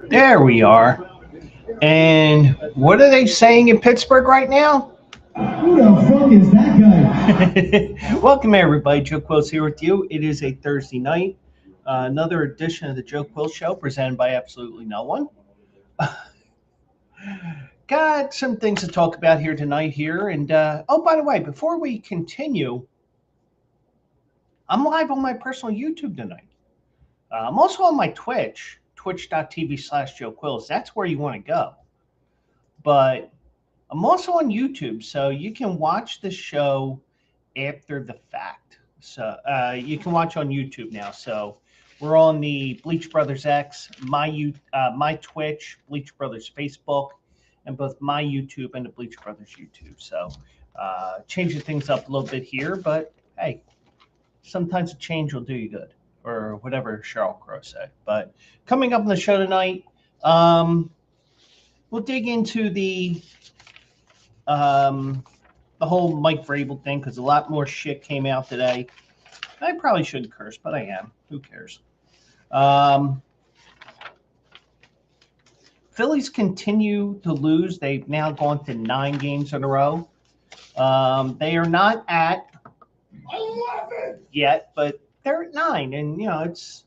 There we are. And what are they saying in Pittsburgh right now? Who the fuck is that guy? Welcome, everybody. Joe Quills here with you. It is a Thursday night. Another edition of the Joe Quill Show presented by absolutely no one. Got some things to talk about here tonight here. And oh, by the way, before we continue, I'm live on my personal YouTube tonight. I'm also on my Twitch, twitch.tv/Joe Quills. That's where you want to go. But I'm also on YouTube, so you can watch the show after the fact. So you can watch on YouTube now. So we're on the Bleach Brothers X, my Twitch, Bleach Brothers Facebook, and both my YouTube and the Bleach Brothers YouTube. So changing things up a little bit here, but hey, sometimes a change will do you good, or whatever Cheryl Crow said. But coming up on the show tonight, um, we'll dig into um, the whole Mike Vrabel thing because a lot more shit came out today. I probably shouldn't curse, but I am. Who cares? Um, Phillies continue to lose. They've now gone to 9 games in a row. They are not at 11 yet, but they're at 9, and it's.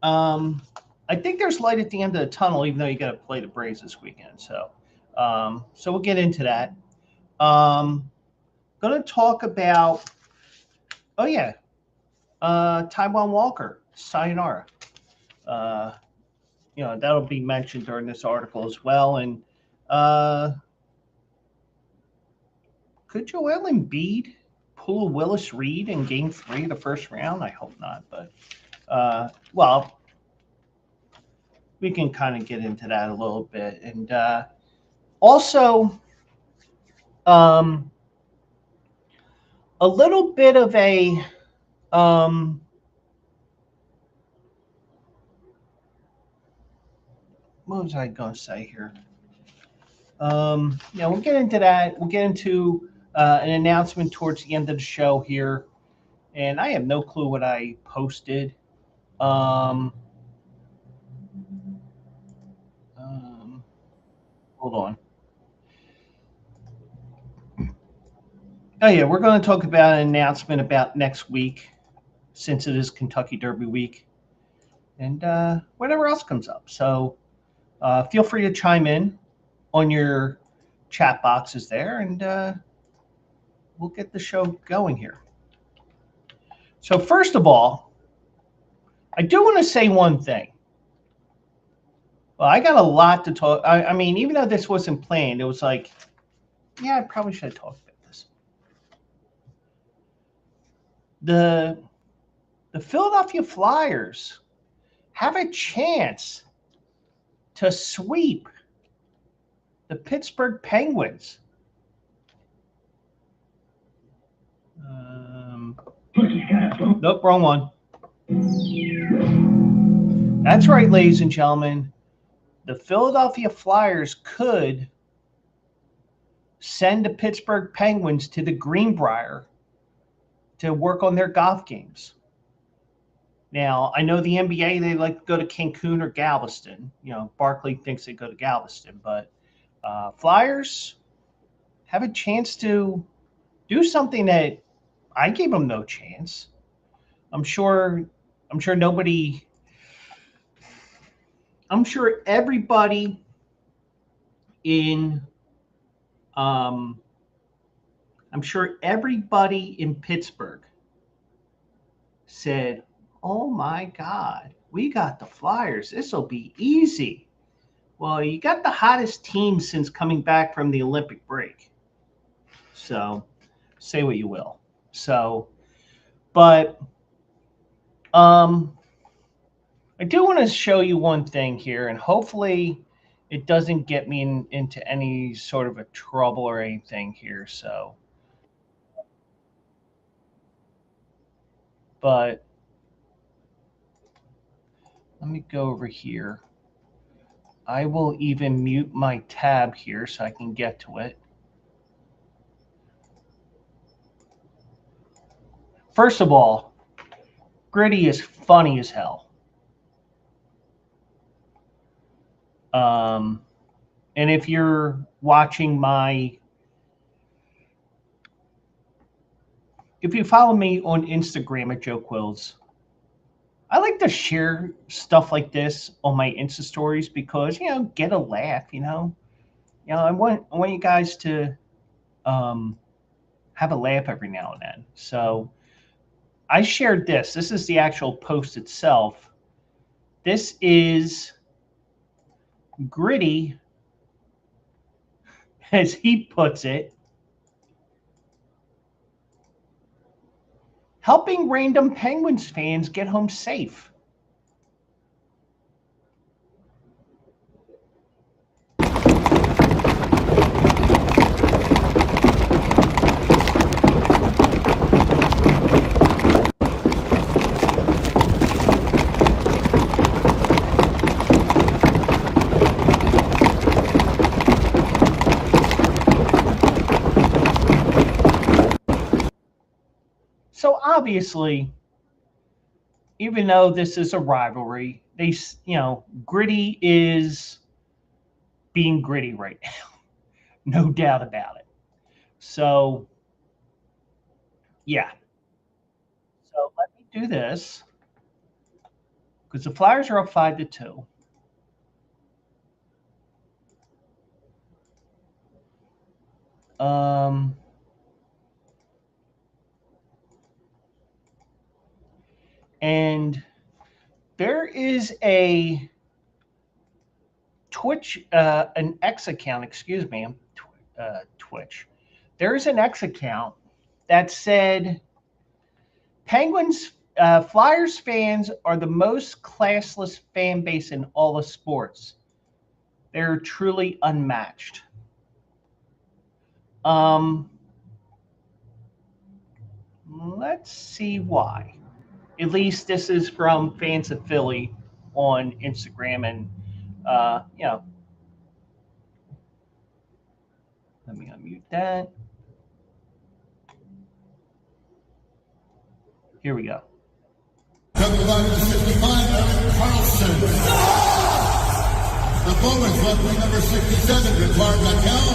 I think there's light at the end of the tunnel, even though you got to play the Braves this weekend. So we'll get into that. Going to talk about. Oh yeah, Taijuan Walker, sayonara. Uh, that'll be mentioned during this article as well. And could Joel Embiid pull a Willis Reed in Game 3 of the first round? I hope not. But well, we can kind of get into that a little bit. And also, um, a little bit of a what was I going to say here? We'll get into that. We'll get into an announcement towards the end of the show here, and I have no clue what I posted. Um, um, Hold on. Oh yeah, we're going to talk about an announcement about next week, since it is Kentucky Derby week, and whatever else comes up. So feel free to chime in on your chat boxes there, and we'll get the show going here. So first of all, I do want to say one thing. Well, I got a lot to talk. I mean, even though this wasn't planned, it was like, yeah, I probably should have talked about this. The Philadelphia Flyers have a chance to sweep the Pittsburgh Penguins. Nope, wrong one. That's right, ladies and gentlemen. The Philadelphia Flyers could send the Pittsburgh Penguins to the Greenbrier to work on their golf games. Now, I know the NBA, they like to go to Cancun or Galveston. Barkley thinks they go to Galveston, but Flyers have a chance to do something that I gave them no chance. I'm sure nobody. I'm sure everybody in. I'm sure everybody in Pittsburgh said, "Oh my God, we got the Flyers. This will be easy." Well, you got the hottest team since coming back from the Olympic break. So, say what you will. So, but I do want to show you one thing here, and hopefully it doesn't get me into any sort of a trouble or anything here. So, but let me go over here. I will even mute my tab here so I can get to it. First of all, Gritty is funny as hell. And if you're watching if you follow me on Instagram at Joe Quills, I like to share stuff like this on my Insta stories because, get a laugh, I want you guys to have a laugh every now and then. So I shared this. This is the actual post itself. This is Gritty, as he puts it, helping random Penguins fans get home safe. So obviously, even though this is a rivalry, Gritty is being gritty right now. No doubt about it. So, yeah. So let me do this because the Flyers are up 5-2. And there is a Twitch, an X account, excuse me, Twitch. There's an X account that said Flyers fans are the most classless fan base in all of sports. They're truly unmatched. Let's see why. At least this is from fans of Philly on Instagram, and let me unmute that. Here we go. Carlson. The forwards welcoming number 67, Ricard Raquel.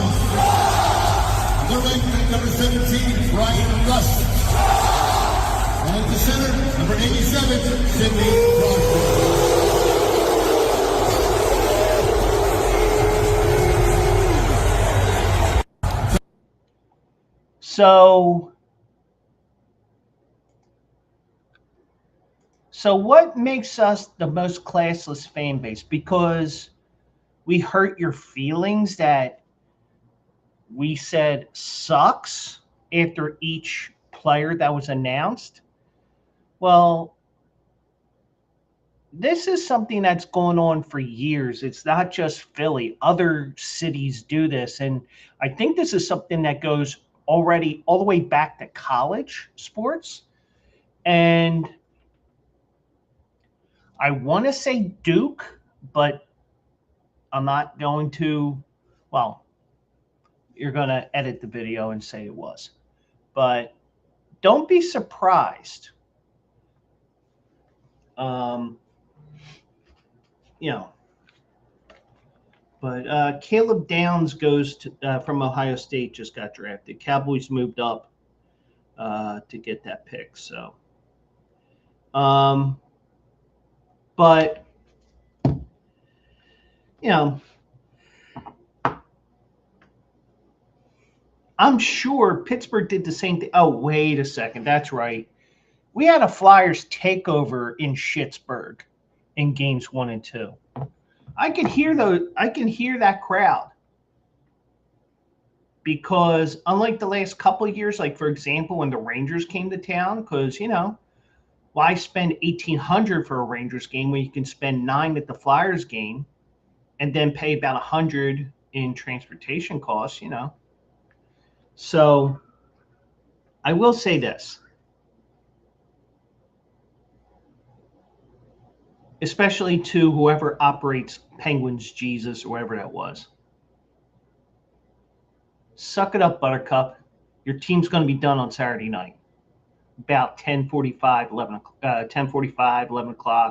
The right number 17, Brian Russ. And at the center, number 87, Sidney Crosby. So what makes us the most classless fan base? Because we hurt your feelings that we said sucks after each player that was announced? Well, this is something that's going on for years. It's not just Philly. Other cities do this. And I think this is something that goes already all the way back to college sports. And I want to say Duke, but I'm not going to. Well, you're going to edit the video and say it was. But don't be surprised. But Caleb Downs goes to from Ohio State, just got drafted. Cowboys moved up to get that pick. So, but I'm sure Pittsburgh did the same thing. Oh, wait a second, that's right. We had a Flyers takeover in Schittsburg in games 1 and 2. I can hear that crowd, because unlike the last couple of years, like for example when the Rangers came to town, because why spend $1,800 for a Rangers game when you can spend $9 at the Flyers game, and then pay about $100 in transportation costs? So I will say this. Especially to whoever operates Penguins Jesus or whatever that was. Suck it up, Buttercup. Your team's going to be done on Saturday night. About 10:45, 11 o'clock,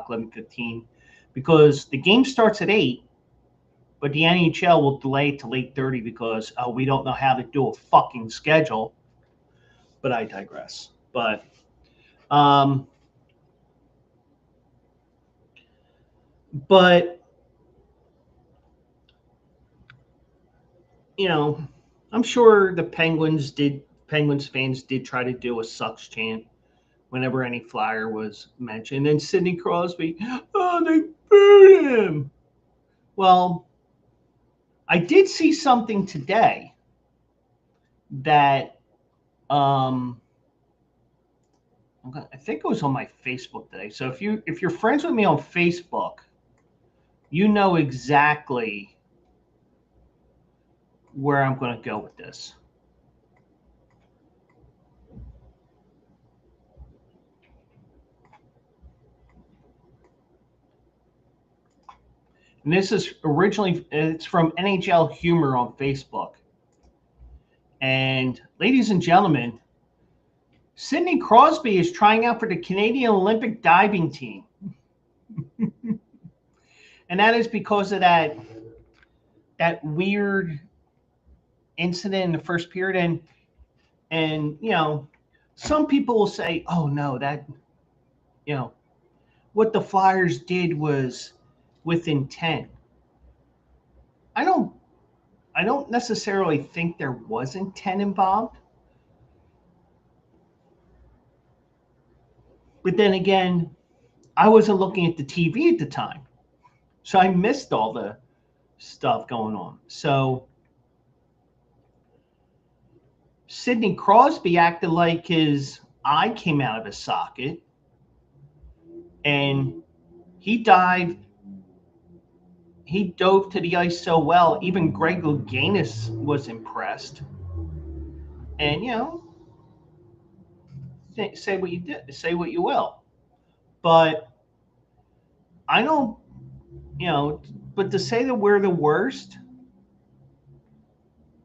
11:15. Because the game starts at 8. But the NHL will delay it till 8:30 because we don't know how to do a fucking schedule. But I digress. But you know, I'm sure the Penguins fans did try to do a sucks chant whenever any Flyer was mentioned. And Sidney Crosby, oh, they booed him. Well, I did see something today that I think it was on my Facebook today. So if you're friends with me on Facebook, you know exactly where I'm going to go with this. And this is it's from NHL Humor on Facebook. And ladies and gentlemen, Sidney Crosby is trying out for the Canadian Olympic diving team. And that is because of that weird incident in the first period. And you know, some people will say, oh no, that, you know, what the Flyers did was with intent. I don't necessarily think there was intent involved. But then again, I wasn't looking at the TV at the time. So I missed all the stuff going on. So Sidney Crosby acted like his eye came out of his socket, and he dove to the ice so well, even Greg Louganis was impressed. And you know, say what you will, but I don't, you know, but to say that we're the worst,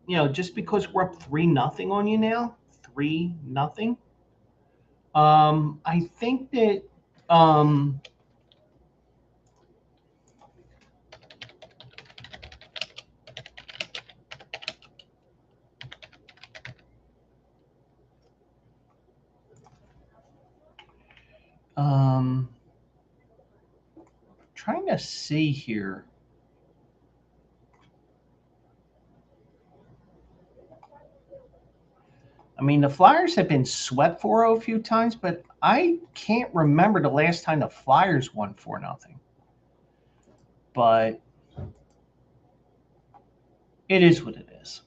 you know, just because we're up 3-0 on you now, 3-0. I think that trying to see here. I mean, the Flyers have been swept 4-0 a few times, but I can't remember the last time the Flyers won 4-0. But it is what it is.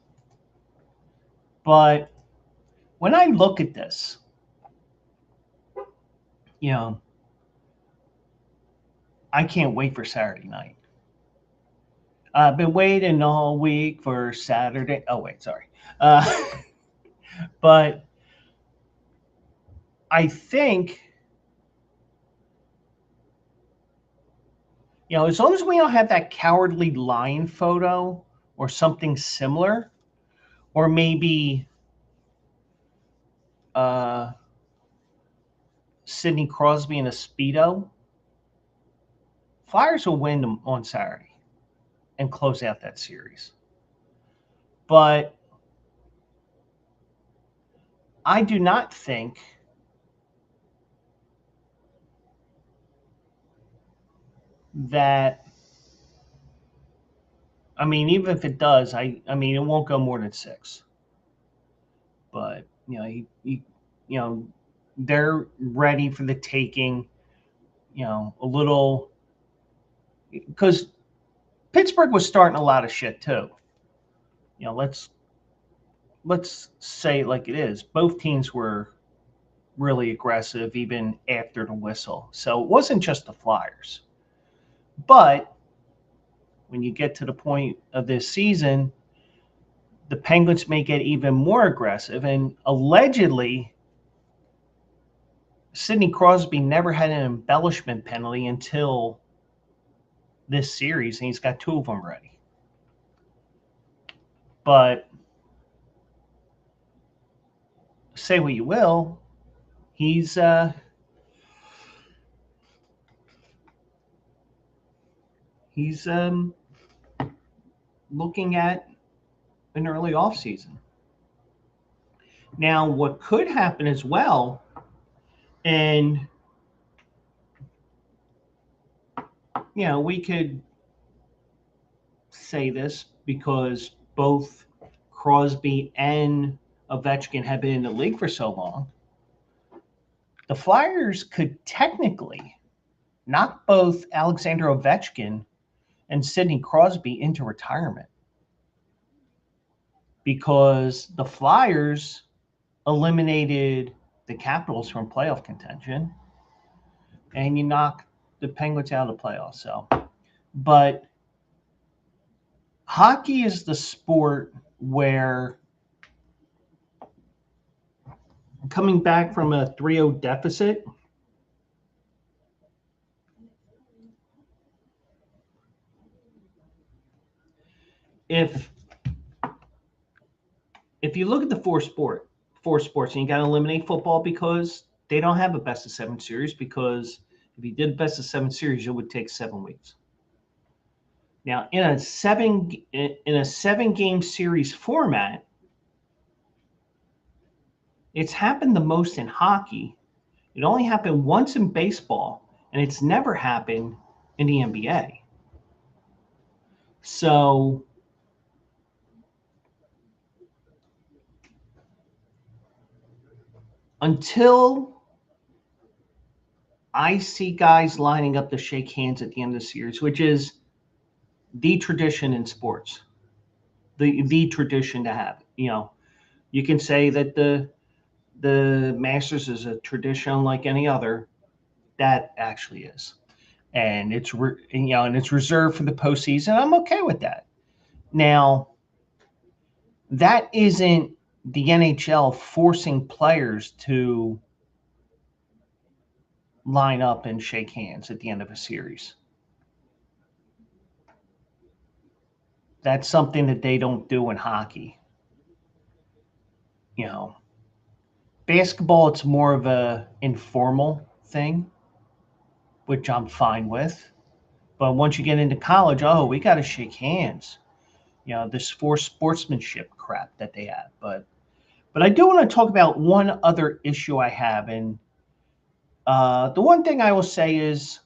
But when I look at this, you know, I can't wait for Saturday night. I've been waiting all week for Saturday. Oh, wait, sorry. But I think, you know, as long as we don't have that cowardly lion photo or something similar, or maybe Sidney Crosby in a Speedo, Flyers will win them on Saturday and close out that series. But I do not think that, I mean, even if it does, I mean, it won't go more than 6. But, you know, you know, they're ready for the taking, you know, a little, because Pittsburgh was starting a lot of shit too. You know, let's say it like it is. Both teams were really aggressive even after the whistle. So it wasn't just the Flyers. But when you get to the point of this season, the Penguins may get even more aggressive. And allegedly, Sidney Crosby never had an embellishment penalty until this series, and he's got 2 of them ready. But say what you will, he's looking at an early offseason. Now, what could happen as well, and we could say this because both Crosby and Ovechkin have been in the league for so long. The Flyers could technically knock both Alexander Ovechkin and Sidney Crosby into retirement because the Flyers eliminated the Capitals from playoff contention, and you knock the Penguins out of the playoffs. So, but hockey is the sport where coming back from a 3-0 deficit, if you look at the four sports, and you got to eliminate football because they don't have a best of 7 series, because if you did a best of 7 series, it would take 7 weeks. Now, in a 7-game series format, it's happened the most in hockey. It only happened once in baseball, and it's never happened in the NBA. So until I see guys lining up to shake hands at the end of the series, which is the tradition in sports, the tradition to have. You can say that the Masters is a tradition like any other. That actually is, and it's and it's reserved for the postseason. I'm okay with that. Now, that isn't the NHL forcing players to line up and shake hands at the end of a series. That's something that they don't do in hockey. Basketball, it's more of a informal thing, which I'm fine with. But once you get into college, we got to shake hands. This forced sportsmanship crap that they have. But I do want to talk about one other issue I have. And the one thing I will say is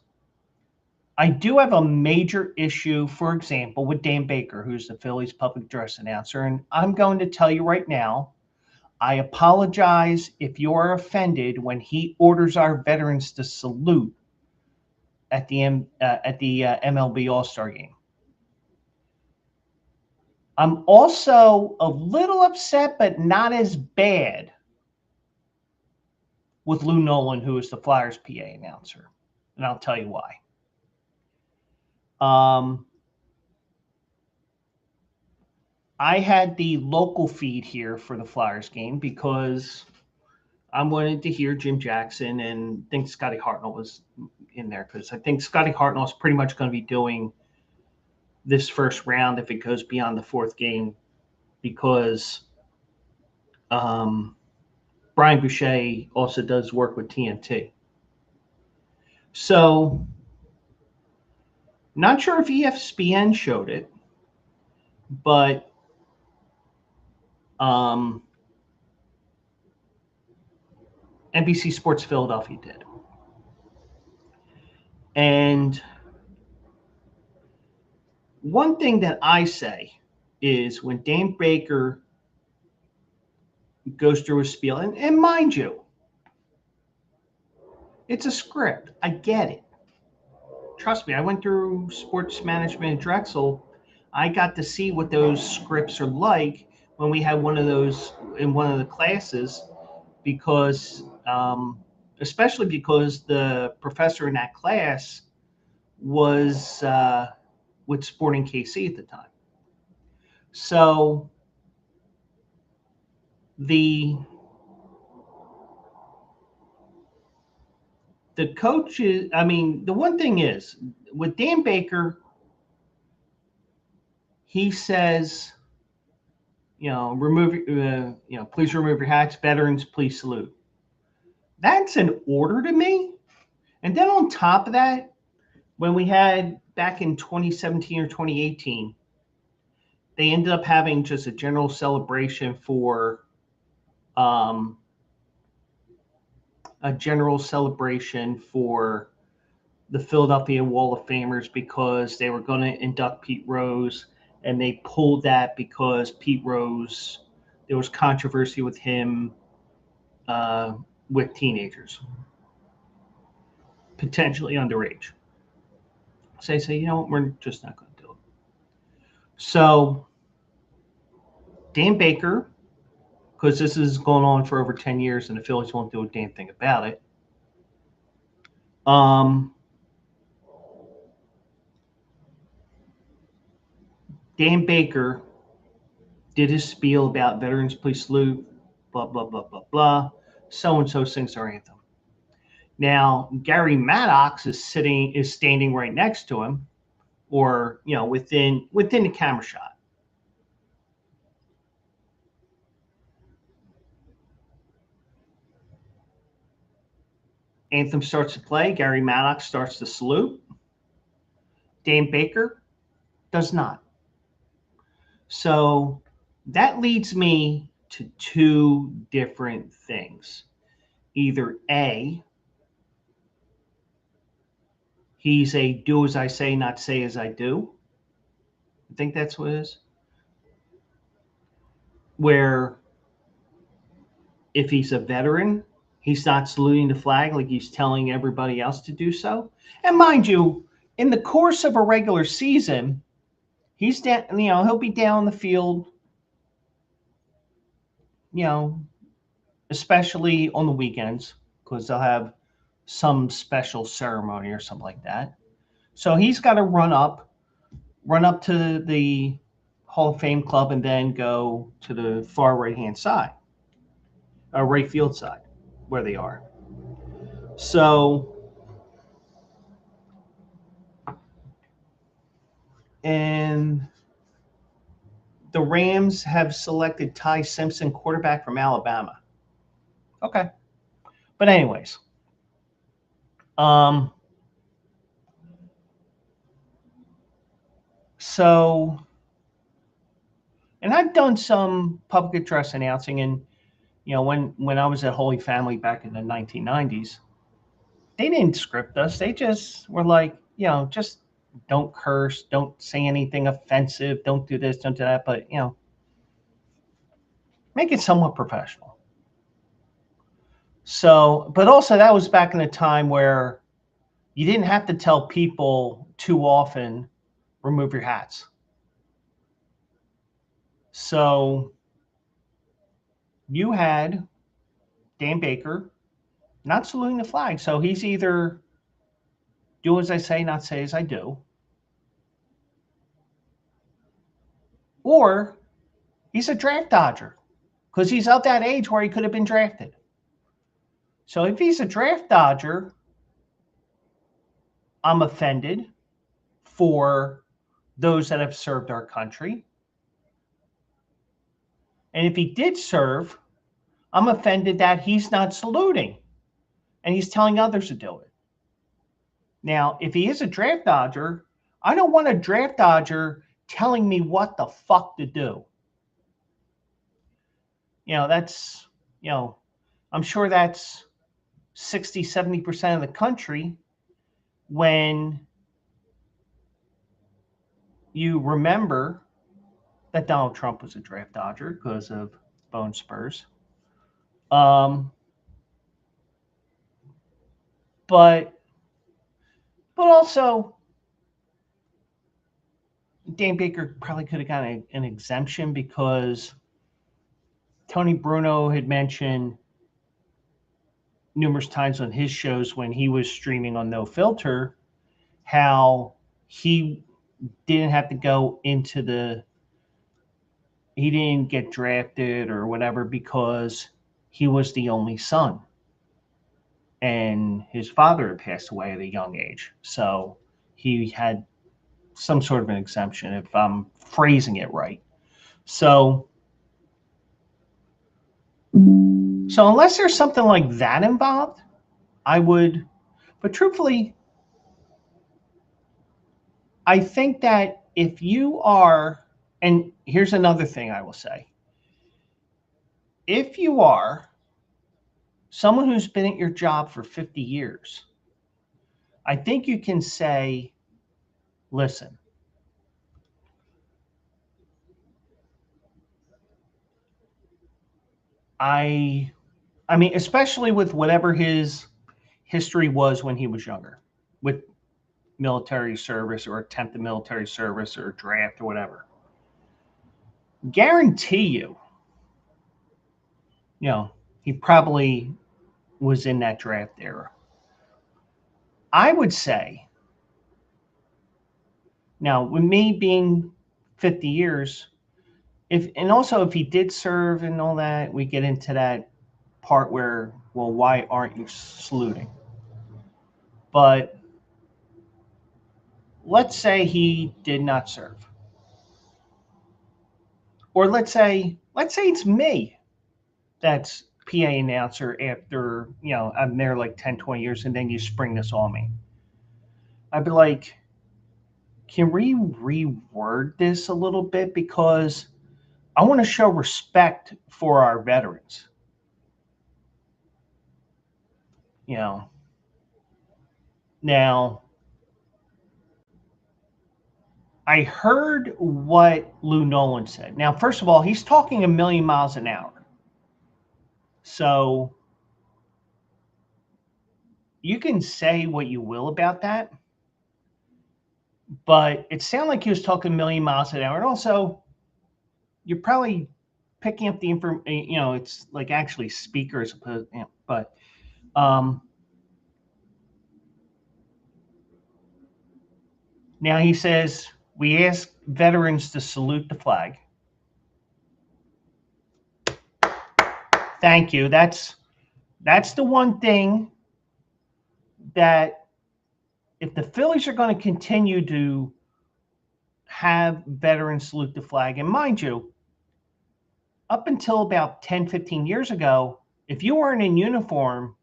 I do have a major issue, for example, with Dan Baker, who's the Phillies public address announcer. And I'm going to tell you right now, I apologize if you are offended when he orders our veterans to salute at the MLB All-Star game. I'm also a little upset, but not as bad, with Lou Nolan, who is the Flyers PA announcer. And I'll tell you why. I had the local feed here for the Flyers game because I wanted to hear Jim Jackson, and think Scotty Hartnell was in there because I think Scotty Hartnell is pretty much going to be doing this first round if it goes beyond the 4th game, because Brian Boucher also does work with TNT. So, not sure if ESPN showed it, but NBC Sports Philadelphia did. And one thing that I say is when Dan Baker goes through his spiel, and mind you, it's a script. I get it. Trust me, I went through sports management at Drexel. I got to see what those scripts are like when we had one of those in one of the classes, because especially because the professor in that class was with Sporting KC at the time. So the coaches, the one thing is with Dan Baker, he says, please remove your hats, veterans, please salute. That's an order to me. And then on top of that, when we had back in 2017 or 2018, they ended up having just a general celebration for the Philadelphia Wall of Famers because they were going to induct Pete Rose, and they pulled that because Pete Rose, there was controversy with him with teenagers, potentially underage. So they say, you know what, we're just not going to do it. So Dan Baker, because this is going on for over 10 years and the Phillies won't do a damn thing about it. Dan Baker did his spiel about Veterans Please Salute, blah, blah, blah, blah, blah. So-and-so sings our anthem. Now, Gary Maddox is standing right next to him, or, you know, within the camera shot. Anthem starts to play. Gary Maddox starts to salute. Dan Baker does not. So that leads me to two different things. Either A, he's a do as I say, not say as I do. I think that's what it is. Where if he's a veteran, he's not saluting the flag like he's telling everybody else to do so. And mind you, in the course of a regular season, he's down, you know, he'll be down the field, you know, especially on the weekends because they'll have some special ceremony or something like that. So he's got to run up to the Hall of Fame club and then go to the far right-hand side, right field side, where they are. So, and the Rams have selected Ty Simpson, quarterback from Alabama. Okay. But anyways, so, and I've done some public address announcing, and you know, when I was at Holy Family back in the 1990s, they didn't script us. They just were like, you know, just don't curse, don't say anything offensive, don't do this, don't do that, but you know, make it somewhat professional. So, but also that was back in a time where you didn't have to tell people too often, remove your hats. So you had Dan Baker not saluting the flag. So he's either do as I say, not say as I do, or he's a draft dodger because he's of that age where he could have been drafted. So if he's a draft dodger, I'm offended for those that have served our country. And if he did serve, I'm offended that he's not saluting and he's telling others to do it. Now, if he is a draft dodger, I don't want a draft dodger telling me what the fuck to do. You know, that's, you know, I'm sure that's 60, 70% of the country when you remember that Donald Trump was a draft dodger because of Bone Spurs. But also, Dan Baker probably could have gotten an exemption because Tony Bruno had mentioned numerous times on his shows when he was streaming on No Filter how he didn't have to go into he didn't get drafted or whatever because he was the only son. And his father had passed away at a young age. So he had some sort of an exemption, if I'm phrasing it right. So unless there's something like that involved, I would, but truthfully, I think that if you are And here's another thing I will say. If you are someone who's been at your job for 50 years, I think you can say, listen, I mean, especially with whatever his history was when he was younger, with military service or attempted military service or draft or whatever. Guarantee you, he probably was in that draft era. I would say, now with me being 50 years, and also if he did serve and all that, we get into that part where, well, why aren't you saluting? But let's say he did not serve. Or let's say it's me that's PA announcer after, I'm there like 10, 20 years, and then you spring this on me. I'd be like, can we reword this a little bit? Because I want to show respect for our veterans. Now, I heard what Lou Nolan said. Now, first of all, he's talking a million miles an hour. So you can say what you will about that, but it sounded like he was talking a million miles an hour. And also, you're probably picking up the information, it's like actually speaker as opposed, but now he says, we ask veterans to salute the flag. Thank you. That's the one thing that if the Phillies are going to continue to have veterans salute the flag, and mind you, up until about 10, 15 years ago, if you weren't in uniform,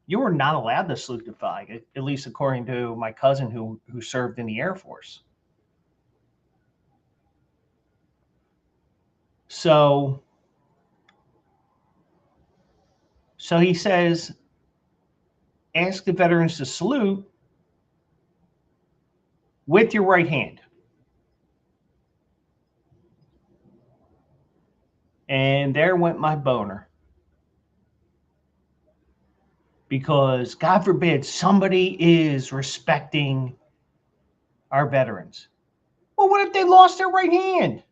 you were not allowed to salute the flag, at least according to my cousin who served in the Air Force. So he says, ask the veterans to salute with your right hand. And there went my boner. Because God forbid somebody is respecting our veterans. Well, what if they lost their right hand?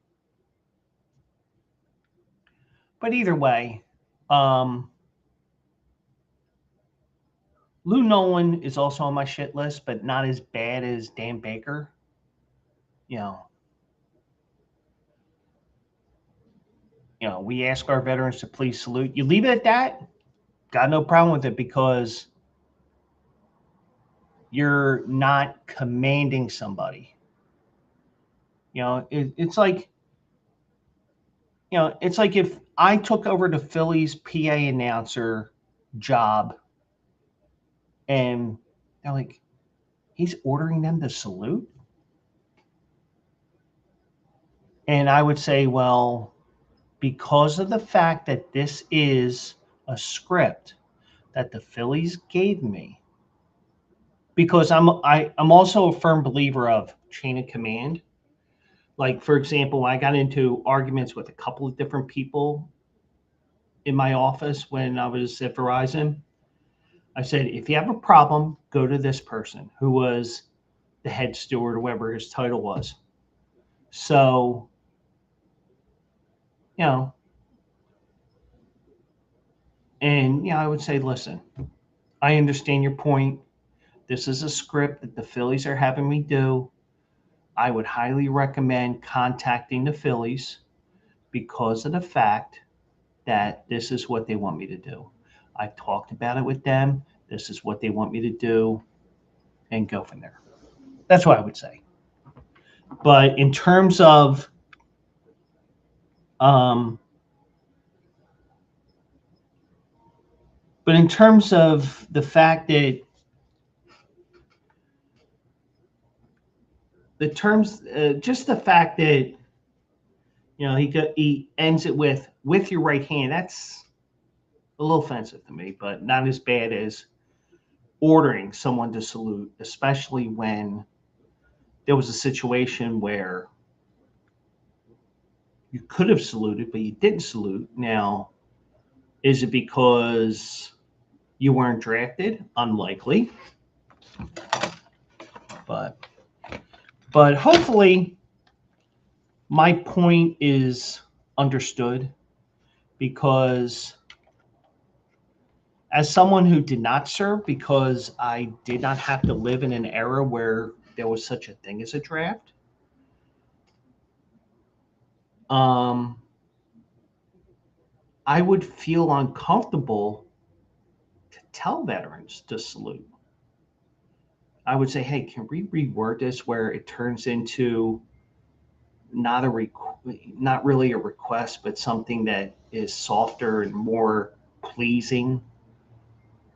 But either way, Lou Nolan is also on my shit list, but not as bad as Dan Baker. We ask our veterans to please salute. You leave it at that, got no problem with it, because you're not commanding somebody. It's like, it's like if I took over the Phillies PA announcer job and they're like, he's ordering them to salute. And I would say, well, because of the fact that this is a script that the Phillies gave me, because I'm also a firm believer of chain of command. Like, for example, I got into arguments with a couple of different people in my office when I was at Verizon. I said, if you have a problem, go to this person, who was the head steward or whatever his title was. So, and I would say, listen, I understand your point. This is a script that the Phillies are having me do. I would highly recommend contacting the Phillies because of the fact that this is what they want me to do. I've talked about it with them. This is what they want me to do, and go from there. That's what I would say. But in terms of the fact that just the fact that He ends it with your right hand. That's a little offensive to me, but not as bad as ordering someone to salute, especially when there was a situation where you could have saluted, but you didn't salute. Now, is it because you weren't drafted? Unlikely. But hopefully my point is understood, because as someone who did not serve, because I did not have to live in an era where there was such a thing as a draft, I would feel uncomfortable to tell veterans to salute. I would say, hey, can we reword this where it turns into not really a request, but something that is softer and more pleasing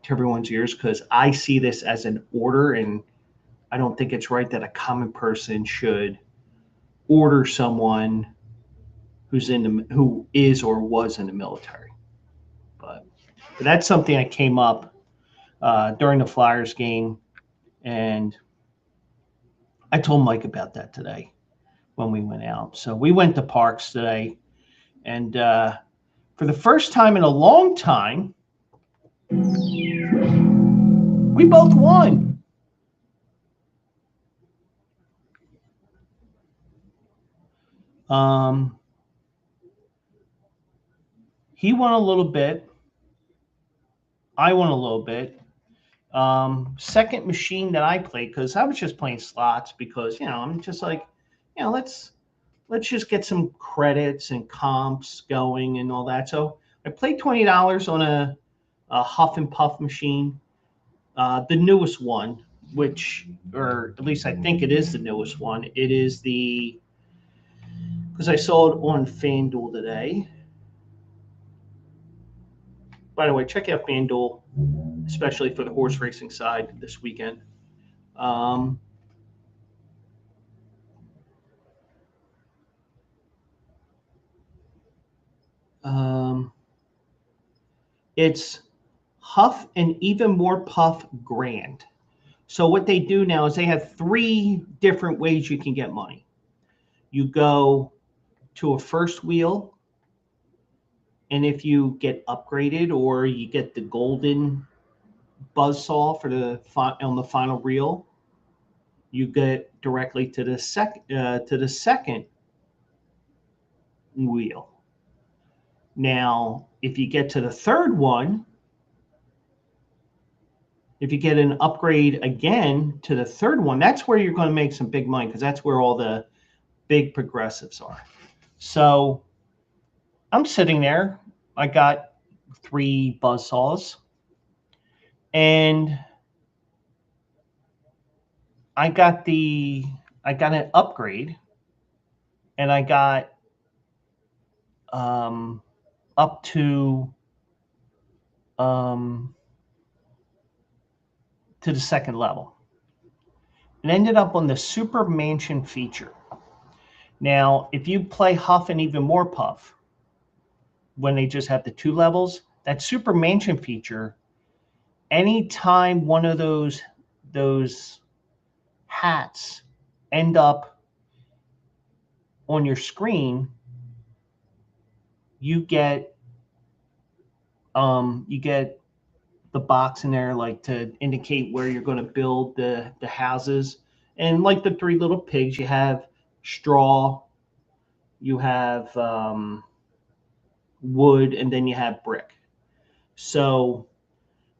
to everyone's ears? Because I see this as an order, and I don't think it's right that a common person should order someone who is or was in the military. But that's something that came up during the Flyers game, and I told Mike about that today when we went out. So we went to Parks today, and for the first time in a long time, we both won. He won a little bit. I won a little bit. Second machine that I played, because I was just playing slots, because I'm just like, let's just get some credits and comps going and all that. So I played $20 on a Huff and Puff machine, the newest one, or at least I think it is the newest one. It is because I saw it on FanDuel today. By the way, check out FanDuel, especially for the horse racing side this weekend. It's Huff and Even More Puff Grand. So what they do now is they have 3 different ways you can get money. You go to a first wheel, and if you get upgraded or you get the golden buzzsaw on the final reel, you get directly to the second wheel. Now, if you get to the third one, if you get an upgrade again to the third one, that's where you're going to make some big money, because that's where all the big progressives are. So I'm sitting there. I got 3 buzzsaws, and I got an upgrade, and I got up to the second level, and ended up on the Super Mansion feature. Now, if you play Huff and Even More Puff, when they just have the 2 levels, that Super Mansion feature, anytime one of those hats end up on your screen, you get the box in there, like, to indicate where you're going to build the houses. And like the 3 little pigs, you have straw, you have wood, and then you have brick. So,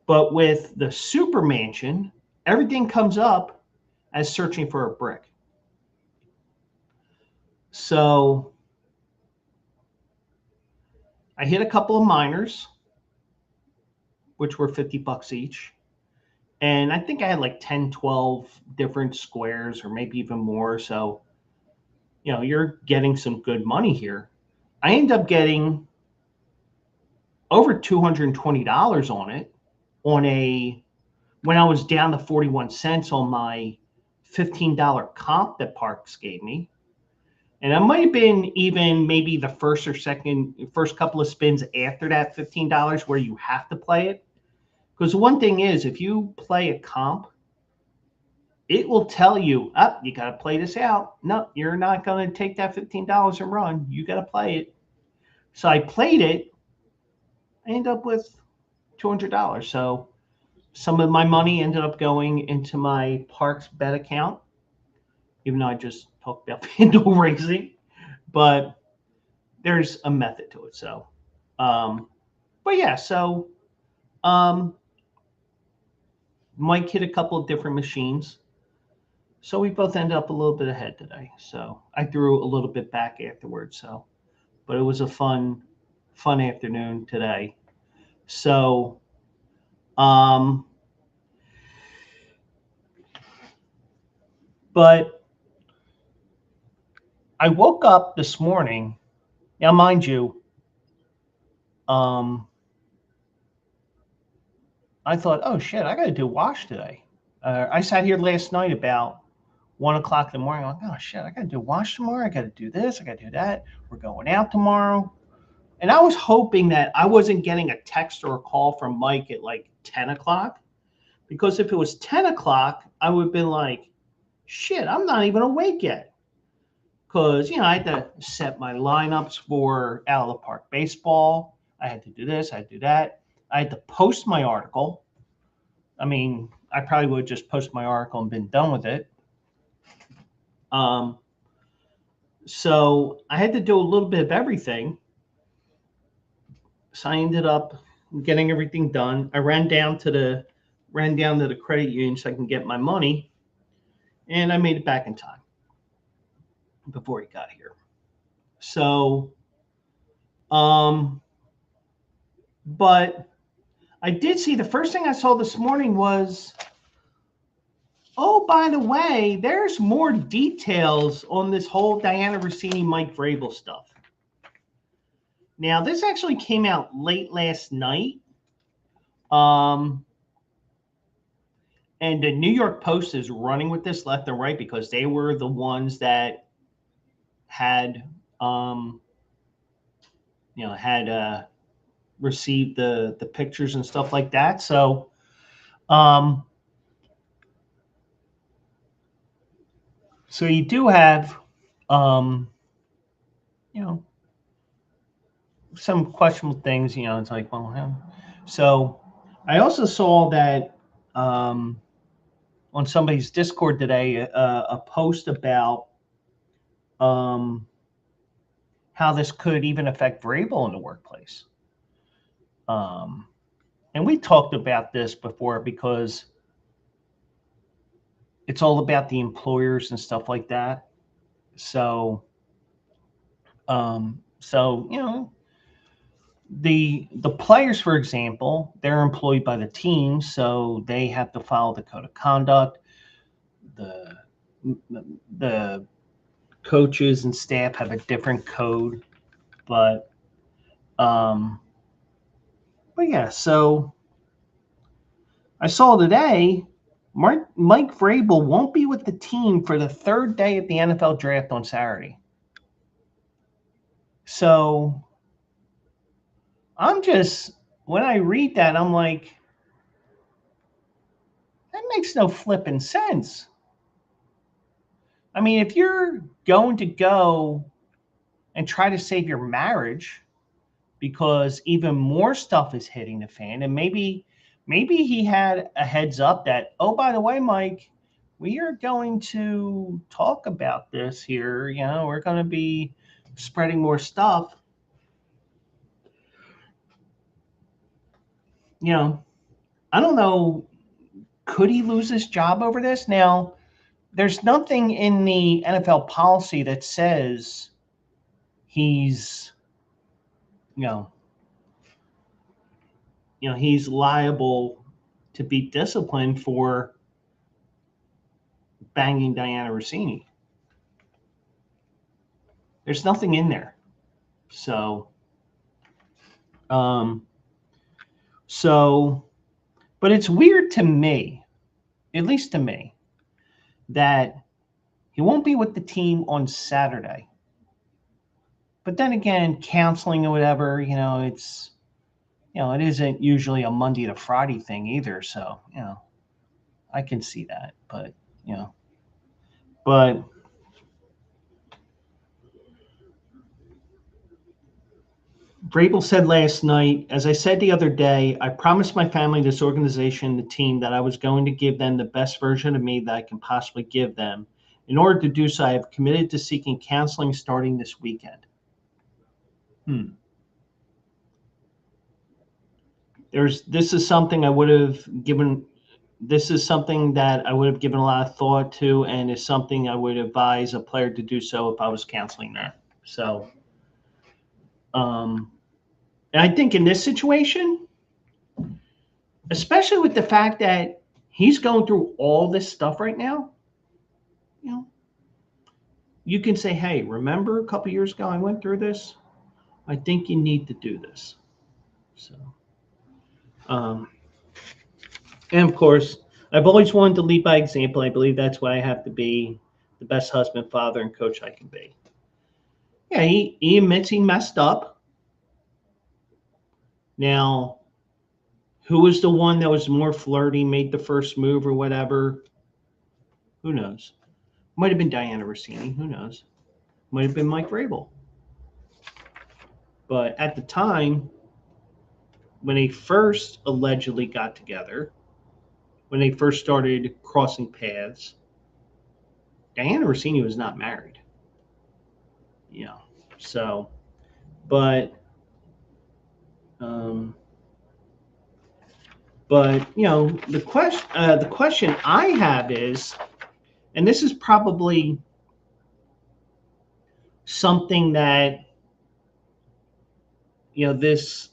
but with the Super Mansion, everything comes up as searching for a brick. So I hit a couple of miners, which were $50 each. And I think I had like 10, 12 different squares, or maybe even more. So, you're getting some good money here. I ended up getting over $220 on it when I was down to 41 cents on my $15 comp that Parks gave me. And it might have been even maybe the first couple of spins after that $15 where you have to play it. Because one thing is, if you play a comp, it will tell you, you got to play this out. No, you're not going to take that $15 and run. You got to play it. So I played it. I ended up with $200. So some of my money ended up going into my Parks bet account, even though I just talked about FanDuel racing. But there's a method to it. So, but yeah, so Mike hit a couple of different machines. So we both ended up a little bit ahead today. So I threw a little bit back afterwards. So, but it was a fun afternoon today. So, but I woke up this morning. Now, mind you, I thought, oh shit, I got to do wash today. I sat here last night about 1 o'clock in the morning. I'm like, oh shit, I got to do wash tomorrow. I got to do this. I got to do that. We're going out tomorrow. And I was hoping that I wasn't getting a text or a call from Mike at like 10 o'clock. Because if it was 10 o'clock, I would have been like, shit, I'm not even awake yet. Because, I had to set my lineups for out of the park baseball. I had to do this. I had to do that. I had to post my article. I mean, I probably would have just posted my article and been done with it. So I had to do a little bit of everything. So I ended up getting everything done. I ran down to the credit union so I can get my money, and I made it back in time before he got here. So, but I did see, the first thing I saw this morning was, oh, by the way, there's more details on this whole Diana Rossini, Mike Vrabel stuff. Now, this actually came out late last night. And the New York Post is running with this left and right because they were the ones that had, received the pictures and stuff like that. So, so you do have, some questionable things. It's like, well, so I also saw that on somebody's Discord today a post about how this could even affect Vrabel in the workplace. And we talked about this before because it's all about the employers and stuff like that. So, the players, for example, they're employed by the team, so they have to follow the code of conduct. The coaches and staff have a different code, but yeah. So I saw today, Mike Vrabel won't be with the team for the third day of the NFL draft on Saturday. So when I read that, I'm like, that makes no flipping sense. I mean, if you're going to go and try to save your marriage because even more stuff is hitting the fan, and maybe he had a heads up that, oh, by the way, Mike, we are going to talk about this here. We're going to be spreading more stuff. I don't know. Could he lose his job over this? Now, there's nothing in the NFL policy that says he's, he's liable to be disciplined for banging Diana Rossini. There's nothing in there. So, but it's weird to me, at least to me, that he won't be with the team on Saturday. But then again, counseling or whatever, it's, it isn't usually a Monday to Friday thing either. So, I can see that. But, but Vrabel said last night, as I said the other day, I promised my family, this organization, the team, that I was going to give them the best version of me that I can possibly give them. In order to do so, I have committed to seeking counseling starting this weekend. This is something I would have given. This is something that I would have given a lot of thought to, and is something I would advise a player to do so if I was counseling there. So, and I think in this situation, especially with the fact that he's going through all this stuff right now, you can say, hey, remember a couple years ago I went through this? I think you need to do this. So, and of course, I've always wanted to lead by example. I believe that's why I have to be the best husband, father, and coach I can be. Yeah, he admits he messed up. Now, who was the one that was more flirty, made the first move or whatever? Who knows? Might have been Diana Rossini. Who knows? Might have been Mike Vrabel. But at the time, when they first allegedly got together, when they first started crossing paths, Diana Rossini was not married. So, but the question I have is, and this is probably something that this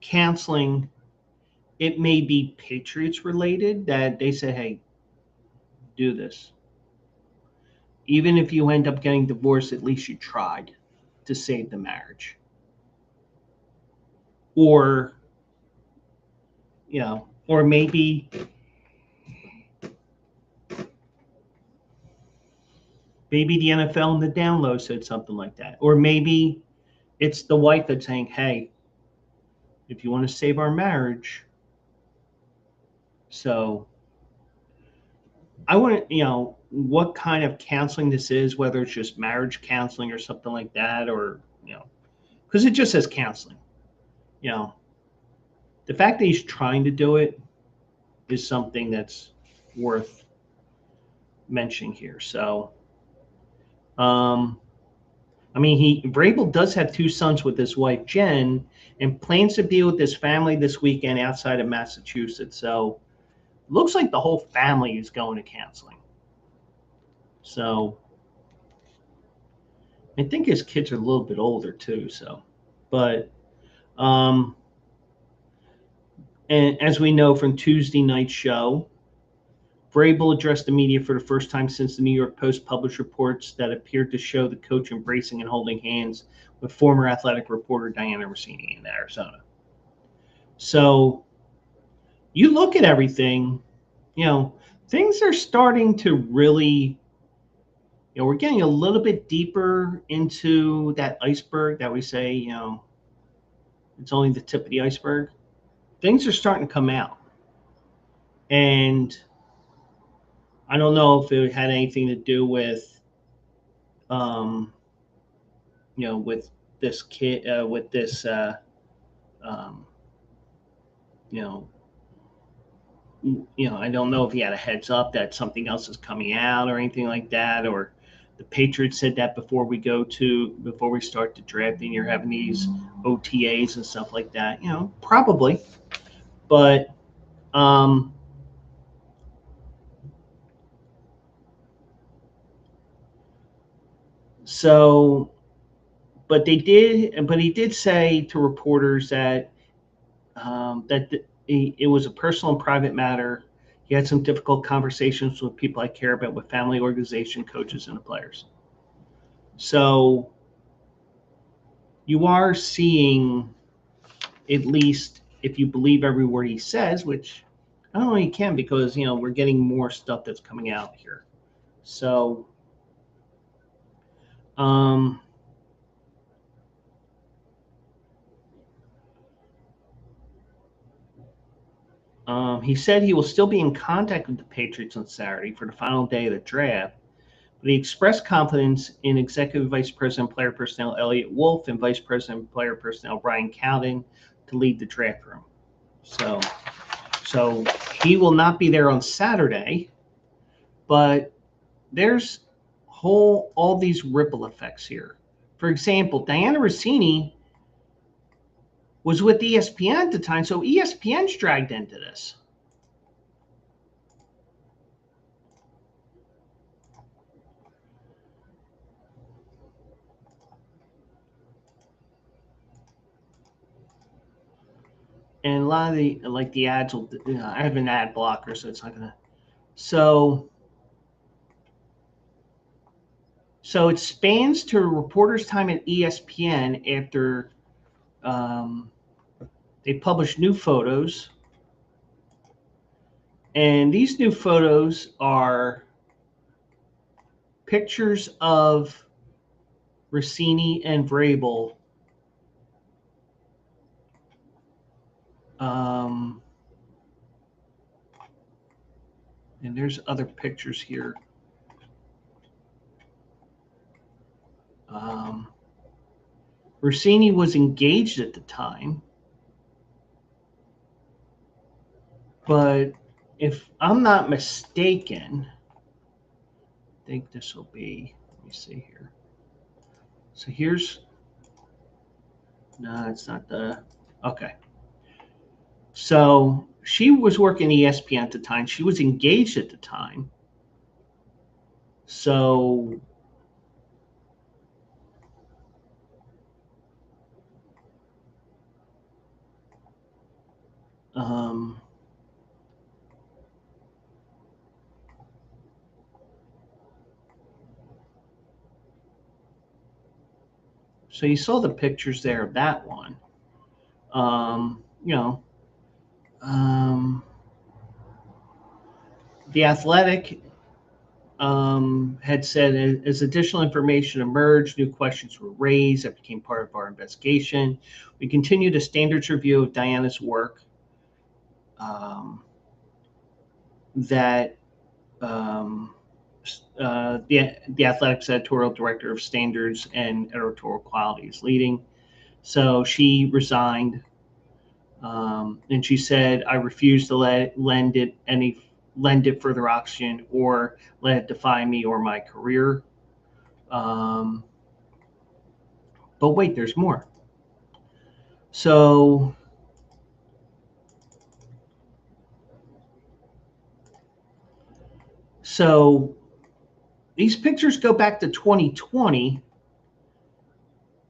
canceling, it may be Patriots related, that they say, hey, do this. Even if you end up getting divorced, at least you tried to save the marriage. Or, or maybe the NFL and the down low said something like that. Or maybe it's the wife that's saying, hey, if you want to save our marriage. So I want to, what kind of counseling this is, whether it's just marriage counseling or something like that, or, because it just says counseling. The fact that he's trying to do it is something that's worth mentioning here. So, Vrabel does have 2 sons with his wife, Jen, and plans to be with his family this weekend outside of Massachusetts. So, looks like the whole family is going to counseling. So, I think his kids are a little bit older too. So, but, and as we know from Tuesday night's show, Vrabel addressed the media for the first time since the New York Post published reports that appeared to show the coach embracing and holding hands with former athletic reporter Diana Rossini in Arizona. So you look at everything, things are starting to really, we're getting a little bit deeper into that iceberg that we say, it's only the tip of the iceberg. Things are starting to come out. And I don't know if it had anything to do with, with this kid, with this, I don't know if he had a heads up that something else is coming out or anything like that, or the Patriots said that before we start the drafting, you're having these OTAs and stuff like that, probably. But, so, but he did say to reporters that it was a personal and private matter. He had some difficult conversations with people I care about, with family, organization, coaches, and the players. So you are seeing, at least if you believe every word he says, which I don't know you can, because we're getting more stuff that's coming out here. So He said he will still be in contact with the Patriots on Saturday for the final day of the draft, but he expressed confidence in Executive Vice President Player Personnel Elliott Wolf and Vice President Player Personnel Brian Cowden to lead the draft room. So he will not be there on Saturday, but there's all these ripple effects here. For example, Diana Russini was with ESPN at the time, so ESPN's dragged into this. And a lot of the ads will, I have an ad blocker, so it's not gonna. So it spans to a reporter's time at ESPN after they published new photos. And these new photos are pictures of Russini and Vrabel. And there's other pictures here. Russini was engaged at the time, but if I'm not mistaken, I think this will be, let me see here. So here's, no, it's not the, okay. So she was working ESPN at the time. She was engaged at the time. So so you saw the pictures there of that one. The Athletic had said as additional information emerged, new questions were raised that became part of our investigation. We continued a standards review of Diana's work that the Athletic's editorial director of standards and editorial quality is leading. So she resigned, and she said, "I refuse to lend it further oxygen or let it define me or my career." But wait, there's more. So these pictures go back to 2020,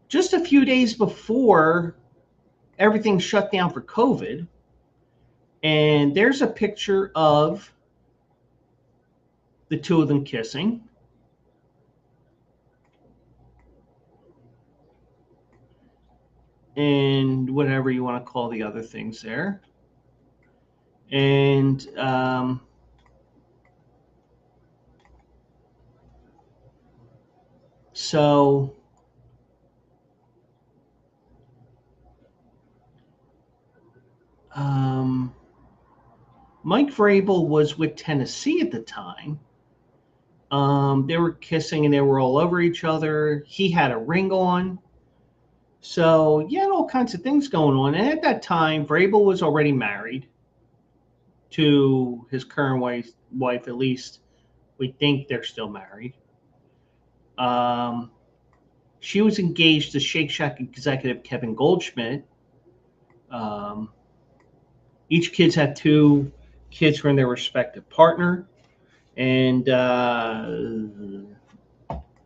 just a few days before everything shut down for COVID. And there's a picture of the two of them kissing. And whatever you want to call the other things there. And so Mike Vrabel was with Tennessee at the time. They were kissing and they were all over each other. He had a ring on. So you had all kinds of things going on. And at that time, Vrabel was already married to his current wife. At least we think they're still married. She was engaged to Shake Shack executive Kevin Goldschmidt. Each kid's had two kids from their respective partner. And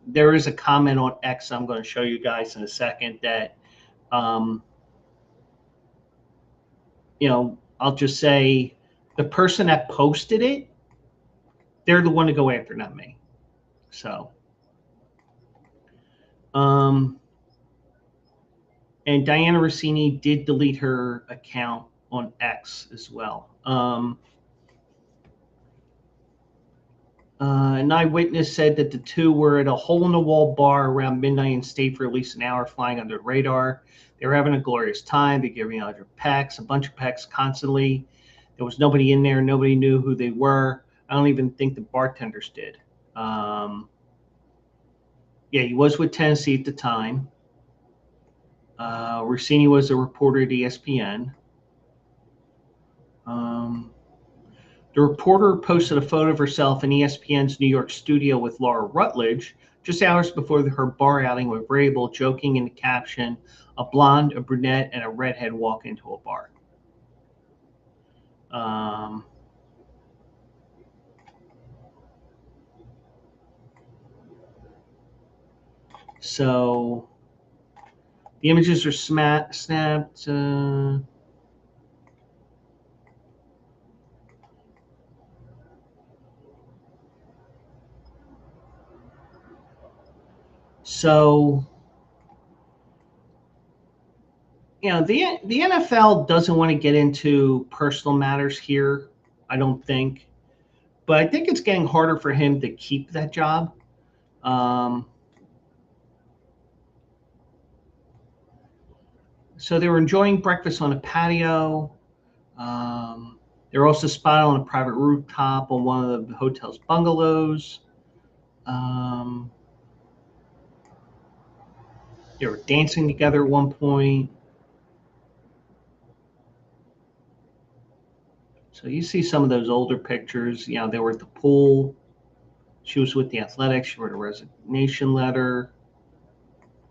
there is a comment on X I'm going to show you guys in a second that, I'll just say the person that posted it, they're the one to go after, not me. So, and Diana Russini did delete her account on X as well. An eyewitness said that the two were at a hole-in-the-wall bar around midnight and stayed for at least an hour, flying under the radar. They were having a glorious time. They're giving out a bunch of pecks constantly. There was nobody in there. Nobody knew who they were. I don't even think the bartenders did. Yeah, he was with Tennessee at the time. Russina was a reporter at ESPN. The reporter posted a photo of herself in ESPN's New York studio with Laura Rutledge just hours before her bar outing with Vrabel, joking in the caption, "A blonde, a brunette, and a redhead walk into a bar." So the images are snapped. So, the NFL doesn't want to get into personal matters here, I don't think. But I think it's getting harder for him to keep that job. So they were enjoying breakfast on a patio. They were also spotted on a private rooftop on one of the hotel's bungalows. They were dancing together at one point. So you see some of those older pictures. They were at the pool. She was with the Athletics. She wrote a resignation letter.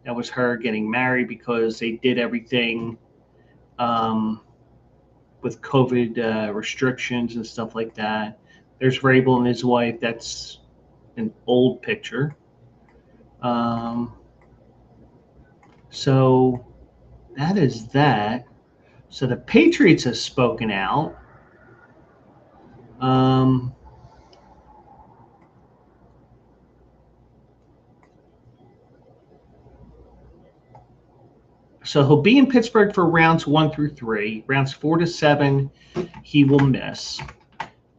That was her getting married because they did everything with COVID restrictions and stuff like that. There's Vrabel and his wife. That's an old picture. So that is that. So the Patriots have spoken out. So he'll be in Pittsburgh for rounds 1 through 3. Rounds 4 to 7, he will miss.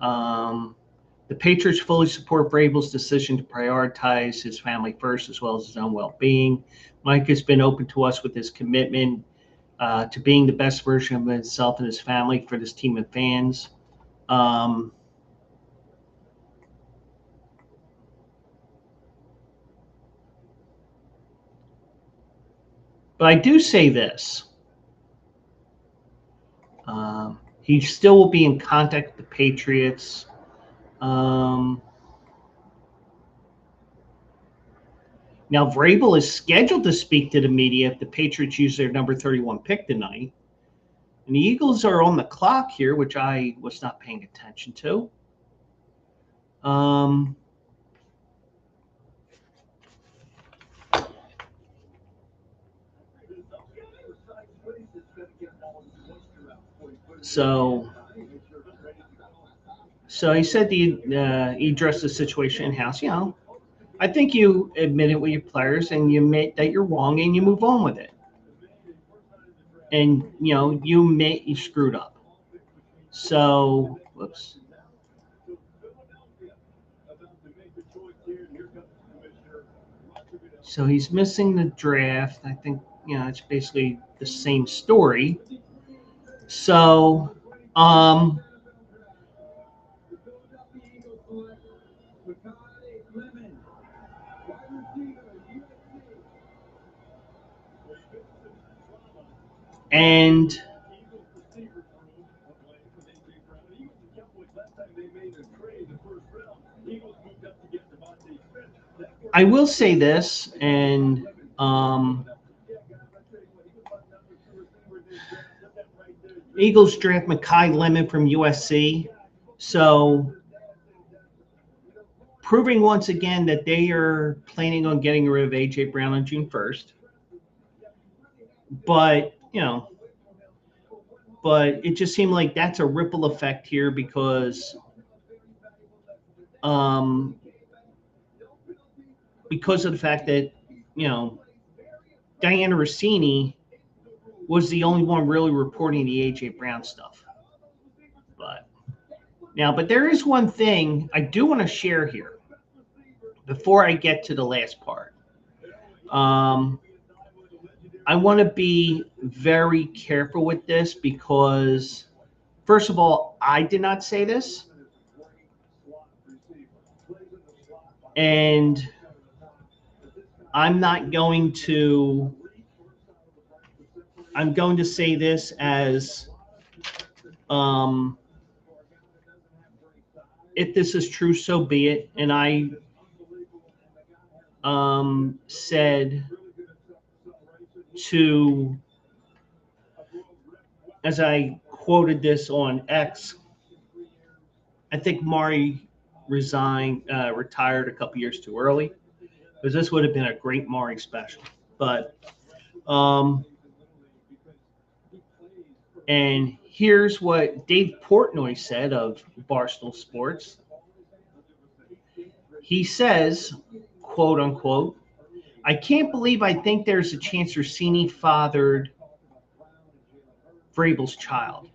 The Patriots fully support Vrabel's decision to prioritize his family first as well as his own well-being. Mike has been open to us with his commitment to being the best version of himself and his family for this team and fans. But I do say this. He still will be in contact with the Patriots. Now, Vrabel is scheduled to speak to the media if the Patriots use their number 31 pick tonight. And the Eagles are on the clock here, which I was not paying attention to. So he said he addressed the situation in-house. I think you admit it with your players and you admit that you're wrong and you move on with it. And, you admit you screwed up. So, whoops. So he's missing the draft. I think, it's basically the same story. So, and I will say this, and Eagles draft Mekhi Lemon from USC. So proving once again that they are planning on getting rid of A.J. Brown on June 1st. But, but it just seemed like that's a ripple effect here because of the fact that, Diana Russini was the only one really reporting the A.J. Brown stuff. But there is one thing I do want to share here before I get to the last part. I want to be very careful with this because, first of all, I did not say this. And I'm going to say this as if this is true, so be it. And I said to, as I quoted this on X, I think Maury retired a couple years too early, because this would have been a great Maury special. But and here's what Dave Portnoy said of Barstool Sports. He says, quote unquote, "I can't believe I think there's a chance Russina fathered Vrabel's child.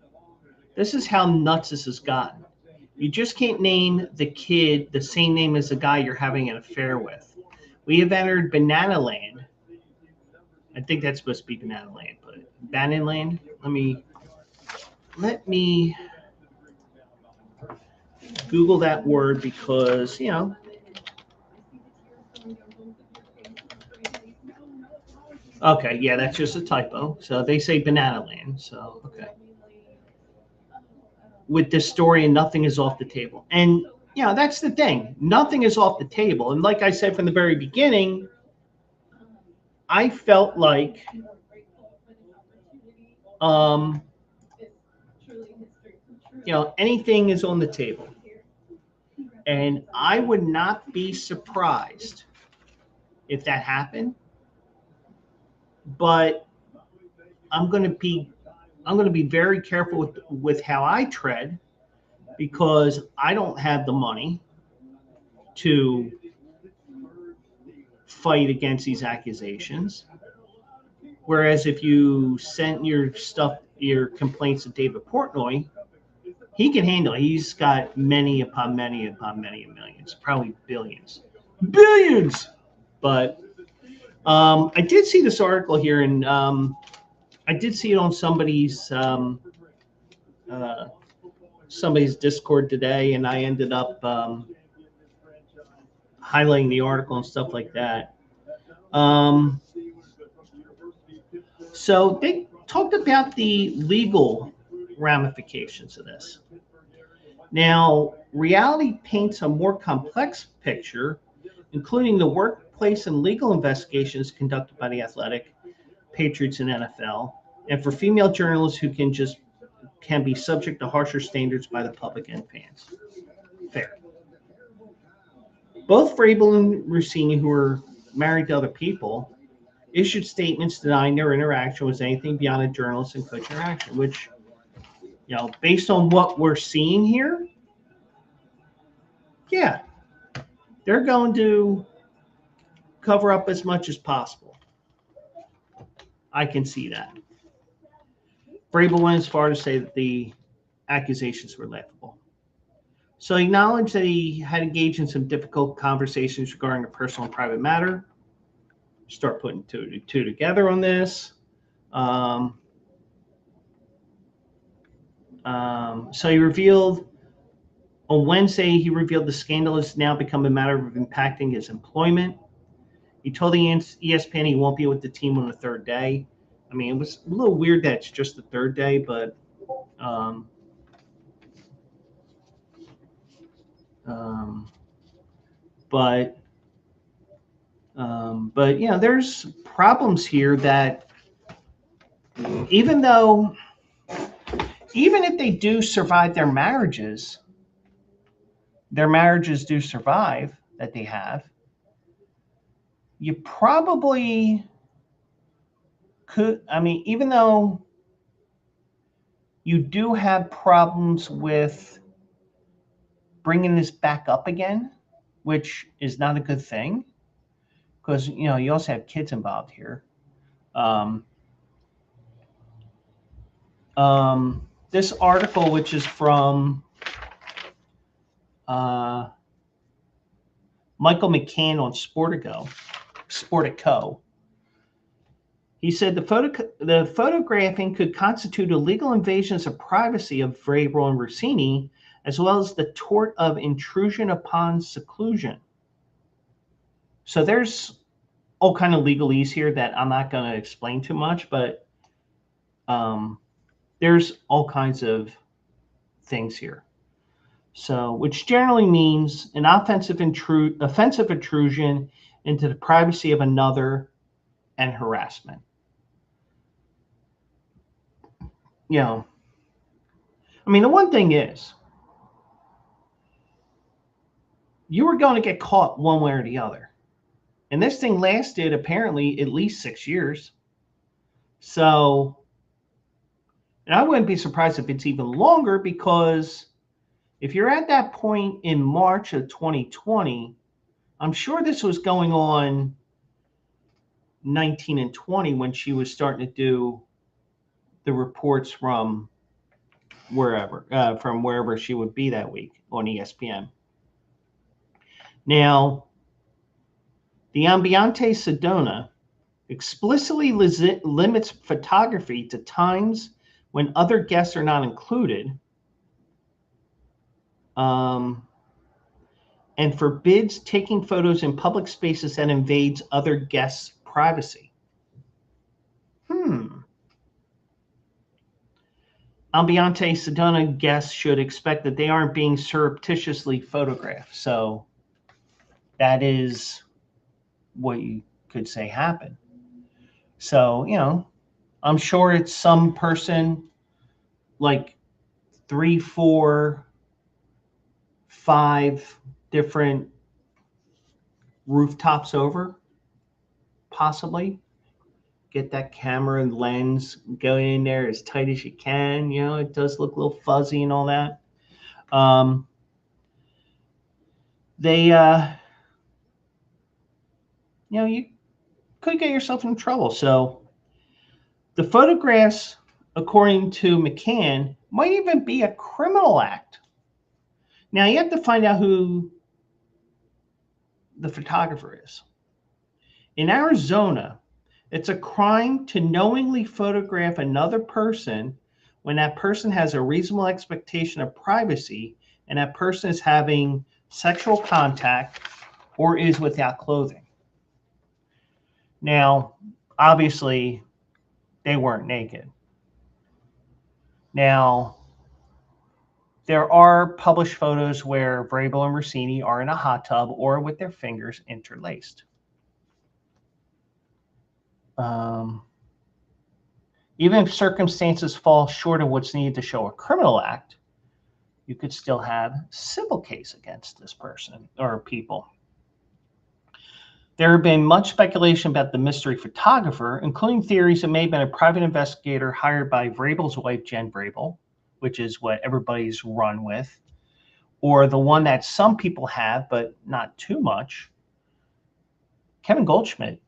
This is how nuts this has gotten. You just can't name the kid the same name as the guy you're having an affair with. We have entered Banana Land." I think that's supposed to be Banana Land, but Banana Land. Let me Google that word, because Okay, yeah, that's just a typo. So they say Banana Land. So okay. With this story, and nothing is off the table. And that's the thing. Nothing is off the table. And like I said from the very beginning, I felt like anything is on the table. And I would not be surprised if that happened. But I'm going to be very careful with how I tread, because I don't have the money to fight against these accusations. Whereas if you sent your complaints to David Portnoy, he can handle it. He's got many upon many upon many millions, probably billions. But I did see this article here, and I did see it on somebody's Discord today, and I ended up highlighting the article and stuff like that. So they talked about the legal ramifications of this. Now, reality paints a more complex picture, including the workplace and legal investigations conducted by the Athletic, Patriots, and NFL, and for female journalists who can be subject to harsher standards by the public and fans. Fair. Both Vrabel and Russina, who are married to other people, issued statements denying their interaction was anything beyond a journalist and coach interaction, which, based on what we're seeing here, yeah, they're going to cover up as much as possible. I can see that. Vrabel went as far to say that the accusations were laughable. So he acknowledged that he had engaged in some difficult conversations regarding a personal and private matter. Start putting two together on this. So he revealed on Wednesday, the scandal has now become a matter of impacting his employment. He told the ESPN he won't be with the team on the third day. I mean, it was a little weird that it's just the third day, but there's problems here that even if they do survive their marriages do survive that they have, you probably could, even though you do have problems with bringing this back up again, which is not a good thing, because, you also have kids involved here. This article, which is from Michael McCann on Sportico, He said the photographing could constitute illegal invasions of privacy of Vrabel and Russini, as well as the tort of intrusion upon seclusion. So there's all kind of legalese here that I'm not going to explain too much, but there's all kinds of things here. So, which generally means an offensive intrusion into the privacy of another and harassment. You know, I mean, the one thing is, you were going to get caught one way or the other. And this thing lasted apparently at least 6 years. So, and I wouldn't be surprised if it's even longer, because if you're at that point in March of 2020, I'm sure this was going on 19 and 20 when she was starting to do the reports from wherever she would be that week on ESPN. Now, the Ambiente Sedona explicitly limits photography to times when other guests are not included, and forbids taking photos in public spaces that invades other guests' privacy. Ambiente Sedona guests should expect that they aren't being surreptitiously photographed. So that is what you could say happened. So, you know, I'm sure it's some person like 3, 4, 5 different rooftops over, possibly. Get that camera and lens, go in there as tight as you can. You know, it does look a little fuzzy and all that. You know, you could get yourself in trouble. So the photographs, according to McCann, might even be a criminal act. Now, you have to find out who the photographer is. In Arizona, it's a crime to knowingly photograph another person when that person has a reasonable expectation of privacy and that person is having sexual contact or is without clothing. Now, obviously, they weren't naked. Now, there are published photos where Vrabel and Russini are in a hot tub or with their fingers interlaced. Even if circumstances fall short of what's needed to show a criminal act, you could still have a civil case against this person or people. There have been much speculation about the mystery photographer, including theories it may have been a private investigator hired by Vrabel's wife, Jen Vrabel, which is what everybody's run with, or the one that some people have, but not too much, Kevin Goldschmidt,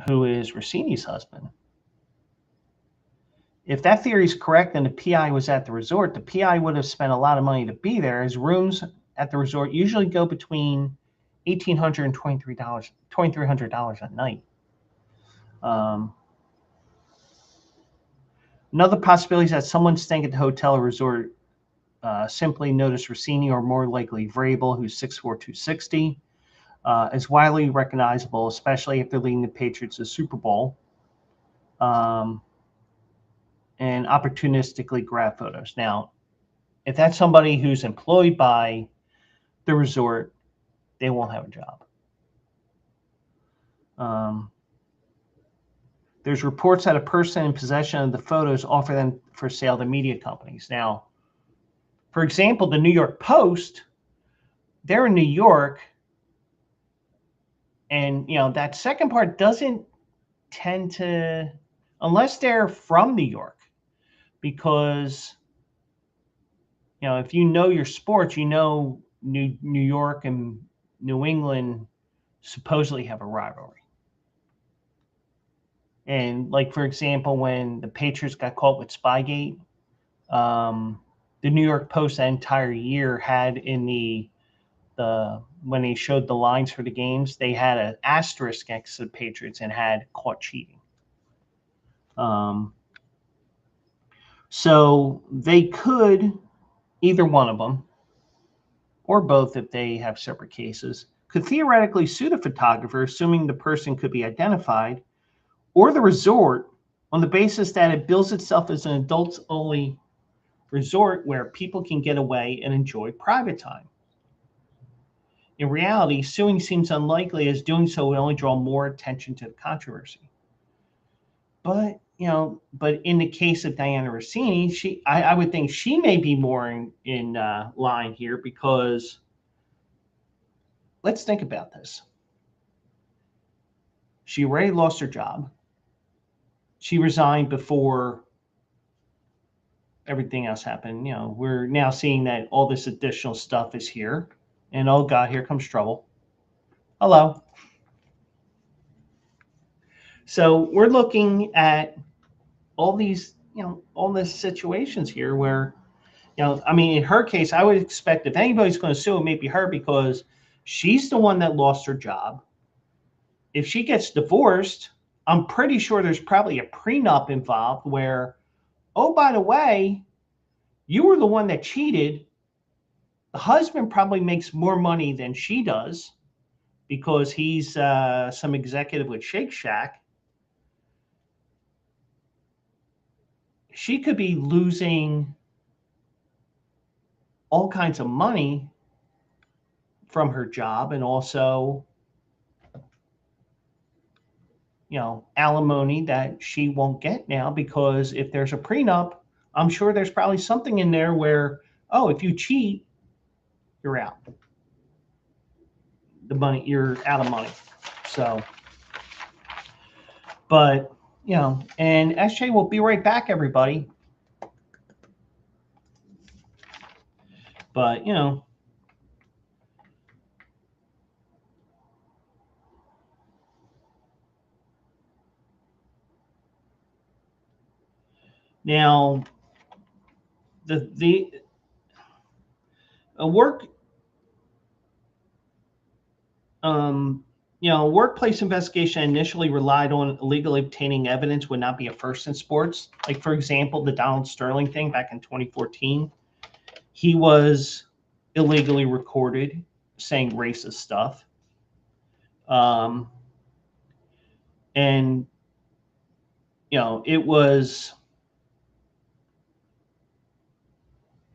who is Russini's husband. If that theory is correct and the PI was at the resort, the PI would have spent a lot of money to be there, as rooms at the resort usually go between $1,800 and $2,300 a night. Another possibility is that someone staying at the hotel or resort simply noticed Russini, or more likely Vrabel, who's 6'4", 260, is widely recognizable, especially if they're leading the Patriots to the Super Bowl, and opportunistically grab photos. Now, if that's somebody who's employed by the resort, they won't have a job. There's reports that a person in possession of the photos offer them for sale to media companies. Now, for example, the New York Post, they're in New York, and you know that second part doesn't tend to, unless they're from New York, because you know if you know your sports, you know New York and New England supposedly have a rivalry. And like, for example, when the Patriots got caught with Spygate, the New York Post that entire year had in the when they showed the lines for the games, they had an asterisk next to the Patriots and had caught cheating. So they could, either one of them, or both if they have separate cases, could theoretically sue the photographer, assuming the person could be identified, or the resort on the basis that it bills itself as an adults-only resort where people can get away and enjoy private time. In reality, suing seems unlikely, as doing so would only draw more attention to the controversy. But but in the case of Diana Rossini, I would think she may be more in line here, because let's think about this. She already lost her job. She resigned before everything else happened. We're now seeing that all this additional stuff is here, and oh God, here comes trouble. Hello. So we're looking at all these, all these situations here where, I mean, in her case, I would expect if anybody's going to sue, it may be her, because she's the one that lost her job. If she gets divorced, I'm pretty sure there's probably a prenup involved where, oh, by the way, you were the one that cheated. The husband probably makes more money than she does because he's some executive with Shake Shack. She could be losing all kinds of money from her job, and also, alimony that she won't get now, because if there's a prenup, I'm sure there's probably something in there where, oh, if you cheat, you're out. You're out of money. So, but, and SJ will be right back, everybody. But, now a workplace investigation initially relied on illegally obtaining evidence would not be a first in sports. Like, for example, the Donald Sterling thing back in 2014, he was illegally recorded saying racist stuff. And, it was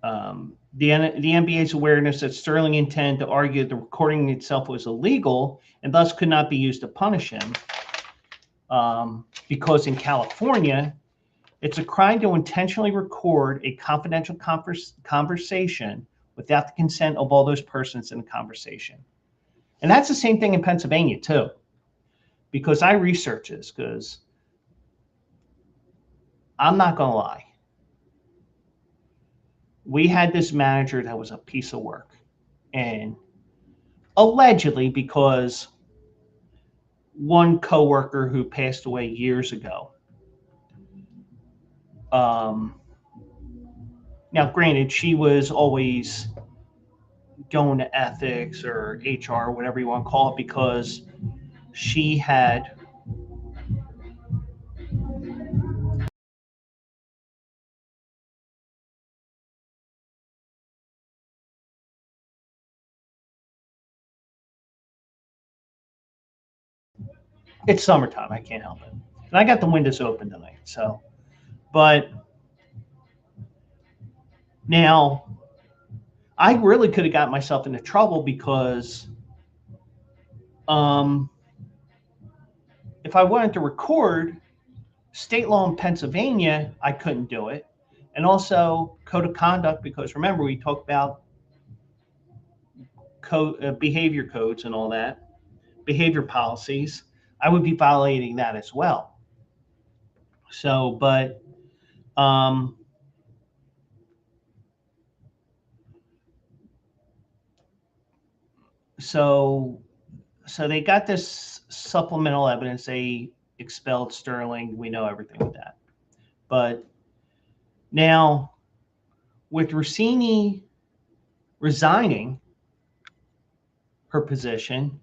the NBA's awareness that Sterling intended to argue that the recording itself was illegal and thus could not be used to punish him. Because in California, it's a crime to intentionally record a confidential conversation without the consent of all those persons in the conversation. And that's the same thing in Pennsylvania, too. Because I research this, because I'm not going to lie. We had this manager that was a piece of work. And allegedly, because one coworker who passed away years ago. Now, granted, she was always going to ethics or HR, whatever you want to call it, because she had it's summertime. I can't help it. And I got the windows open tonight. So, but now I really could have got myself into trouble, because if I wanted to record, state law in Pennsylvania, I couldn't do it. And also code of conduct, because remember, we talked about behavior codes and all that, behavior policies. I would be violating that as well. So, but so they got this supplemental evidence. They expelled Sterling. We know everything with that. But now, with Rossini resigning her position,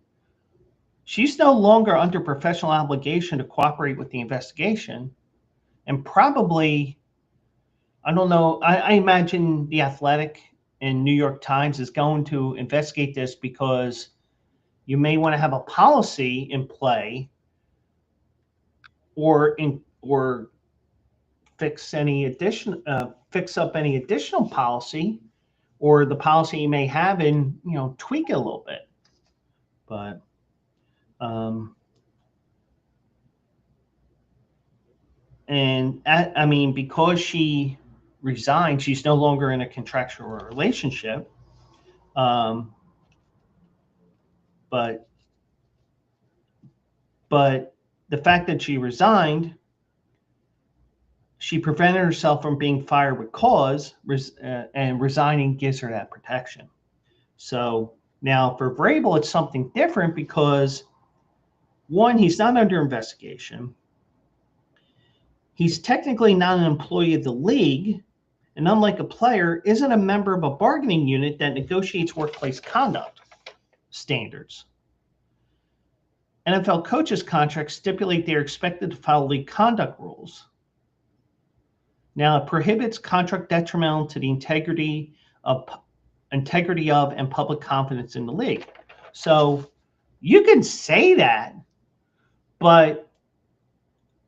she's no longer under professional obligation to cooperate with the investigation. And probably, I don't know, I imagine The Athletic and New York Times is going to investigate this because you may want to have a policy in play or fix up any additional policy or the policy you may have and, tweak it a little bit. But because she resigned, she's no longer in a contractual relationship. But the fact that she resigned, she prevented herself from being fired with cause, and resigning gives her that protection. So now for Vrabel, it's something different because, one, he's not under investigation. He's technically not an employee of the league, and unlike a player, isn't a member of a bargaining unit that negotiates workplace conduct standards. NFL coaches' contracts stipulate they are expected to follow league conduct rules. Now, it prohibits contract detrimental to the integrity of and public confidence in the league. So you can say that, but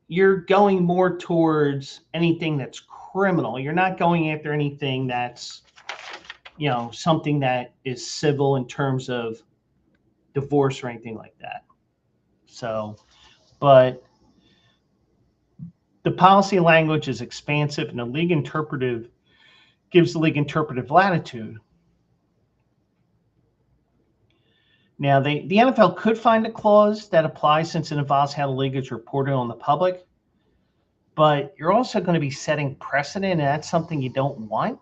you're going more towards anything that's criminal. You're not going after anything that's, something that is civil in terms of divorce or anything like that. So, but the policy language is expansive, and the league gives the league interpretive latitude. Now, the NFL could find a clause that applies since it involves how the league is reported on the public, but you're also going to be setting precedent, and that's something you don't want.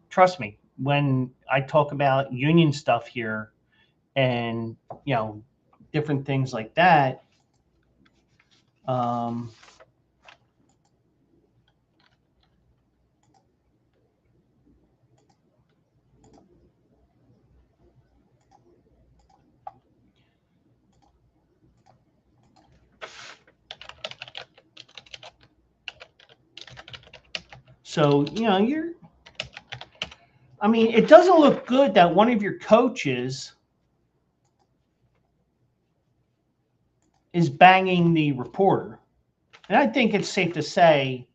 Trust me, when I talk about union stuff here and, different things like that, so, it doesn't look good that one of your coaches is banging the reporter. And I think it's safe to say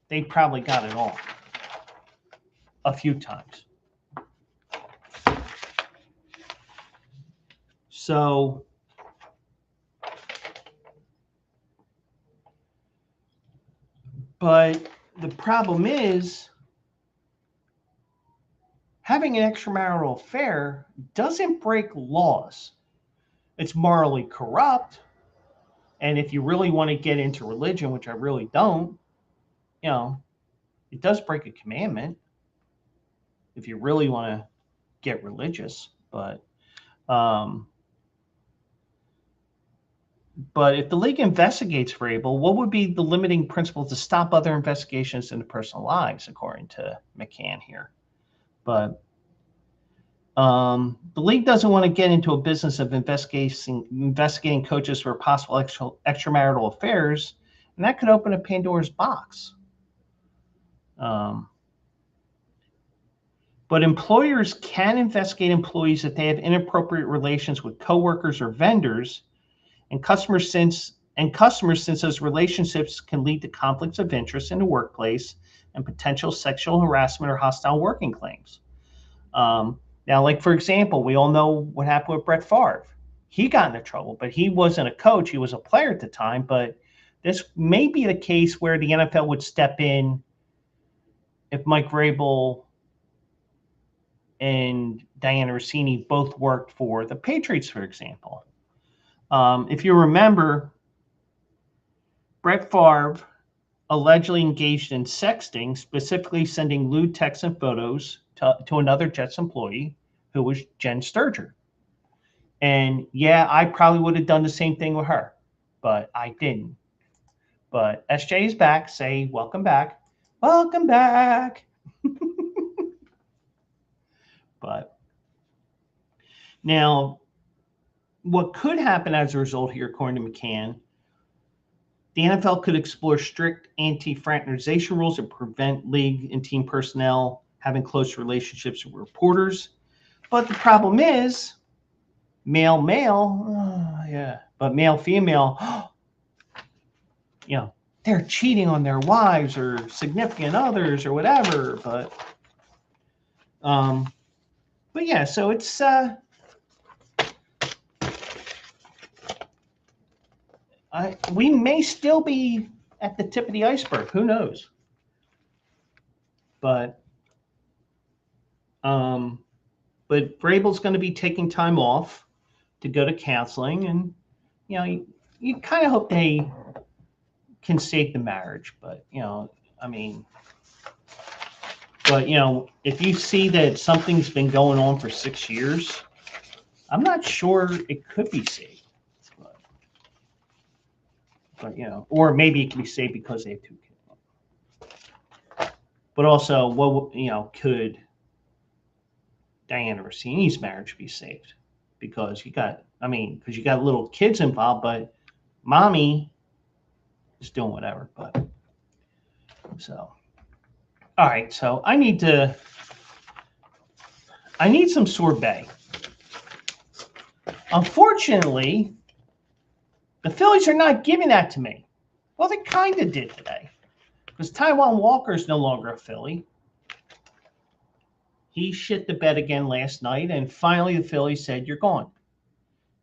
they probably got it on a few times. So, but the problem is having an extramarital affair doesn't break laws. It's morally corrupt. And if you really want to get into religion, which I really don't, it does break a commandment if you really want to get religious. But if the league investigates Vrabel, what would be the limiting principle to stop other investigations into personal lives, according to McCann here? But the league doesn't want to get into a business of investigating coaches for possible extramarital affairs, and that could open a Pandora's box. But employers can investigate employees if they have inappropriate relations with coworkers or vendors, and customers, since those relationships can lead to conflicts of interest in the workplace and potential sexual harassment or hostile working claims. Now, like, for example, we all know what happened with Brett Favre. He got into trouble, but he wasn't a coach. He was a player at the time. But this may be the case where the NFL would step in if Mike Vrabel and Diana Russini both worked for the Patriots, for example. If you remember, Brett Favre allegedly engaged in sexting, specifically sending lewd texts and photos to another Jets employee who was Jen Sturger. And yeah, I probably would have done the same thing with her, but I didn't. But SJ is back. Say, welcome back. Welcome back. But now, what could happen as a result here, according to McCann, The NFL could explore strict anti-fraternization rules and prevent league and team personnel having close relationships with reporters. But the problem is, male, but male, female, they're cheating on their wives or significant others or whatever. But yeah, so it's we may still be at the tip of the iceberg. Who knows? But Vrabel's going to be taking time off to go to counseling, and you kind of hope they can save the marriage. But if you see that something's been going on for 6 years, I'm not sure it could be saved. But or maybe it can be saved because they have 2 kids. But also, could Diana Russini's marriage be saved? Because you got little kids involved, but mommy is doing whatever. But so, all right. So I need some sorbet. Unfortunately, the Phillies are not giving that to me. Well, they kind of did today, because Taijuan Walker is no longer a Philly. He shit the bed again last night, and finally the Phillies said, you're gone.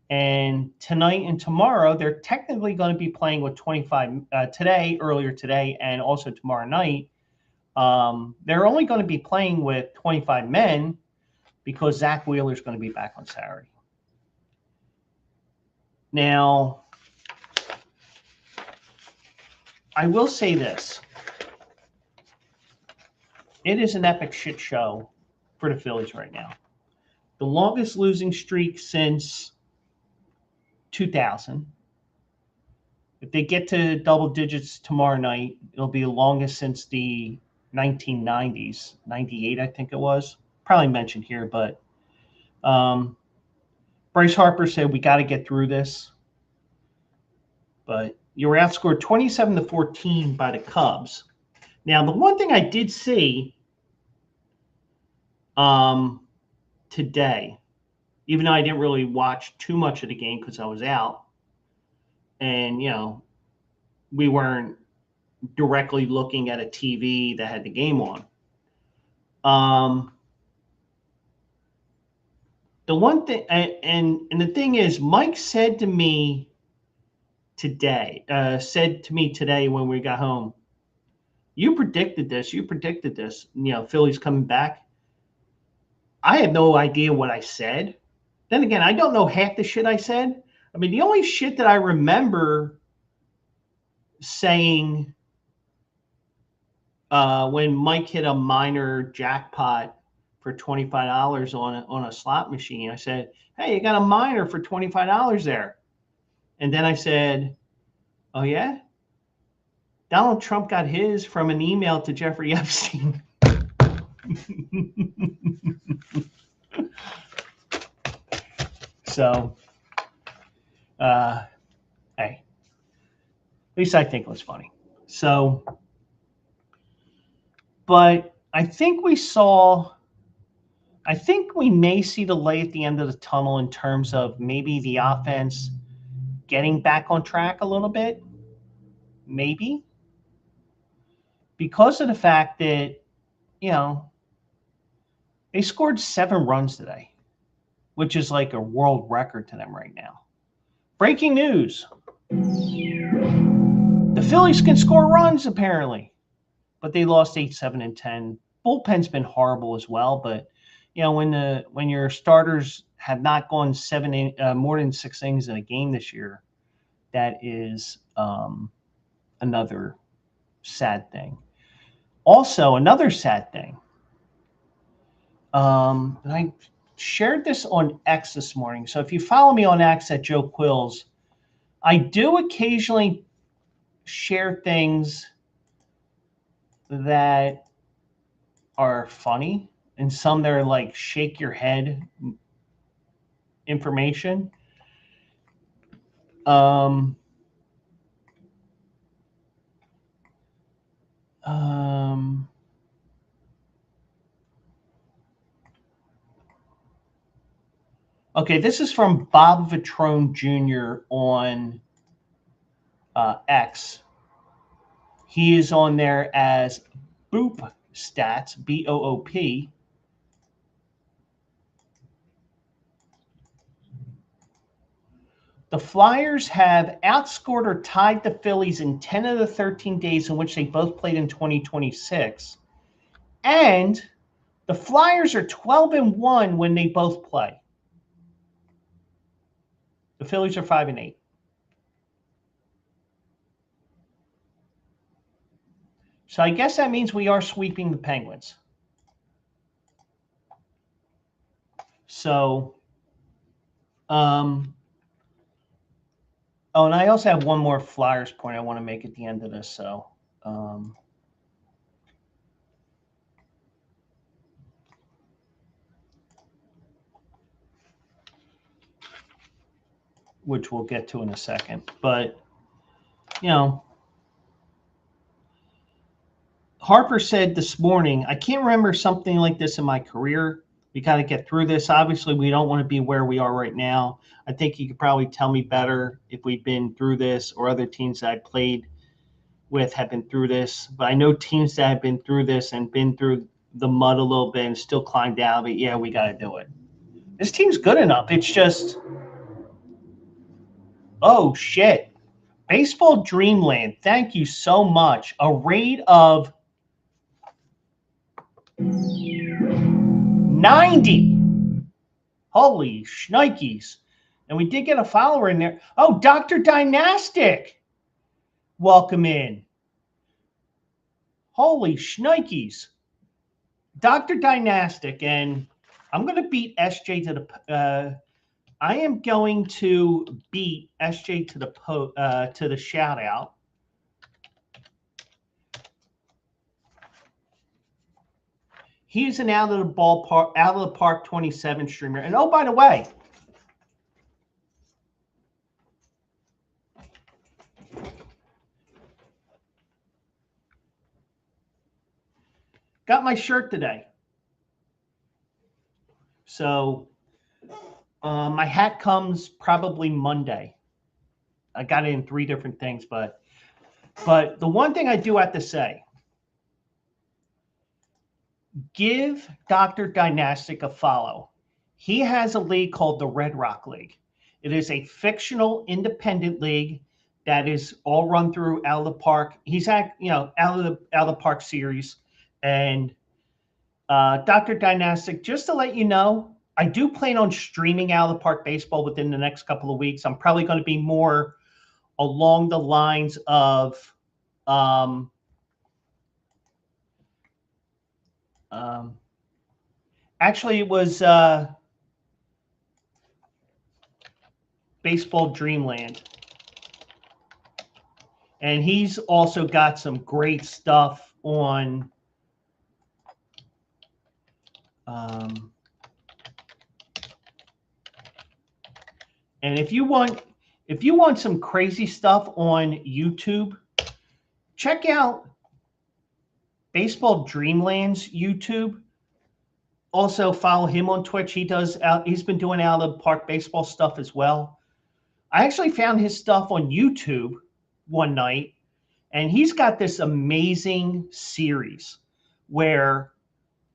And tonight and tomorrow, they're technically going to be playing with 25 earlier today, and also tomorrow night. They're only going to be playing with 25 men because Zach Wheeler is going to be back on Saturday. Now, I will say this. It is an epic shit show for the Phillies right now. The longest losing streak since 2000. If they get to double digits tomorrow night, it'll be the longest since the 1990s. 98, I think it was. Probably mentioned here, but Bryce Harper said we got to get through this. But you were outscored 27-14 by the Cubs. Now, the one thing I did see today, even though I didn't really watch too much of the game because I was out, and we weren't directly looking at a TV that had the game on. The one thing, and the thing is, Mike said to me today when we got home, you predicted this. Phillies coming back. I had no idea what I said. Then again, I don't know half the shit I said. I mean, the only shit that I remember saying when Mike hit a minor jackpot for $25 on a slot machine, I said, hey, you got a minor for $25 there. And then I said, oh, yeah? Donald Trump got his from an email to Jeffrey Epstein. So, hey, at least I think it was funny. So, but I think we may see the light at the end of the tunnel in terms of maybe the offense getting back on track a little bit. Maybe. Because of the fact that, they scored 7 runs today, which is like a world record to them right now. Breaking news. The Phillies can score runs, apparently. But they lost 8, 7, and 10. Bullpen's been horrible as well, but when your starters have not gone more than 6 innings in a game this year, that is another sad thing. Also, another sad thing. And I shared this on X this morning. So if you follow me on X at Joe Quills, I do occasionally share things that are funny and some that are like shake your head information. Okay, this is from Bob Vitrone Jr. on X. He is on there as Boop Stats, B-O-O-P. The Flyers have outscored or tied the Phillies in 10 of the 13 days in which they both played in 2026. And the Flyers are 12-1 when they both play. The Phillies are 5-8. So I guess that means we are sweeping the Penguins. So, oh, and I also have one more Flyers point I want to make at the end of this. So, which we'll get to in a second. But, you know, Harper said this morning, I can't remember something like this in my career. We got to get through this. Obviously, we don't want to be where we are right now. I think you could probably tell me better if we've been through this or other teams that I played with have been through this. But I know teams that have been through this and been through the mud a little bit and still climbed out. But, yeah, we got to do it. This team's good enough. It's just, oh, shit. Baseball Dreamland, thank you so much. A raid of 90. Holy shnikes. And we did get a follower in there. Oh, Dr. Dynastic. Welcome in. Holy shnikes. Dr. Dynastic. And I'm going to beat SJ to the I am going to beat SJ to the shout out. He's an out of the park 27 streamer. And oh, by the way, got my shirt today. So my hat comes probably Monday. I got it in 3 different things, but the one thing I do have to say, give Dr. Dynastic a follow. He has a league called the Red Rock League. It is a fictional independent league that is all run through Out of the Park. He's at, out of the Park series. And Dr. Dynastic, just to let you know, I do plan on streaming Out of the Park baseball within the next couple of weeks. I'm probably going to be more along the lines of actually, it was Baseball Dreamland. And he's also got some great stuff on and if you want some crazy stuff on YouTube, check out Baseball Dreamland's YouTube. Also follow him on Twitch. He's been doing Out of the Park baseball stuff as well. I actually found his stuff on YouTube one night, and he's got this amazing series where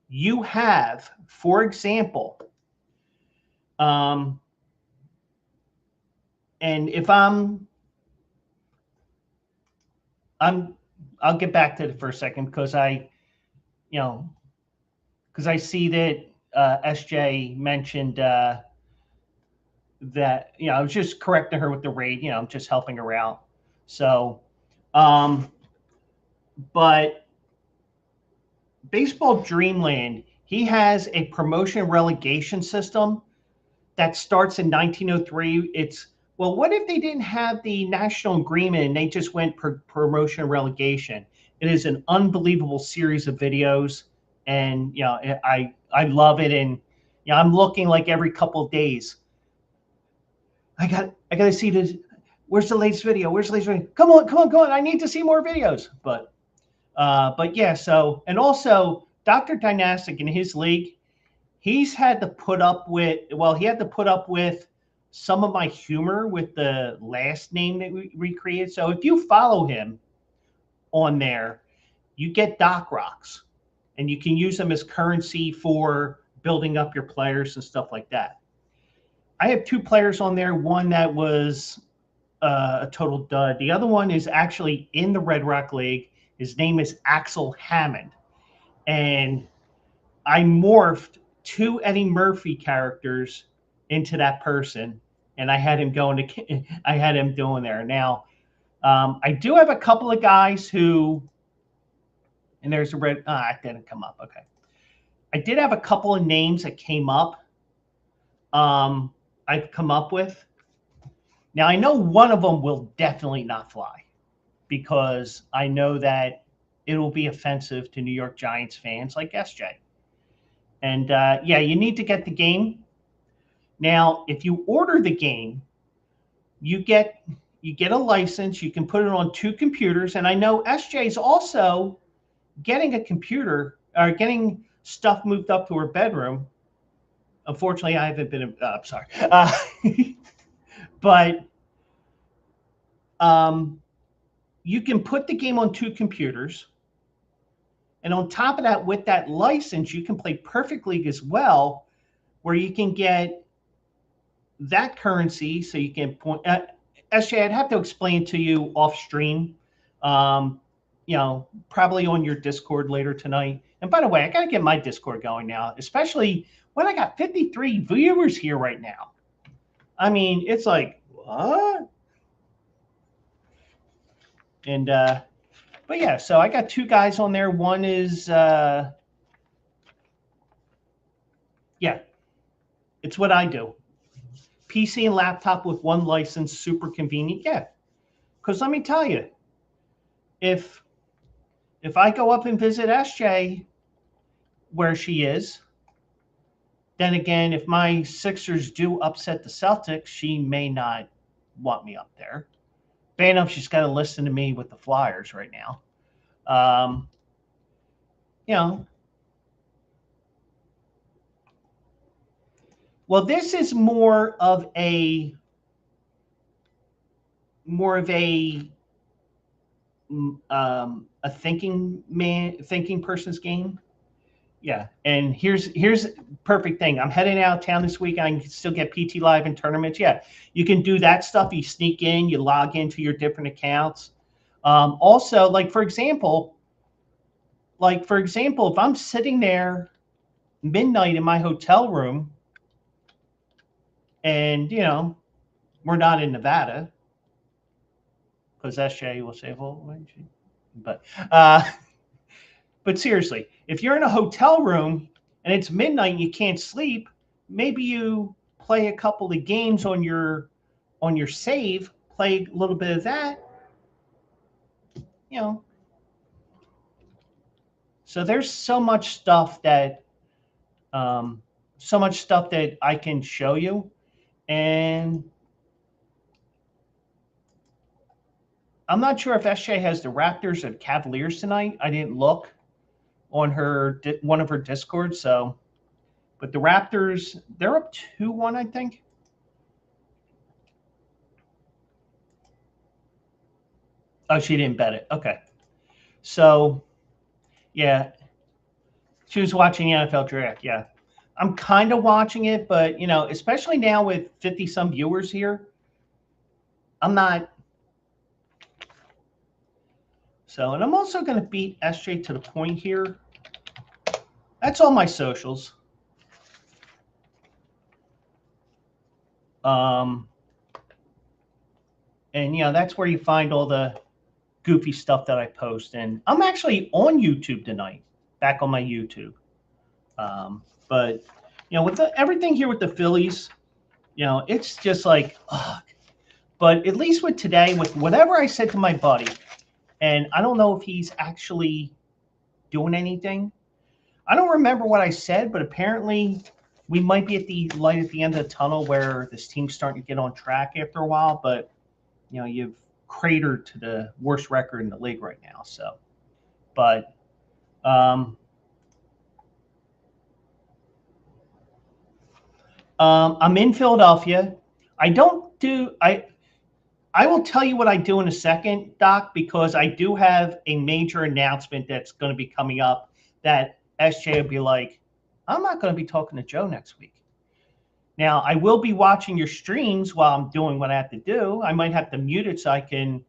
you have, for example, and if I'll get back to it for a second because I see that SJ mentioned that, I was just correcting her with the raid, I'm just helping her out. So, but Baseball Dreamland, he has a promotion relegation system that starts in 1903. It's, well, what if they didn't have the national agreement and they just went promotion and relegation? It is an unbelievable series of videos, and I love it. And I'm looking like every couple of days. I got to see this. Where's the latest video? Come on. I need to see more videos. But But yeah, so, and also Dr. Dynastic in his league, he's had to put up with, well, he had to put up with some of my humor with the last name that we created. So if you follow him on there, you get Doc Rocks, and you can use them as currency for building up your players and stuff like that. I have 2 players on there. One that was a total dud. The other one is actually in the Red Rock League. His name is Axel Hammond. And I morphed 2 Eddie Murphy characters into that person, and I had him going to, I had him doing there. Now, I do have a couple of guys who, and there's a red, it didn't come up. Okay. I did have a couple of names that came up. I've come up with. Now, I know one of them will definitely not fly because I know that it will be offensive to New York Giants fans like SJ. And yeah, you need to get the game. Now, if you order the game, you get a license. You can put it on 2 computers. And I know SJ is also getting a computer or getting stuff moved up to her bedroom. Unfortunately, I haven't been. I'm sorry, but you can put the game on 2 computers, and on top of that, with that license, you can play Perfect League as well, where you can get that currency. So you can point. SJ, I'd have to explain to you off stream. You know, probably on your Discord later tonight. And by the way, I got to get my Discord going now, especially when I got 53 viewers here right now. I mean, it's like, what? And, but yeah, so I got 2 guys on there. One is, yeah, it's what I do. PC and laptop with 1 license, super convenient. Yeah, because let me tell you, if I go up and visit SJ where she is, then again, if my Sixers do upset the Celtics, she may not want me up there. Bad enough, she's got to listen to me with the Flyers right now. You know. Well, this is more of a thinking person's game. Yeah, and here's perfect thing. I'm heading out of town this week. I can still get PT Live and tournaments. Yeah, you can do that stuff. You sneak in, you log into your different accounts. Also, like for example, if I'm sitting there midnight in my hotel room, and you know, we're not in Nevada, because SJ will say, well, but seriously, if you're in a hotel room and it's midnight and you can't sleep, maybe you play a couple of games on your save, play a little bit of that, you know. So there's so much stuff that I can show you. And I'm not sure if SJ has the Raptors or the Cavaliers tonight. I didn't look on one of her Discords. So, but the Raptors, they're up 2-1, I think. Oh, she didn't bet it. Okay. So, yeah, she was watching the NFL draft. Yeah, I'm kind of watching it, but you know, especially now with 50 some viewers here, I'm not. So, and I'm also going to beat SJ to the point here. That's all my socials. And you know, that's where you find all the goofy stuff that I post. And I'm actually on YouTube tonight, back on my YouTube. But you know, with everything here with the Phillies, you know, it's just like, ugh. But at least with today, with whatever I said to my buddy, and I don't know if he's actually doing anything. I don't remember what I said, but apparently we might be at the light at the end of the tunnel where this team's starting to get on track after a while. But, you know, you've cratered to the worst record in the league right now. So, But I'm in Philadelphia. I will tell you what I do in a second, Doc, because I do have a major announcement that's going to be coming up that SJ will be like, I'm not going to be talking to Joe next week. Now, I will be watching your streams while I'm doing what I have to do. I might have to mute it so I can,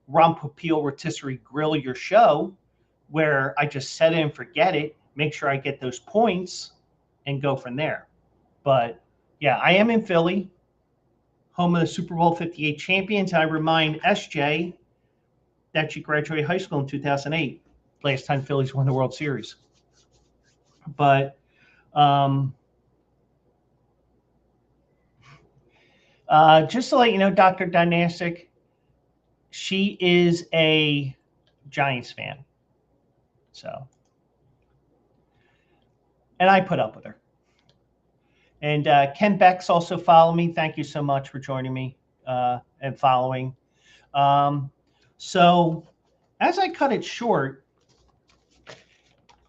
rump, appeal, rotisserie grill your show where I just set it and forget it, make sure I get those points, and go from there. But, yeah, I am in Philly, home of the Super Bowl 58 champions. I remind SJ that she graduated high school in 2008, last time Phillies won the World Series. But just to let you know, Dr. Dynastic, she is a Giants fan. So, and I put up with her. And Ken Beck's also followed me. Thank you so much for joining me and following. So as I cut it short,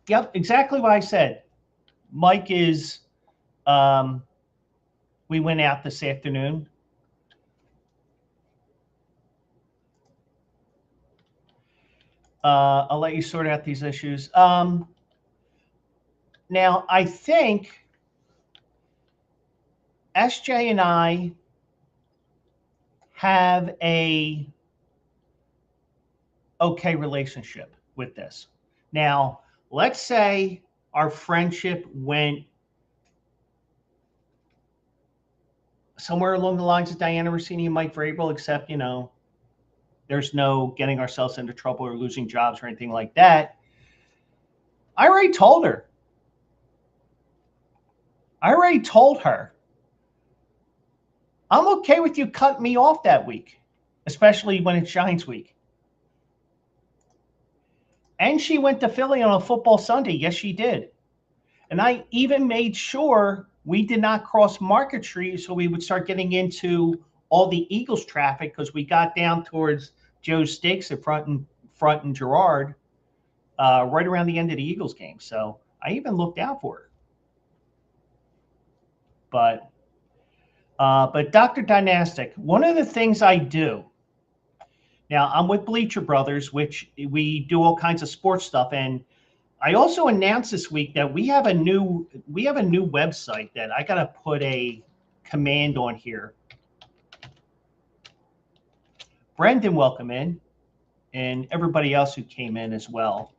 yep, exactly what I said. Mike is, we went out this afternoon. I'll let you sort out these issues. Now, I think SJ and I have a okay relationship with this. Now, let's say our friendship went somewhere along the lines of Diana Russini and Mike Vrabel, except, there's no getting ourselves into trouble or losing jobs or anything like that. I already told her. I'm okay with you cutting me off that week, especially when it's Giants week. And she went to Philly on a football Sunday. Yes, she did. And I even made sure we did not cross Market Street so we would start getting into all the Eagles traffic because we got down towards Joe's Steaks at Front and Girard right around the end of the Eagles game. So I even looked out for her. But Dr. Dynastic, one of the things I do, now I'm with Bleacher Brothers, which we do all kinds of sports stuff. And I also announced this week that we have a new website that I got to put a command on here. Brendan, welcome in, and everybody else who came in as well.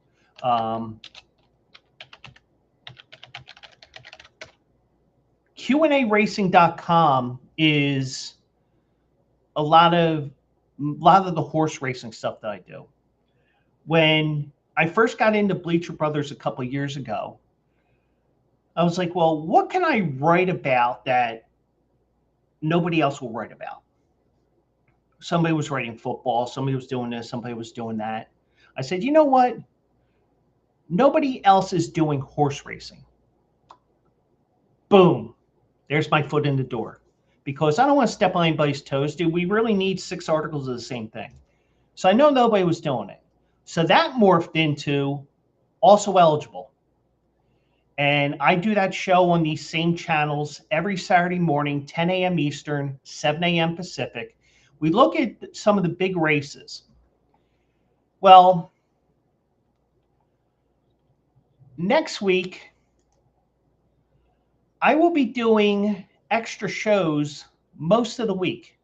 QARacing.com is a lot of the horse racing stuff that I do. When I first got into Bleacher Brothers a couple of years ago, I was like, well, what can I write about that nobody else will write about? Somebody was writing football, somebody was doing this, somebody was doing that. I said, you know what? Nobody else is doing horse racing. Boom. There's my foot in the door. Because I don't want to step on anybody's toes, dude. We really need 6 articles of the same thing. So I know nobody was doing it. So that morphed into Also Eligible. And I do that show on these same channels every Saturday morning, 10 a.m. Eastern, 7 a.m. Pacific. We look at some of the big races. Well, next week, I will be doing extra shows most of the week.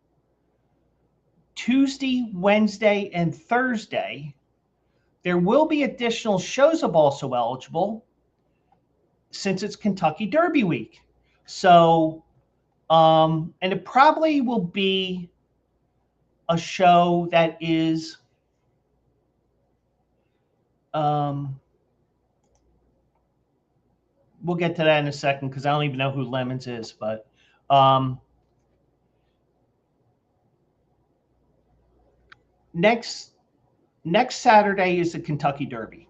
Tuesday, Wednesday, and Thursday, there will be additional shows of Also Eligible since it's Kentucky Derby week. So, and it probably will be a show that is we'll get to that in a second because I don't even know who Lemons is, but next Saturday is the Kentucky Derby.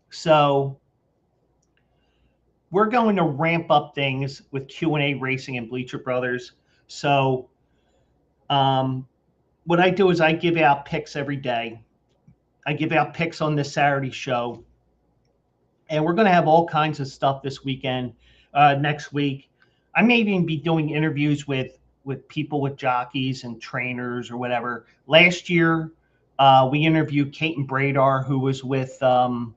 So we're going to ramp up things with Q&A Racing and Bleacher Brothers. So what I do is I give out picks every day. I give out picks on this Saturday show. And we're going to have all kinds of stuff this weekend, next week. I may even be doing interviews with people, with jockeys and trainers or whatever. Last year, we interviewed Caton Bradar, who was with FanDuel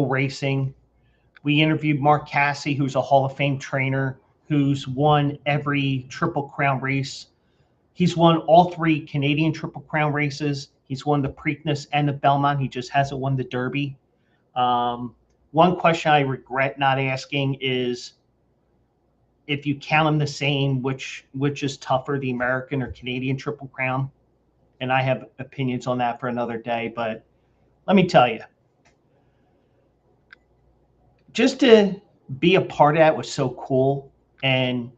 Racing. We interviewed Mark Cassie, who's a Hall of Fame trainer, who's won every Triple Crown race. He's won all 3 Canadian Triple Crown races. He's won the Preakness and the Belmont. He just hasn't won the Derby. One question I regret not asking is, if you count them the same, which is tougher, the American or Canadian Triple Crown? And I have opinions on that for another day. But let me tell you, just to be a part of that was so cool. And,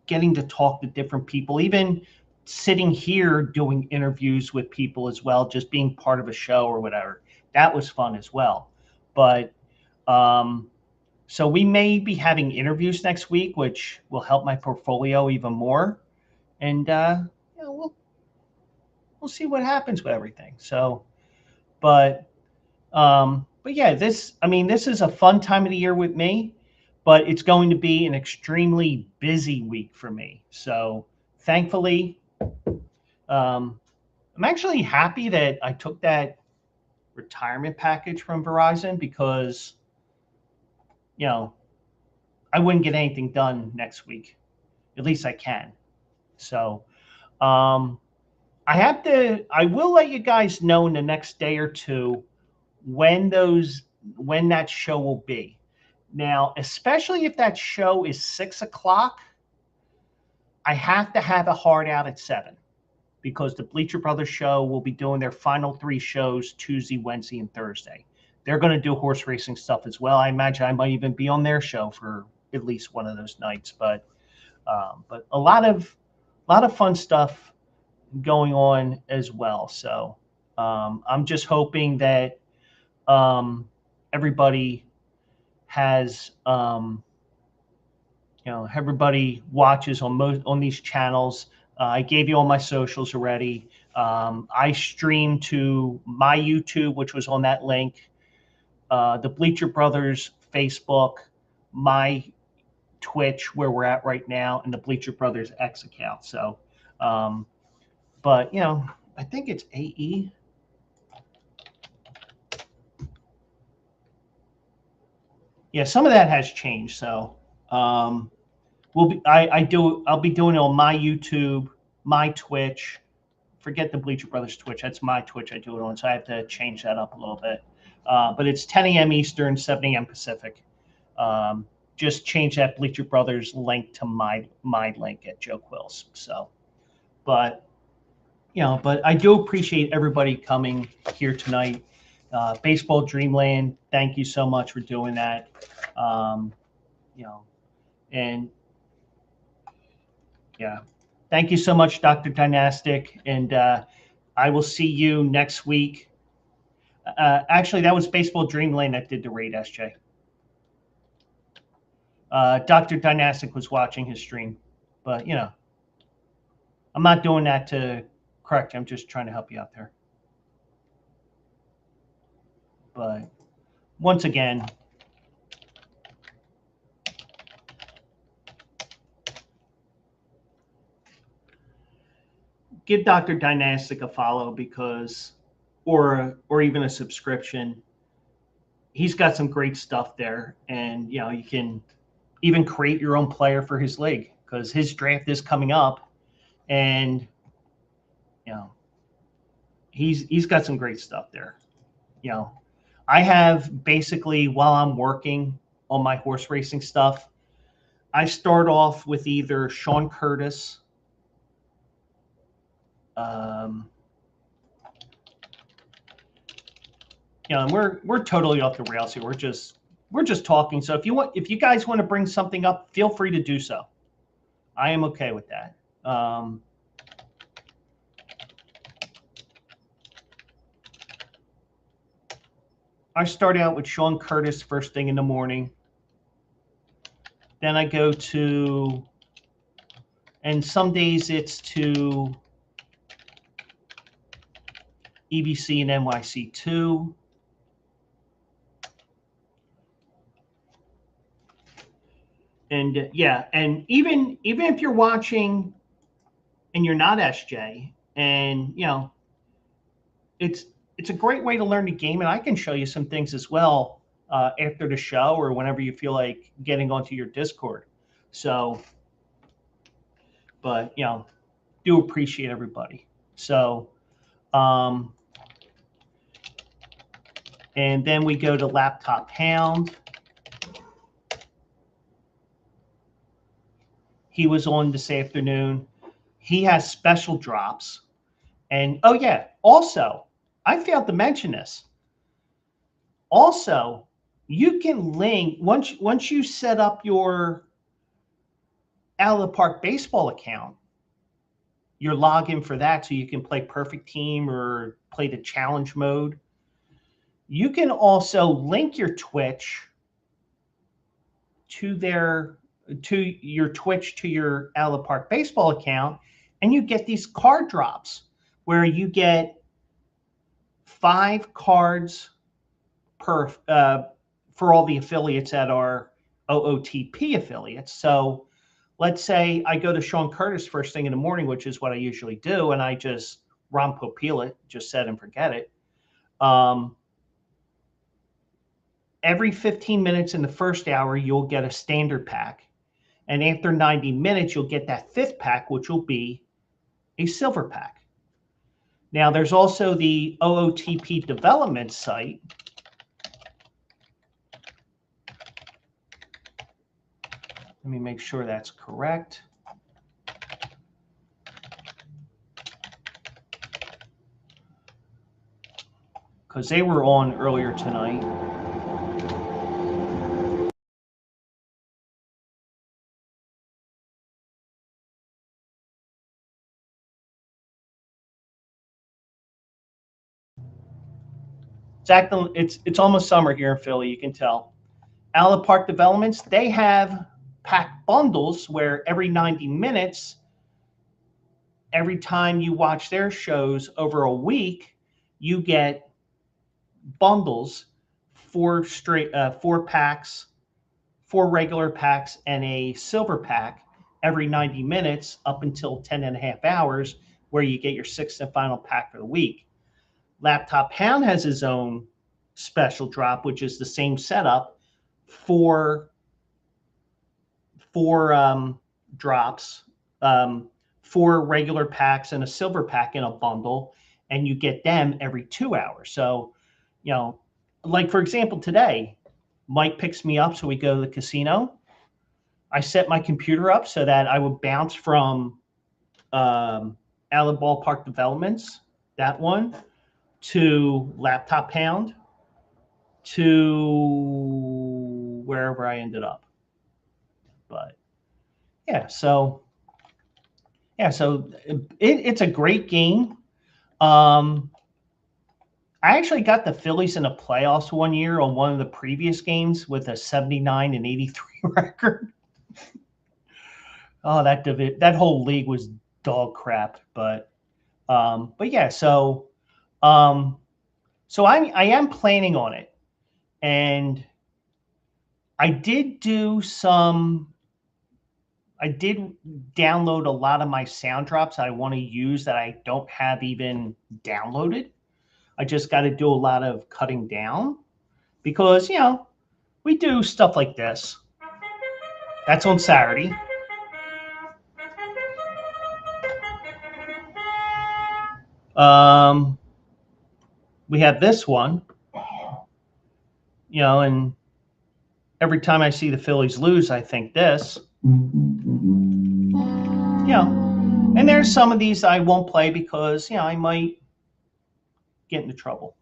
getting to talk to different people, even sitting here doing interviews with people as well, just being part of a show or whatever, that was fun as well. But so we may be having interviews next week, which will help my portfolio even more. And we'll see what happens with everything. So, but yeah, this is a fun time of the year with me, but it's going to be an extremely busy week for me. So thankfully, I'm actually happy that I took that retirement package from Verizon, because I wouldn't get anything done next week. At least I can. So I will let you guys know in the next day or two when that show will be. Now, especially if that show is 6 o'clock, I have to have a hard out at 7, because the Bleacher Brothers show will be doing their final 3 shows Tuesday, Wednesday, and Thursday. They're going to do horse racing stuff as well. I imagine I might even be on their show for at least one of those nights. But a lot of fun stuff going on as well. So I'm just hoping that everybody has everybody watches on these channels. I gave you all my socials already. I stream to my YouTube, which was on that link, the Bleacher Brothers Facebook, my Twitch, where we're at right now, and the Bleacher Brothers X account. So, but I think it's AE. Yeah, some of that has changed. So, I'll be doing it on my YouTube, my Twitch. Forget the Bleacher Brothers Twitch. That's my Twitch I do it on, so I have to change that up a little bit. But it's 10 a.m. Eastern, 7 a.m. Pacific. Just change that Bleacher Brothers link to my link at Joe Quills. So, but I do appreciate everybody coming here tonight. Baseball Dreamland, thank you so much for doing that. And yeah, thank you so much, Dr. Dynastic. And I will see you next week. Actually, that was Baseball Dreamland that did the raid, SJ. Dr. Dynastic was watching his stream, but I'm not doing that to correct you. I'm just trying to help you out there. But once again, give Dr. Dynastic a follow, because, or even a subscription. He's got some great stuff there, and you can even create your own player for his league, because his draft is coming up, and he's got some great stuff there. I have basically, while I'm working on my horse racing stuff, I start off with either Sean Curtis, and we're totally off the rails here. We're just talking. So if you guys want to bring something up, feel free to do so. I am okay with that. I start out with Sean Curtis first thing in the morning. Then I go to, and some days it's to EBC and NYC2. And yeah, and even if you're watching and you're not SJ, and it's a great way to learn the game, and I can show you some things as well after the show or whenever you feel like getting onto your Discord. So, but do appreciate everybody. So, and then we go to Laptop Hound. He was on this afternoon. He has special drops. And oh yeah, also, I failed to mention this. Also, you can link once you set up your Out of the Park baseball account, your login for that, so you can play Perfect Team or play the challenge mode. You can also link your Twitch to your Twitch to your Out of the Park baseball account, and you get these card drops where you get 5 cards per for all the affiliates that are OOTP affiliates. So let's say I go to Sean Curtis first thing in the morning, which is what I usually do, and I just Ron Popeil it, just set and forget it. Every 15 minutes in the first hour, you'll get a standard pack. And after 90 minutes, you'll get that 5th pack, which will be a silver pack. Now, there's also the OOTP development site. Let me make sure that's correct. Because they were on earlier tonight. It's almost summer here in Philly, you can tell. Out of the Park Developments, they have pack bundles where every 90 minutes, every time you watch their shows over a week, you get bundles, 4 packs, 4 regular packs, and a silver pack every 90 minutes up until 10.5 hours, where you get your 6th and final pack for the week. Laptop Hound has his own special drop, which is the same setup, 4 drops, 4 regular packs and a silver pack in a bundle, and you get them every 2 hours. So, like for example, today, Mike picks me up, so we go to the casino. I set my computer up so that I would bounce from Allen Ballpark Developments, that one, to Laptop Hound, to wherever I ended up. But so it's a great game. I actually got the Phillies in the playoffs one year on one of the previous games with a 79-83 record. Oh, that whole league was dog crap. But yeah, so I am planning on it, and I did download a lot of my sound drops I want to use that I don't have even downloaded. I just got to do a lot of cutting down because, we do stuff like this. That's on Saturday. We have this one, and every time I see the Phillies lose, I think this. And there's some of these I won't play because, I might get into trouble.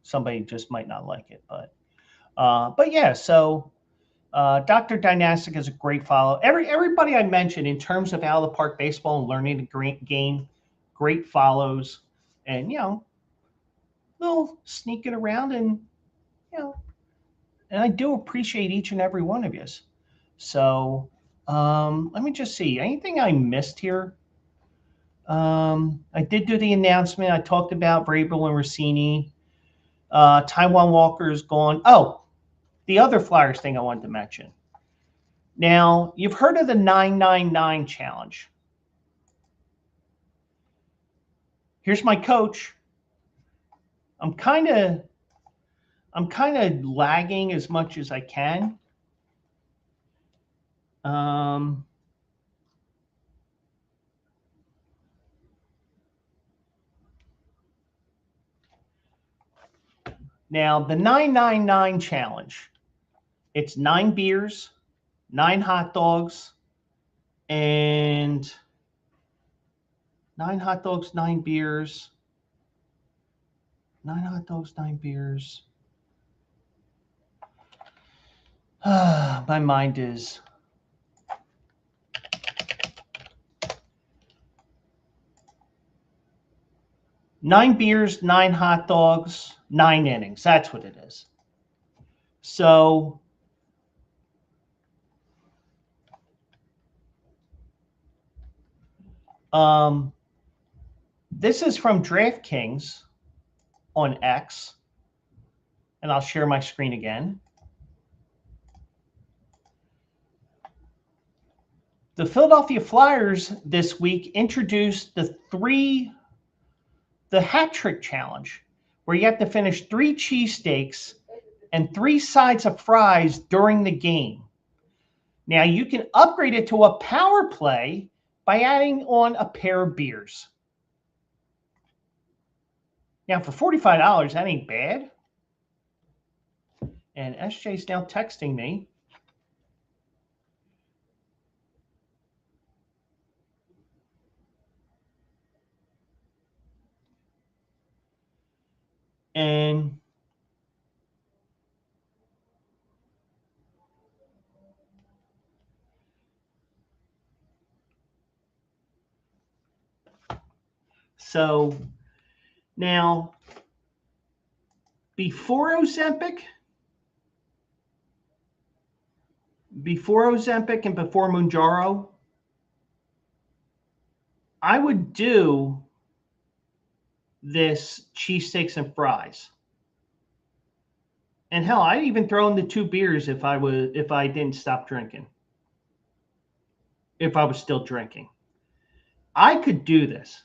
Somebody just might not like it, but yeah. So Dr. Dynastic is a great follow. Everybody I mentioned in terms of Out of the Park baseball and learning the great game, great follows, and little sneaking around, and and I do appreciate each and every one of you. So let me just see anything I missed here. I did do the announcement. I talked about Vrabel and Russini. Taijuan Walker is gone. Oh, the other Flyers thing I wanted to mention. Now, you've heard of the 999 challenge. Here's my coach. I'm kind of lagging as much as I can. Now, the 999 challenge, it's 9 beers, 9 hot dogs, and 9 hot dogs, 9 beers, 9 hot dogs, 9 beers. My mind is... Nine beers, 9 hot dogs, 9 innings. That's what it is. So this is from DraftKings on X. And I'll share my screen again. The Philadelphia Flyers this week introduced the hat trick challenge, where you have to finish 3 cheesesteaks and 3 sides of fries during the game. Now, you can upgrade it to a power play by adding on a pair of beers. Now, for $45, that ain't bad. And SJ's now texting me. And so now, before Ozempic and before Mounjaro, I would do this cheesesteaks and fries. And hell, I'd even throw in the 2 beers if I didn't stop drinking. If I was still drinking. I could do this.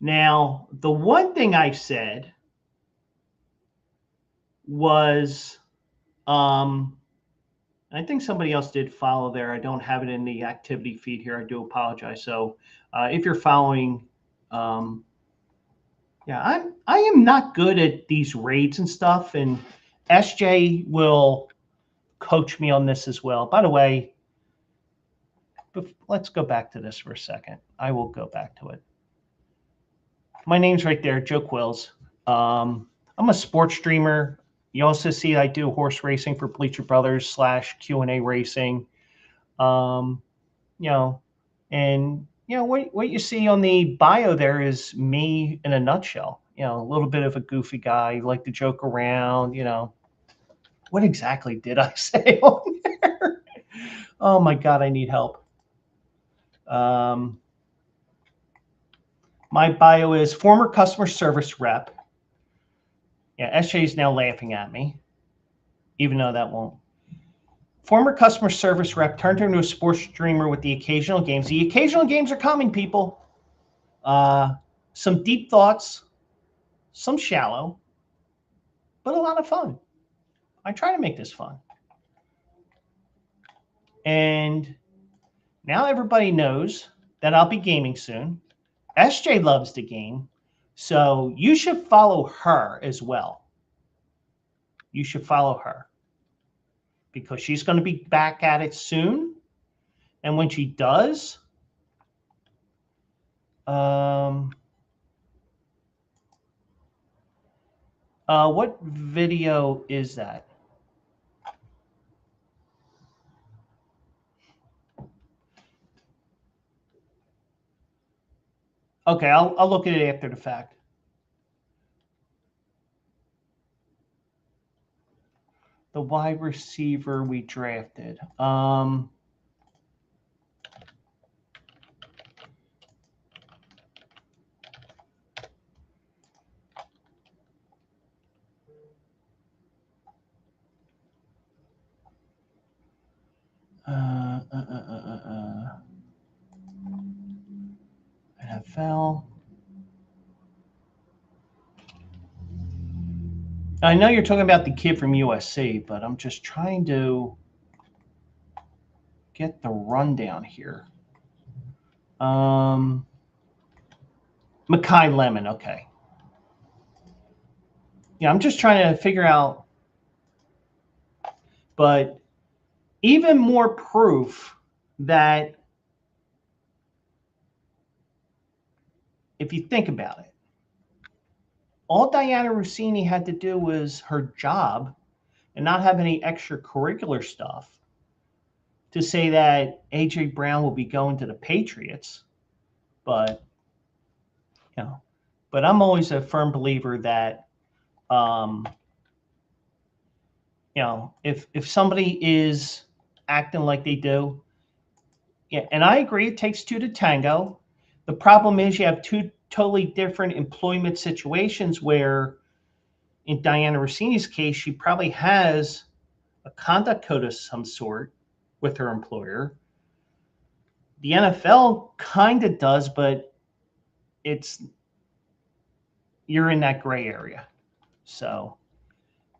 Now, the one thing I said was, I think somebody else did follow there. I don't have it in the activity feed here. I do apologize. So if you're following, yeah, I am not good at these raids and stuff, and SJ will coach me on this as well. By the way, let's go back to this for a second. I will go back to it. My name's right there, Joe Quills. I'm a sports streamer. You also see I do horse racing for Bleacher Brothers / Q&A racing. What you see on the bio there is me in a nutshell. A little bit of a goofy guy, like to joke around. What exactly did I say on there? Oh my God, I need help. My bio is former customer service rep. Yeah, SJ is now laughing at me, even though that won't. Former customer service rep turned into a sports streamer with the occasional games. The occasional games are coming, people. Some deep thoughts, some shallow, but a lot of fun. I try to make this fun. And now everybody knows that I'll be gaming soon. SJ loves the game, so you should follow her as well. You should follow her because she's going to be back at it soon. And when she does, what video is that? Okay, I'll look at it after the fact. The wide receiver we drafted. NFL. I know you're talking about the kid from USC, but I'm just trying to get the rundown here. Makai Lemon, okay. Yeah, I'm just trying to figure out, but even more proof that if you think about it, all Diana Russini had to do was her job and not have any extracurricular stuff to say that A.J. Brown will be going to the Patriots. But, you know, but I'm always a firm believer that, you know, if somebody is acting like they do, yeah, and I agree, it takes two to tango. The problem is you have two totally different employment situations where, in Diana Rossini's case, she probably has a conduct code of some sort with her employer. The NFL kind of does, but you're in that gray area. So,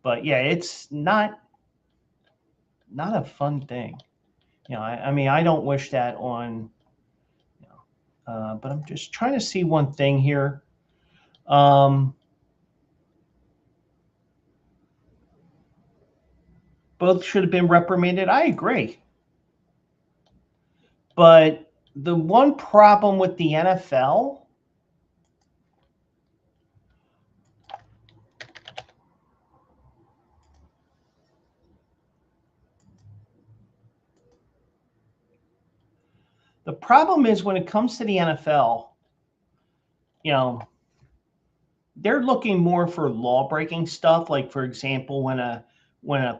but yeah, it's not a fun thing. You know, I mean, I don't wish that on, you know, but I'm just trying to see one thing here. Both should have been reprimanded. I agree. But the one problem with the NFL, the problem is when it comes to the NFL, you know, they're looking more for law-breaking stuff. Like, for example, when a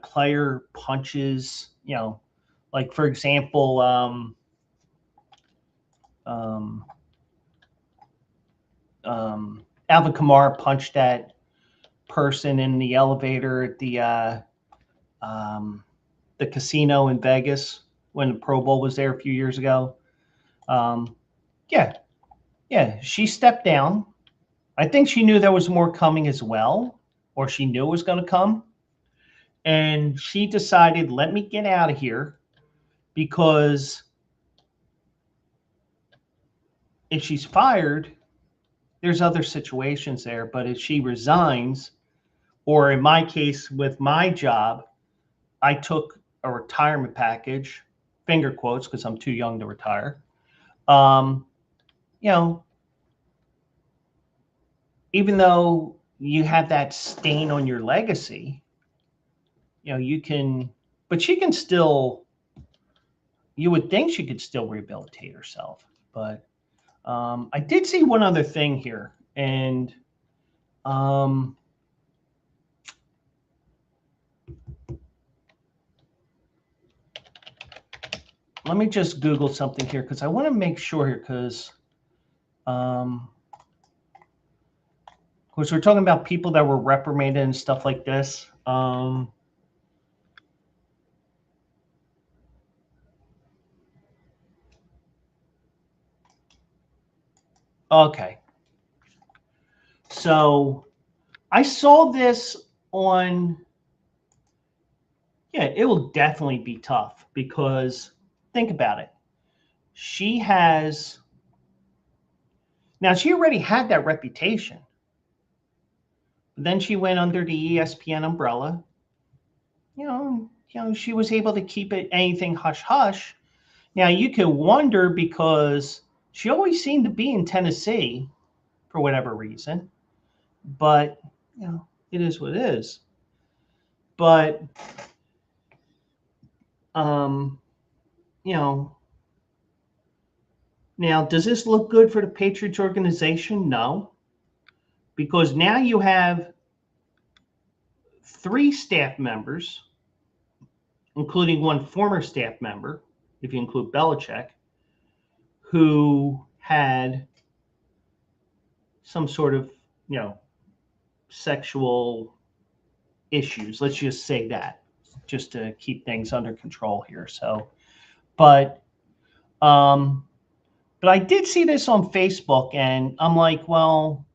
player punches, you know, like, for example, Alvin Kamara punched that person in the elevator at the casino in Vegas when the Pro Bowl was there a few years ago. Yeah, she stepped down. I think she knew there was more coming as well, or she knew it was going to come. And she decided, let me get out of here, because if she's fired, there's other situations there. But if she resigns, or in my case with my job, I took a retirement package, finger quotes, because I'm too young to retire. You know, even though you have that stain on your legacy, you know, you can, but she can still, you would think she could still rehabilitate herself. But I did see one other thing here, and let me just Google something here, because I want to make sure here, because of course, we're talking about people that were reprimanded and stuff like this. Okay. So I saw this on, yeah, it will definitely be tough, because think about it. She has, now she already had that reputation. Then she went under the ESPN umbrella. You know, she was able to keep it anything hush hush. Now you could wonder, because she always seemed to be in Tennessee for whatever reason, but you know, it is what it is. But you know, now does this look good for the Patriots organization? No, because now you have 3 staff members, including one former staff member, if you include Belichick, who had some sort of, you know, sexual issues. Let's just say that, just to keep things under control here. So, But I did see this on Facebook, and I'm like, well,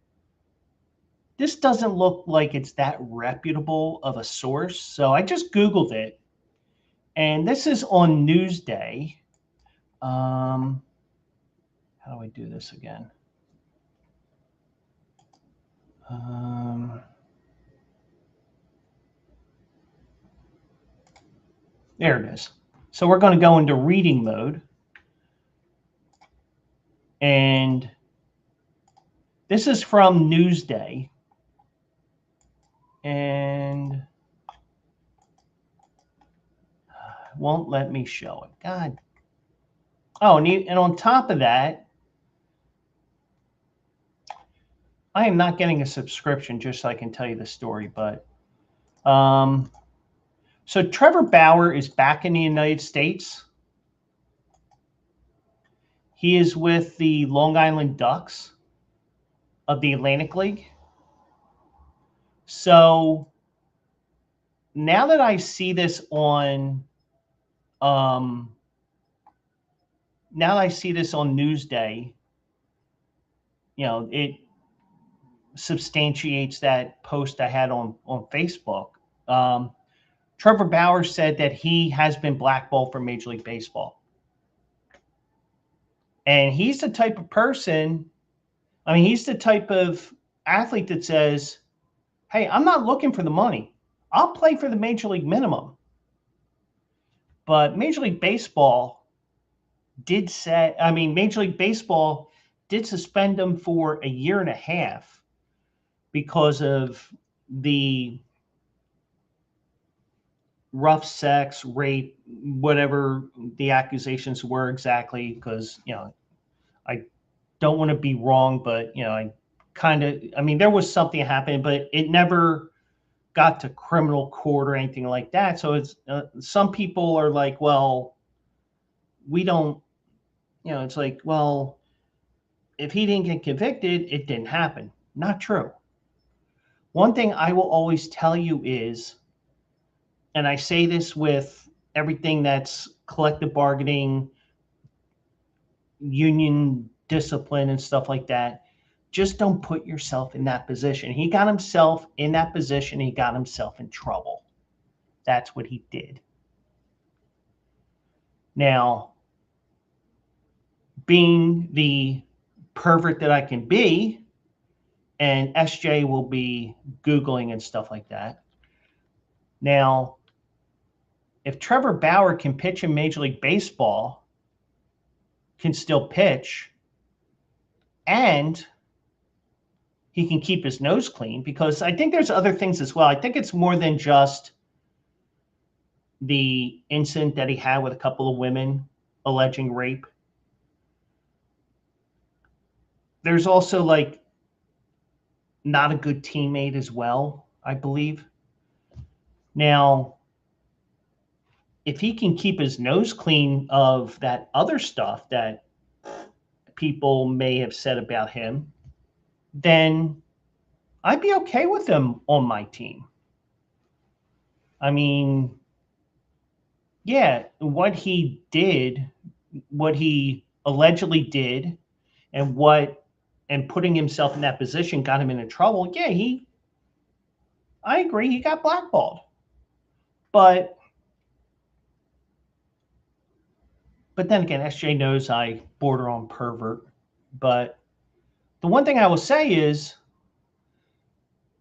this doesn't look like it's that reputable of a source. So I just Googled it, and this is on Newsday. How do I do this again? There it is. So we're going to go into reading mode. And this is from Newsday. And it won't let me show it. God. Oh, and on top of that, I am not getting a subscription just so I can tell you the story. But so Trevor Bauer is back in the United States. He is with the Long Island Ducks of the Atlantic League. So now that I see this on Newsday, it substantiates that post I had on Facebook. Trevor Bauer said that he has been blackballed from Major League Baseball. And he's the type of person, he's the type of athlete that says, hey, I'm not looking for the money. I'll play for the Major League minimum. But Major League Baseball did suspend him for a year and a half because of the rough sex, rape, whatever the accusations were exactly, because, I don't want to be wrong, but, there was something happening, but it never got to criminal court or anything like that. So it's some people are like, well, we don't, it's like, well, if he didn't get convicted, it didn't happen. Not true. One thing I will always tell you is, and I say this with everything that's collective bargaining, union discipline and stuff like that, just don't put yourself in that position. He got himself in that position. He got himself in trouble. That's what he did. Now, being the pervert that I can be, and SJ will be Googling and stuff like that. Now, if Trevor Bauer can pitch in Major League Baseball, can still pitch, and he can keep his nose clean, because I think there's other things as well. I think it's more than just the incident that he had with a couple of women alleging rape. There's also not a good teammate as well, I believe. Now, if he can keep his nose clean of that other stuff that people may have said about him, then I'd be okay with him on my team. Yeah, what he did, what he allegedly did, and putting himself in that position got him into trouble. Yeah, I agree, he got blackballed. But then again, SJ knows I border on pervert. But the one thing I will say is,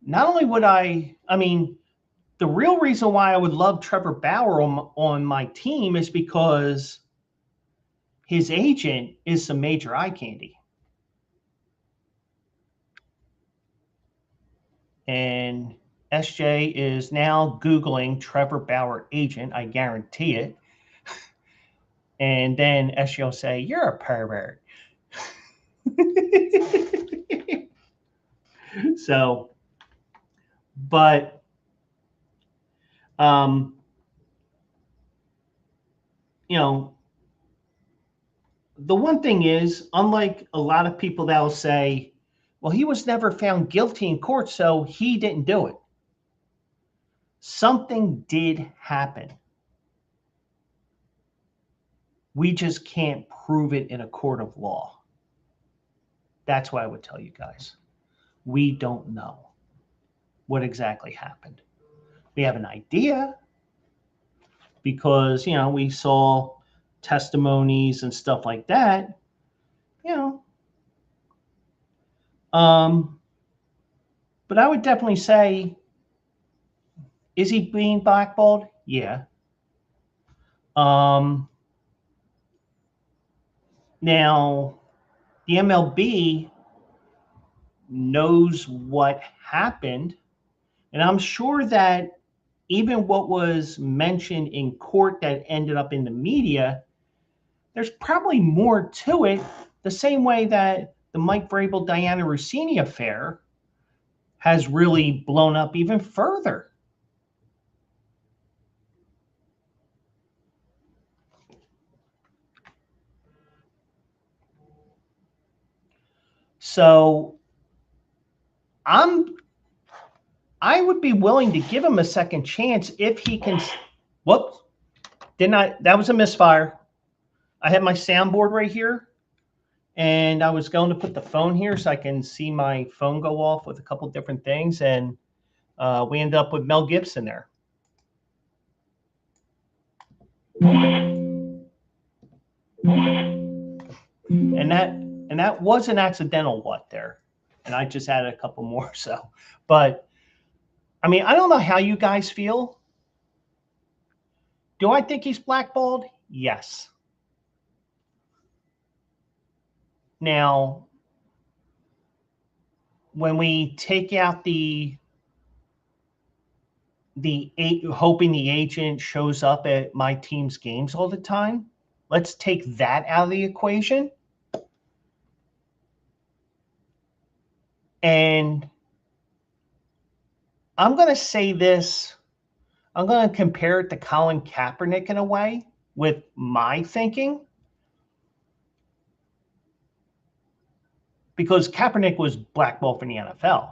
not only would the real reason why I would love Trevor Bauer on my team is because his agent is some major eye candy. And SJ is now Googling Trevor Bauer agent. I guarantee it. And then SJ will say, you're a pervert. So, but, the one thing is, unlike a lot of people that will say, well, he was never found guilty in court, so he didn't do it. Something did happen. We just can't prove it in a court of law. That's what I would tell you guys. We don't know what exactly happened. We have an idea because, we saw testimonies and stuff like that, but I would definitely say, is he being blackballed? Yeah. Now, the MLB knows what happened, and I'm sure that even what was mentioned in court that ended up in the media, there's probably more to it, the same way that the Mike Vrabel, Diana Russini affair has really blown up even further. So I would be willing to give him a second chance if he can. Whoops. That was a misfire. I have my soundboard right here, and I was going to put the phone here so I can see my phone go off with a couple different things, and we ended up with Mel Gibson there. And that was an accidental what there, and I just added a couple more. So, but I mean, I don't know how you guys feel. Do I think he's blackballed? Yes. Now, when we take out the hoping the agent shows up at my team's games all the time, let's take that out of the equation. And I'm going to say this. I'm going to compare it to Colin Kaepernick in a way with my thinking. Because Kaepernick was blackballed from the NFL.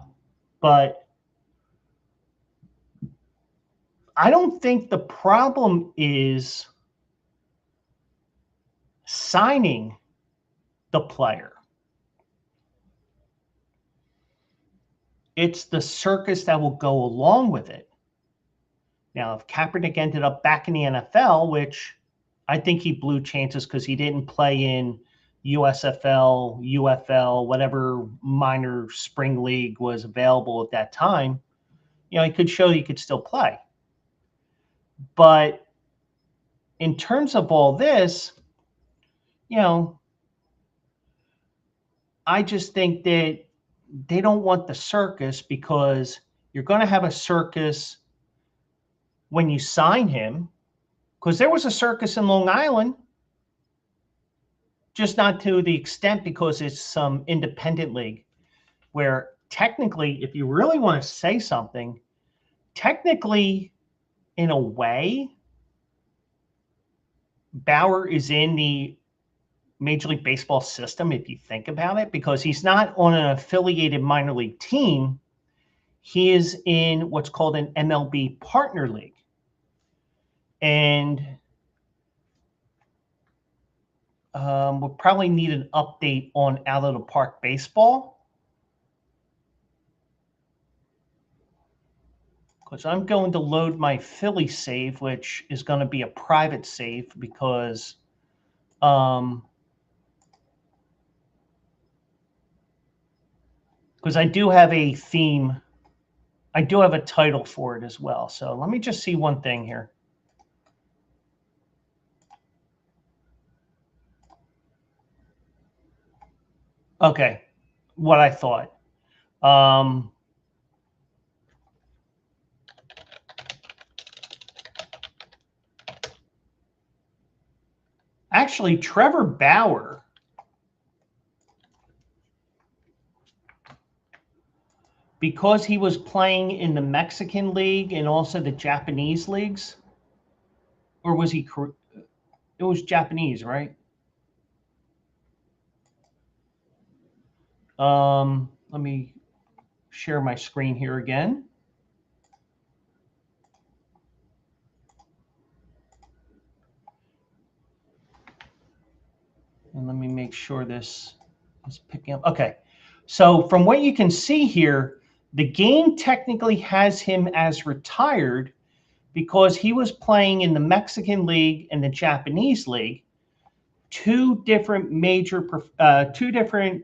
But I don't think the problem is signing the player. It's the circus that will go along with it. Now, if Kaepernick ended up back in the NFL, which I think he blew chances because he didn't play in USFL, UFL, whatever minor spring league was available at that time, he could show he could still play. But in terms of all this, I just think that they don't want the circus, because you're going to have a circus when you sign him, because there was a circus in Long Island, just not to the extent because it's some independent league where technically, if you really want to say something, technically, in a way, Bauer is in the Major League Baseball system, if you think about it, because he's not on an affiliated minor league team. He is in what's called an MLB partner league. And we'll probably need an update on Out of the Park Baseball, because I'm going to load my Phillies save, which is going to be a private save because I do have a theme. I do have a title for it as well. So let me just see one thing here. Okay, what I thought. Actually, Trevor Bauer because he was playing in the Mexican League and also the Japanese leagues, or was he? It was Japanese, right? Let me share my screen here again. And let me make sure this is picking up. Okay. So from what you can see here, the game technically has him as retired because he was playing in the Mexican League and the Japanese League, two different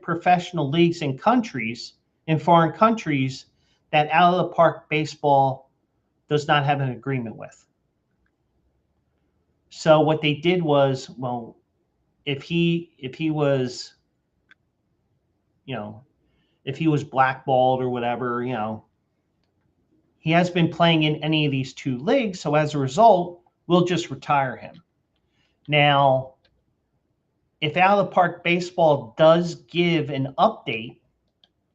professional leagues in countries, in foreign countries, that out of the park baseball does not have an agreement with. So what they did was, well, if he was, if he was blackballed or whatever, he has been playing in any of these two leagues. So as a result, we'll just retire him. Now, if out of the park baseball does give an update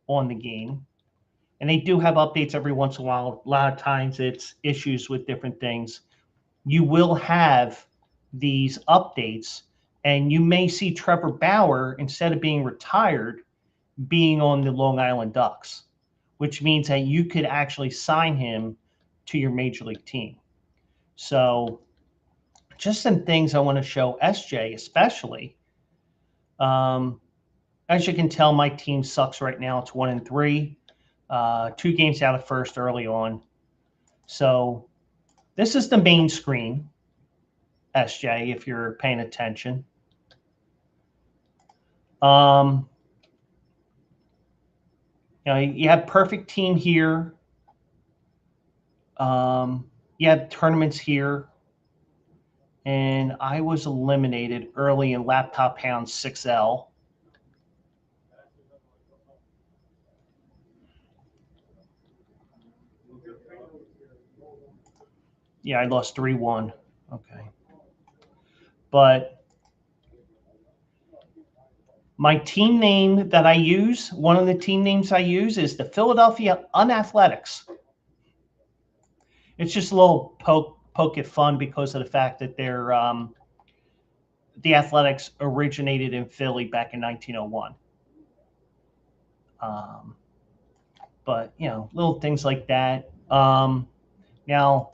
on the game, and they do have updates every once in a while, a lot of times it's issues with different things, you will have these updates, and you may see Trevor Bauer, instead of being retired, being on the Long Island Ducks, which means that you could actually sign him to your major league team. So just some things I want to show SJ, especially. As you can tell, my team sucks right now. It's 1-3, 2 games out of first early on. So this is the main screen, SJ, if you're paying attention. You have perfect team here. You have tournaments here. And I was eliminated early in Laptop Hound 6L. Yeah, I lost 3-1. Okay. But my team name that I use, one of the team names I use is the Philadelphia Unathletics. It's just a little poke at fun because of the fact that they're the Athletics originated in Philly back in 1901. But, little things like that. Now,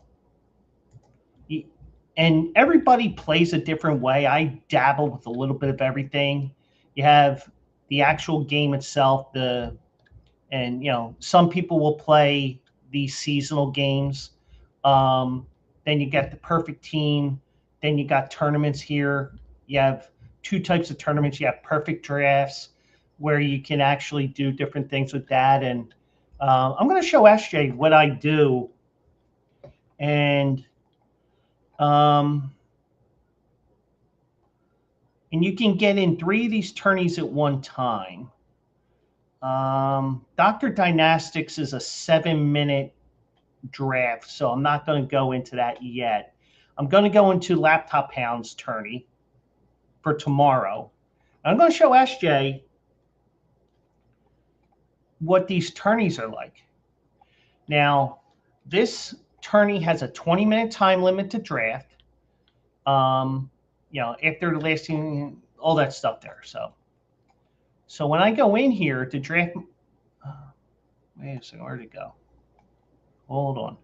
and everybody plays a different way. I dabble with a little bit of everything. You have the actual game itself, some people will play these seasonal games. Then you get the perfect team. Then you got tournaments here. You have 2 types of tournaments. You have perfect drafts where you can actually do different things with that. And I'm going to show SJ what I do. And you can get in 3 of these tourneys at one time. Dr. Dynastics is a 7-minute draft, so I'm not going to go into that yet. I'm going to go into Laptop Hounds tourney for tomorrow. I'm going to show SJ what these tourneys are like. Now, this tourney has a 20-minute time limit to draft. After lasting, all that stuff there. So when I go in here to draft, wait a second, where'd it go? Hold on.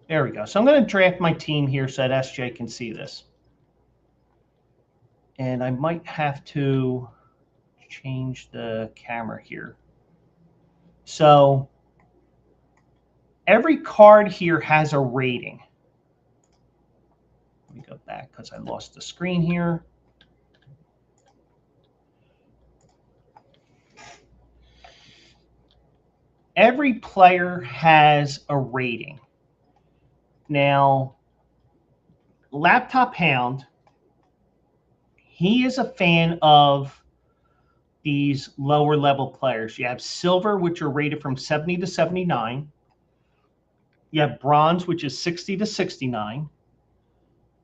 There we go. So I'm going to draft my team here so that SJ can see this. And I might have to change the camera here. So every card here has a rating. Let me go back because I lost the screen here. Every player has a rating. Now, Laptop Hound, he is a fan of these lower level players. You have silver, which are rated from 70 to 79. You have bronze, which is 60 to 69.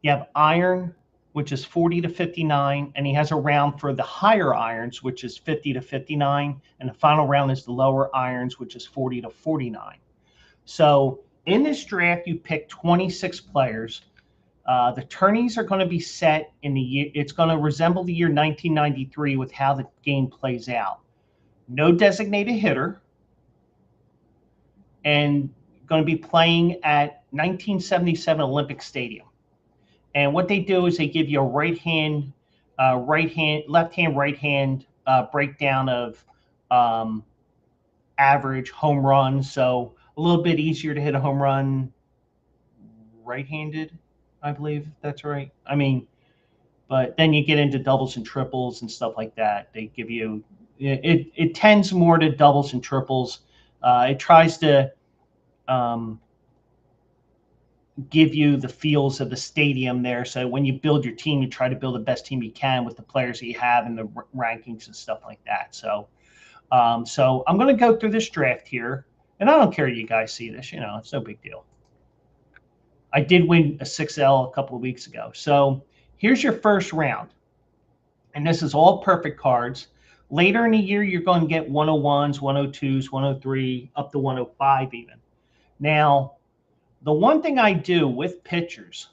You have iron, which is 40 to 59. And he has a round for the higher irons, which is 50 to 59. And the final round is the lower irons, which is 40 to 49. So in this draft, you pick 26 players. The tourneys are going to be set in the year. It's going to resemble the year 1993 with how the game plays out. No designated hitter. And going to be playing at 1977 Olympic Stadium. And what they do is they give you a left hand, right hand breakdown of average home runs. So a little bit easier to hit a home run right-handed, I believe that's right. I mean, but then you get into doubles and triples and stuff like that. They give you it tends more to doubles and triples. It tries to give you the feels of the stadium there. So when you build your team, you try to build the best team you can with the players that you have and the rankings and stuff like that. So, so I'm going to go through this draft here, and I don't care if you guys see this. It's no big deal. I did win a 6L a couple of weeks ago. So here's your first round, and this is all perfect cards. Later in the year, you're going to get 101s, 102s, 103, up to 105 even. Now, the one thing I do with pitchers,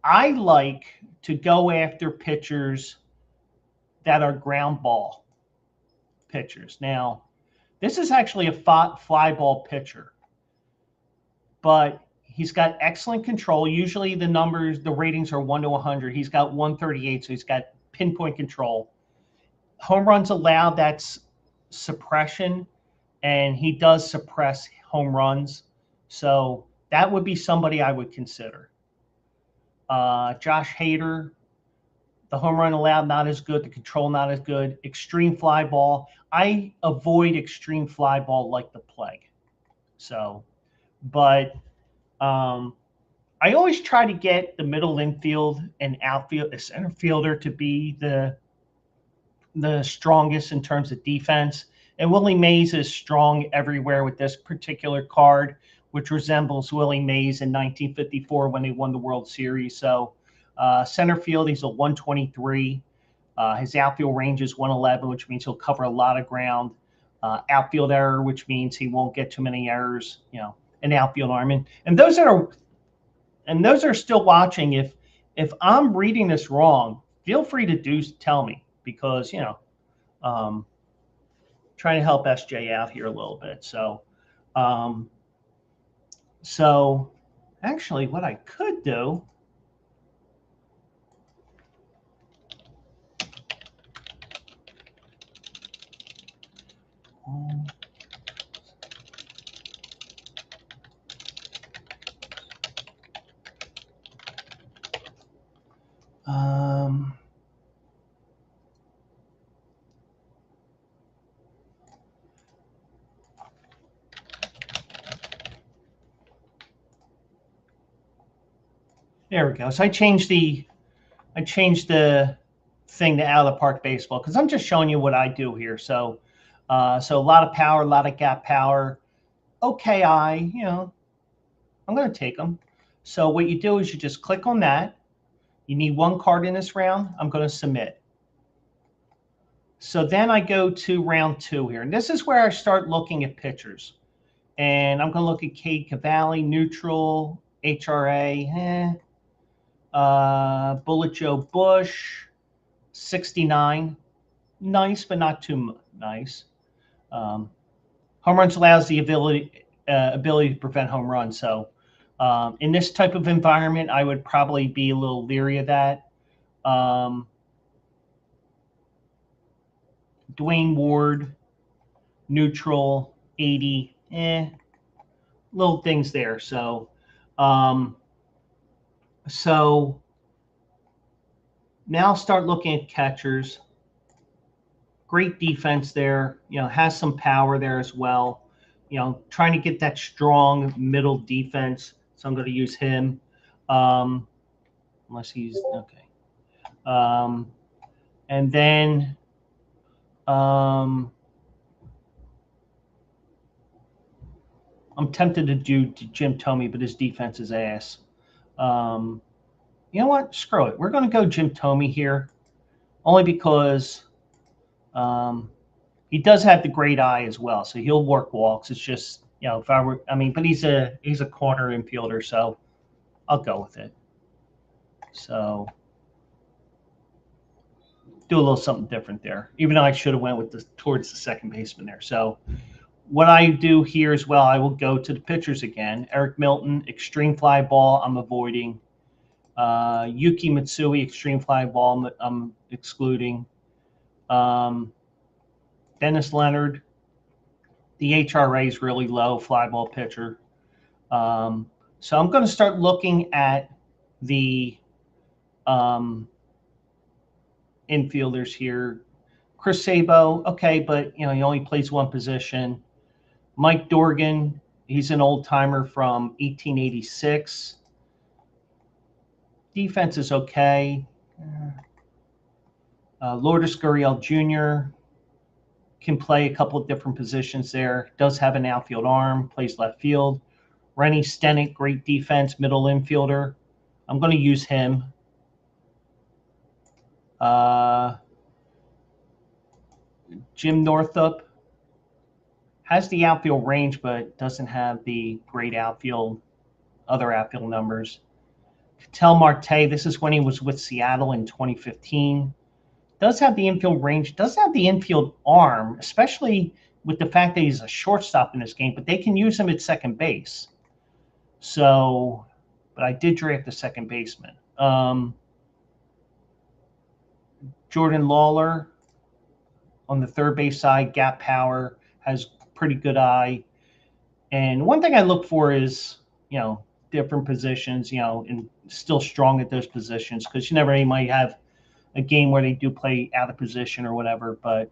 I like to go after pitchers that are ground ball pitchers. Now, this is actually a fly ball pitcher, but he's got excellent control. Usually the ratings are 1 to 100. He's got 138, so he's got pinpoint control. Home runs allowed, that's suppression, and he does suppress home runs. So that would be somebody I would consider. Josh Hader, the home run allowed not as good, the control not as good. Extreme fly ball. I avoid extreme fly ball like the plague. So, but I always try to get the middle infield and outfield, the center fielder, to be the strongest in terms of defense. And Willie Mays is strong everywhere with this particular card, which resembles Willie Mays in 1954 when they won the World Series. So center field, he's a 123. His outfield range is 111, which means he'll cover a lot of ground. Outfield error, which means he won't get too many errors, an outfield arm. And those that are still watching, if I'm reading this wrong, feel free to tell me, because trying to help SJ out here a little bit. So so actually what I could do, there we go. So I changed the thing to out of the park baseball, because I'm just showing you what I do here. So so a lot of power, a lot of gap power. Okay, I'm going to take them. So what you do is you just click on that. You need one card in this round. I'm going to submit. So then I go to round 2 here. And this is where I start looking at pitchers. And I'm going to look at Cade Cavalli, neutral, HRA, Bullet Joe Bush, 69. Nice, but not too nice. Home runs allows the ability to prevent home runs. So in this type of environment, I would probably be a little leery of that. Dwayne Ward, neutral, 80, little things there. So so now start looking at catchers. Great defense there, has some power there as well. Trying to get that strong middle defense. So I'm going to use him, unless he's okay. And then I'm tempted to do Jim Thome, but his defense is ass. You know what? Screw it. We're going to go Jim Thome here, only because he does have the great eye as well, so he'll work walks. It's just, if I were, but he's a corner infielder, so I'll go with it. So do a little something different there, even though I should have went with towards the second baseman there. So what I do here as well, I will go to the pitchers again. Eric Milton, extreme fly ball, I'm avoiding. Yuki Matsui, extreme fly ball, I'm excluding. Dennis Leonard, the HRA is really low, fly ball pitcher. So I'm going to start looking at the infielders here. Chris Sabo, okay, but he only plays one position. Mike Dorgan, he's an old timer from 1886. Defense is okay. Lourdes Gurriel Jr. can play a couple of different positions there. Does have an outfield arm, plays left field. Rennie Stenick, great defense, middle infielder. I'm going to use him. Jim Northup has the outfield range, but doesn't have the great other outfield numbers. Ketel Marte, this is when he was with Seattle in 2015. Does have the infield range, does have the infield arm, especially with the fact that he's a shortstop in this game, but they can use him at second base. So, but I did draft the second baseman. Jordan Lawler on the third base side, gap power, has pretty good eye. And one thing I look for is, different positions, and still strong at those positions, because you might have a game where they do play out of position or whatever. But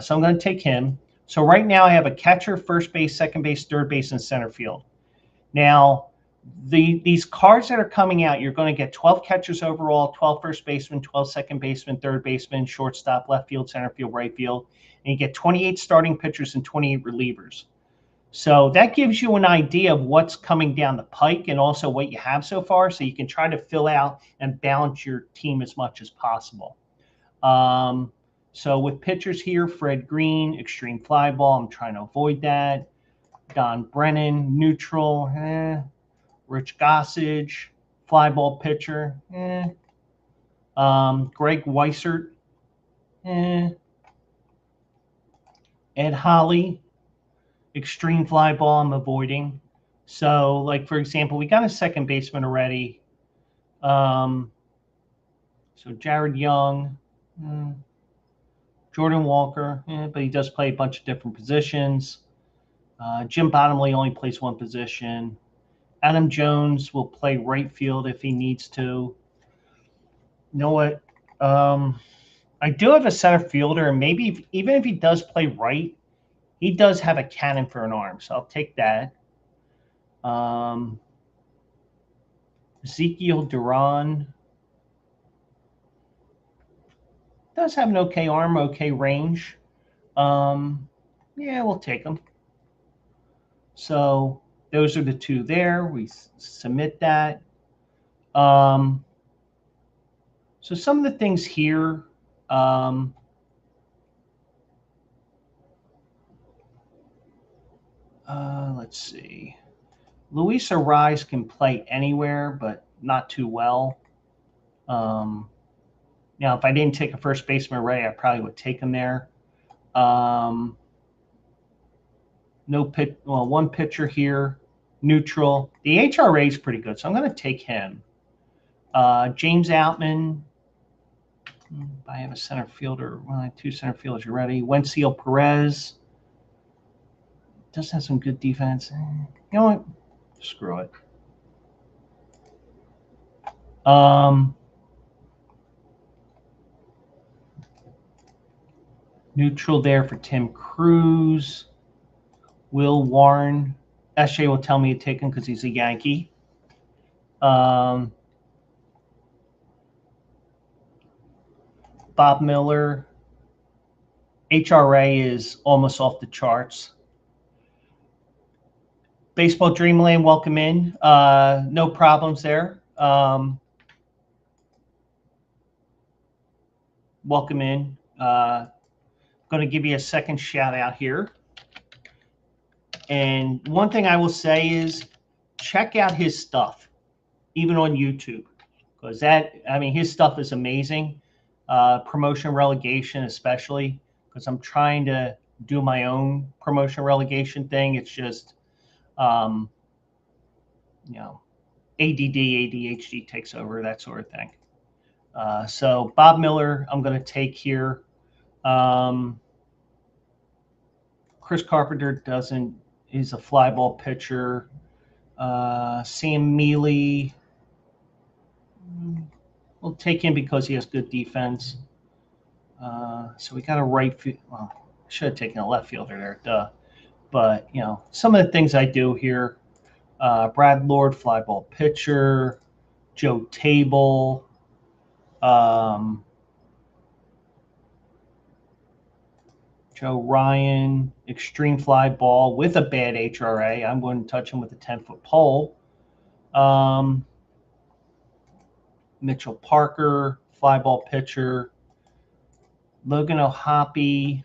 so I'm going to take him. So right now I have a catcher, first base, second base, third base, and center field. Now, these cards that are coming out, you're going to get 12 catchers overall, 12 first basemen, 12 second basemen, third baseman, shortstop, left field, center field, right field. And you get 28 starting pitchers and 28 relievers. So that gives you an idea of what's coming down the pike and also what you have so far, so you can try to fill out and balance your team as much as possible. So with pitchers here, Fred Green, extreme fly ball, I'm trying to avoid that. Don Brennan, neutral, Rich Gossage, fly ball pitcher, Greg Weissert, Ed Holly, extreme fly ball, I'm avoiding. So, like, for example, we got a second baseman already. So Jared Young, Jordan Walker, but he does play a bunch of different positions. Jim Bottomley only plays one position. Adam Jones will play right field if he needs to. You know what? I do have a center fielder, and maybe even if he does play right, he does have a cannon for an arm, so I'll take that. Ezekiel Duran does have an okay arm, okay range. Yeah, we'll take him. So those are the two there. We submit that. So some of the things here, let's see. Luis Arraez can play anywhere, but not too well. Now, if I didn't take a first baseman Ray, I probably would take him there. One pitcher here, neutral. The HRA is pretty good, so I'm going to take him. James Outman. I have a center fielder. Well, I have two center fielders already. Wensiel Perez. Does have some good defense. You know what? Screw it. Neutral there for Tim Cruz. Will Warren. SJ will tell me to take him because he's a Yankee. Bob Miller. HRA is almost off the charts. Baseball Dreamland, welcome in. No problems there. Welcome in. Going to give you a second shout out here. And one thing I will say is check out his stuff, even on YouTube, because his stuff is amazing. Promotion relegation, especially, because I'm trying to do my own promotion relegation thing. It's just, ADD, ADHD takes over, that sort of thing. So Bob Miller, I'm going to take here. Chris Carpenter he's a fly ball pitcher. Sam Mealy, we'll take him because he has good defense. So we got a right field. Well, I should have taken a left fielder there, duh. But, some of the things I do here, Brad Lord, fly ball pitcher, Joe Table, Joe Ryan, extreme fly ball with a bad HRA. I'm going to touch him with a 10-foot pole. Mitchell Parker, fly ball pitcher. Logan O'Hoppe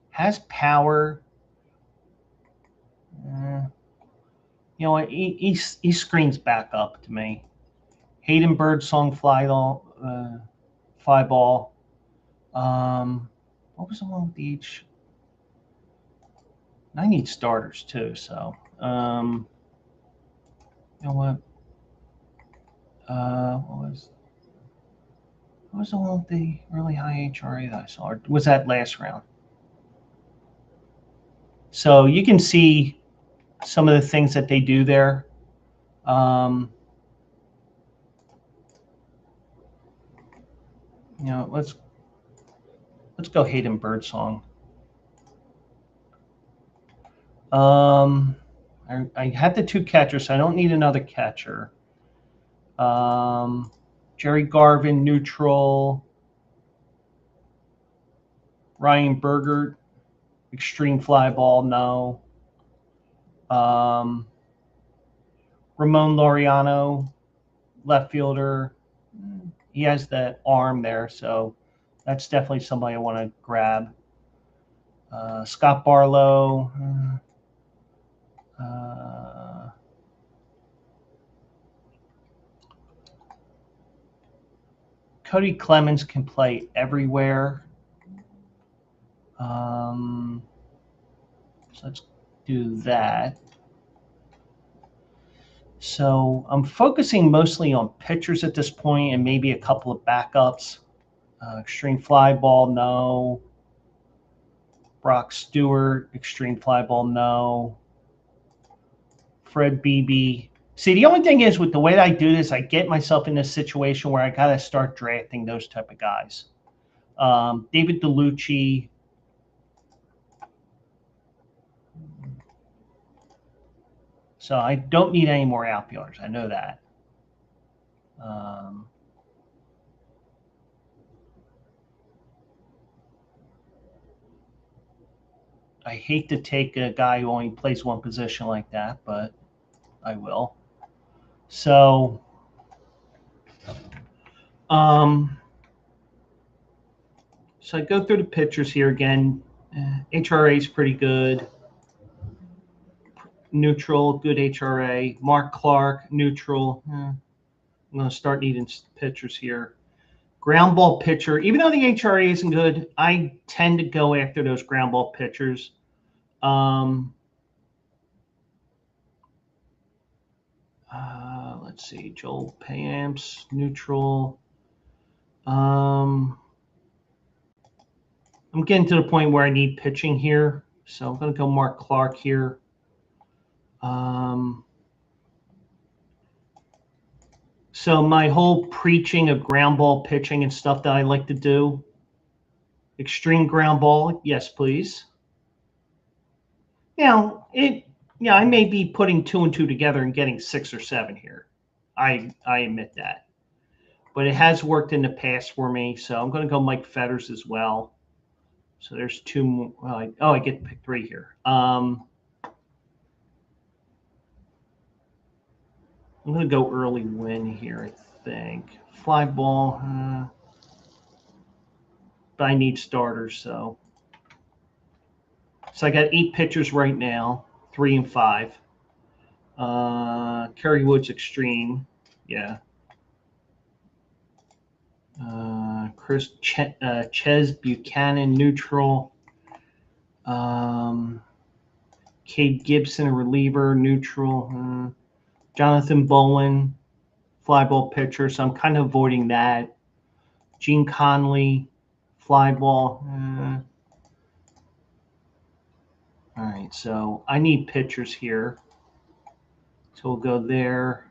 has power. You know what? He screens back up to me. Hayden Birdsong fly ball. What was the one with each? I need starters too, so you know what? What was the one with the really high HRA that I saw? Or was that last round? So you can see some of the things that they do there. Let's go Hayden Birdsong. I had the two catchers, so I don't need another catcher. Jerry Garvin, neutral. Ryan Bergert, extreme fly ball, no. Ramon Laureano, left fielder. He has that arm there, so that's definitely somebody I want to grab. Scott Barlow. Cody Clemens can play everywhere. So let's do that. So I'm focusing mostly on pitchers at this point and maybe a couple of backups. Extreme fly ball, no. Brock Stewart, extreme fly ball, no. Fred Beebe. See, the only thing is with the way that I do this, I get myself in this situation where I got to start drafting those type of guys. David DeLucci. So I don't need any more outfielders. I know that. I hate to take a guy who only plays one position like that, but I will. So, so I go through the pitchers here again. HRA is pretty good. Neutral, good HRA. Mark Clark, neutral. I'm going to start needing pitchers here. Ground ball pitcher. Even though the HRA isn't good, I tend to go after those ground ball pitchers. Let's see. Joel Payamps, neutral. I'm getting to the point where I need pitching here, so I'm going to go Mark Clark here. So my whole preaching of ground ball pitching and stuff that I like to do, extreme ground ball, yes, please. Now, I may be putting 2 and 2 together and getting 6 or 7 here. I admit that. But it has worked in the past for me, so I'm going to go Mike Fetters as well. So there's 2 more. I get to pick 3 here. I'm going to go early win here, I think. Fly ball. But I need starters, so. So I got 8 pitchers right now, 3 and 5. Kerry Woods extreme, yeah. Ches Buchanan neutral. Cade Gibson a reliever neutral. Jonathan Bowen, fly ball pitcher, so I'm kind of avoiding that. Gene Conley, fly ball. All right, so I need pitchers here. So we'll go there.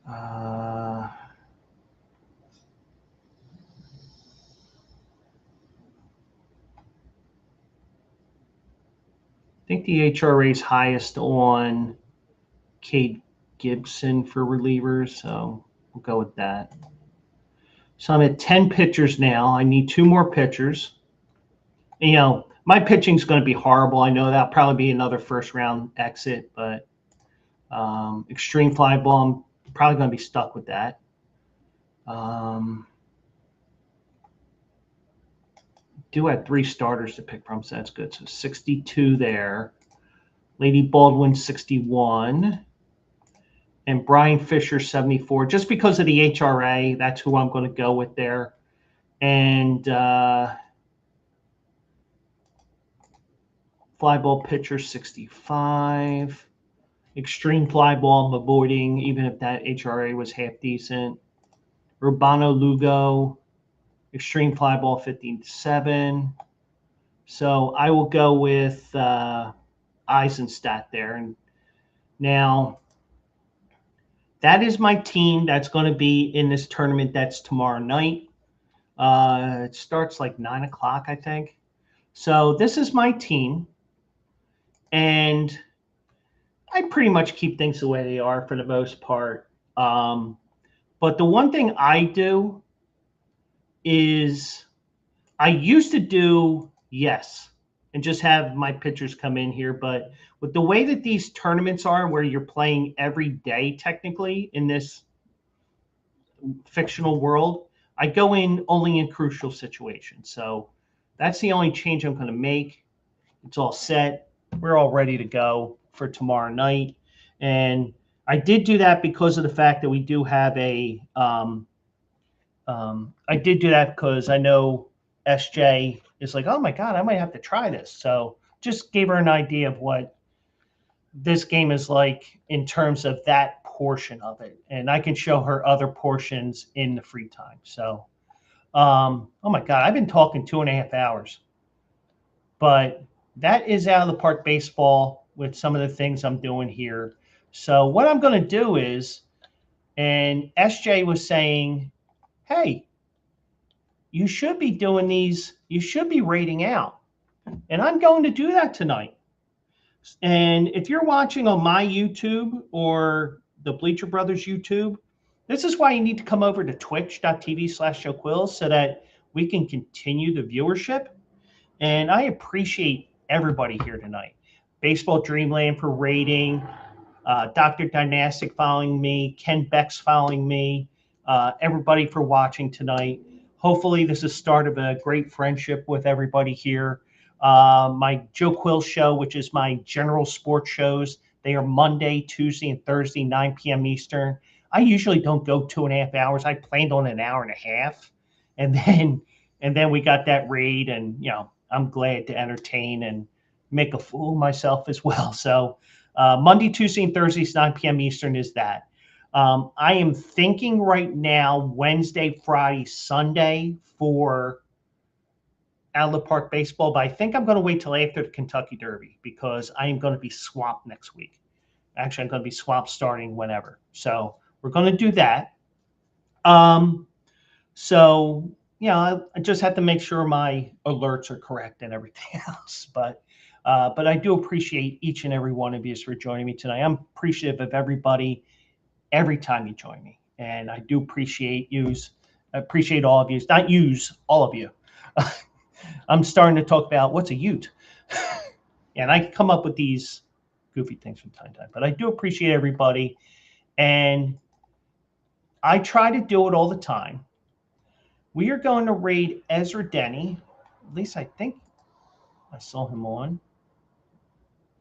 I think the HRA is highest on Cade Gibson for relievers, so we'll go with that. So I'm at 10 pitchers now. I need 2 more pitchers. You know, my pitching's going to be horrible. I know that'll probably be another first round exit, but extreme fly ball, I'm probably going to be stuck with that. Do have 3 starters to pick from, so that's good. So 62 there. Lady Baldwin, 61. And Brian Fisher, 74. Just because of the HRA, that's who I'm going to go with there. And fly ball pitcher, 65. Extreme fly ball, I'm avoiding, even if that HRA was half decent. Urbano Lugo, extreme fly ball, 57. So I will go with Eisenstadt there. And now that is my team that's going to be in this tournament. That's tomorrow night. It starts like 9 o'clock, I think. So this is my team. And I pretty much keep things the way they are for the most part. But the one thing I do is I used to do yes and just have my pitchers come in here. But with the way that these tournaments are, where you're playing every day technically in this fictional world, I go in only in crucial situations. So that's the only change I'm going to make. It's all set. We're all ready to go for tomorrow night. And I did do that because of the fact that we do have a I did do that because I know SJ is like, oh my God, I might have to try this. So just gave her an idea of what this game is like in terms of that portion of it. And I can show her other portions in the free time. So, oh my God, I've been talking 2.5 hours. But that is out of the park baseball with some of the things I'm doing here. So what I'm going to do is, and SJ was saying, hey, you should be doing these, you should be rating out. And I'm going to do that tonight. And if you're watching on my YouTube or the Bleacher Brothers YouTube, this is why you need to come over to twitch.tv/Joe Quills so that we can continue the viewership. And I appreciate everybody here tonight. Baseball Dreamland for rating, Dr. Dynastic following me, Ken Beck's following me, everybody for watching tonight. Hopefully this is the start of a great friendship with everybody here. My Joe Quill show, which is my general sports shows, they are Monday, Tuesday, and Thursday, 9 p.m. Eastern. I usually don't go 2.5 hours. I planned on an hour and a half. And then we got that raid, and you know, I'm glad to entertain and make a fool of myself as well. So Monday, Tuesday, and Thursdays, 9 p.m. Eastern is that. I am thinking right now Wednesday, Friday, Sunday for Out of the Park baseball, but I think I'm going to wait till after the Kentucky Derby because I am going to be swamped next week. Actually, I'm going to be swamped starting whenever. So we're going to do that. So, you know, I just have to make sure my alerts are correct and everything else. But I do appreciate each and every one of you for joining me tonight. I'm appreciative of everybody every time you join me. And I do appreciate yous. I appreciate all of you. Not yous, all of you. I'm starting to talk about what's a ute. And I come up with these goofy things from time to time. But I do appreciate everybody. And I try to do it all the time. We are going to raid Ezra Denny. At least I think I saw him on.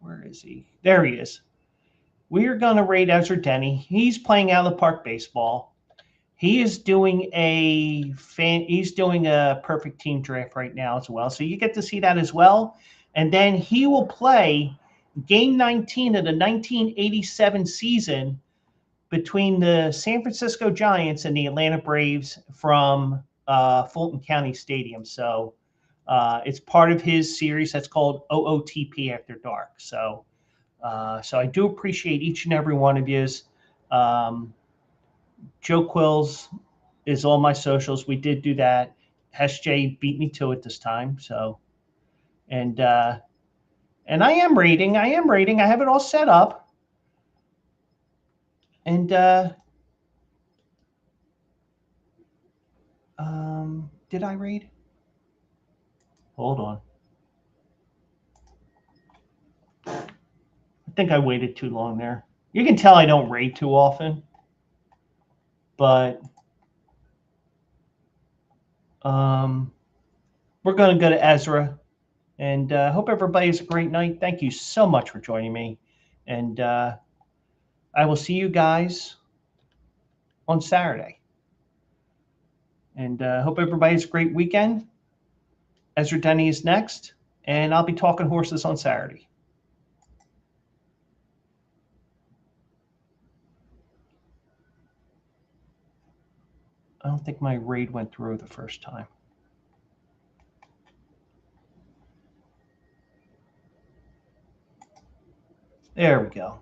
Where is he? There he is. We are going to raid Ezra Denny. He's playing Out of the Park baseball. He is doing he's doing a perfect team draft right now as well. So you get to see that as well. And then he will play Game 19 of the 1987 season between the San Francisco Giants and the Atlanta Braves from Fulton County Stadium. So it's part of his series that's called OOTP After Dark. So I do appreciate each and every one of yous. Joe Quills is all my socials. We did do that. SJ beat me to it this time. So, and I am rating. I have it all set up. And did I read? Hold on. I think I waited too long there. You can tell I don't raid too often. But we're going to go to Ezra. And hope everybody has a great night. Thank you so much for joining me. And I will see you guys on Saturday. And hope everybody has a great weekend. Ezra Denny is next. And I'll be talking horses on Saturday. I don't think my raid went through the first time. There we go.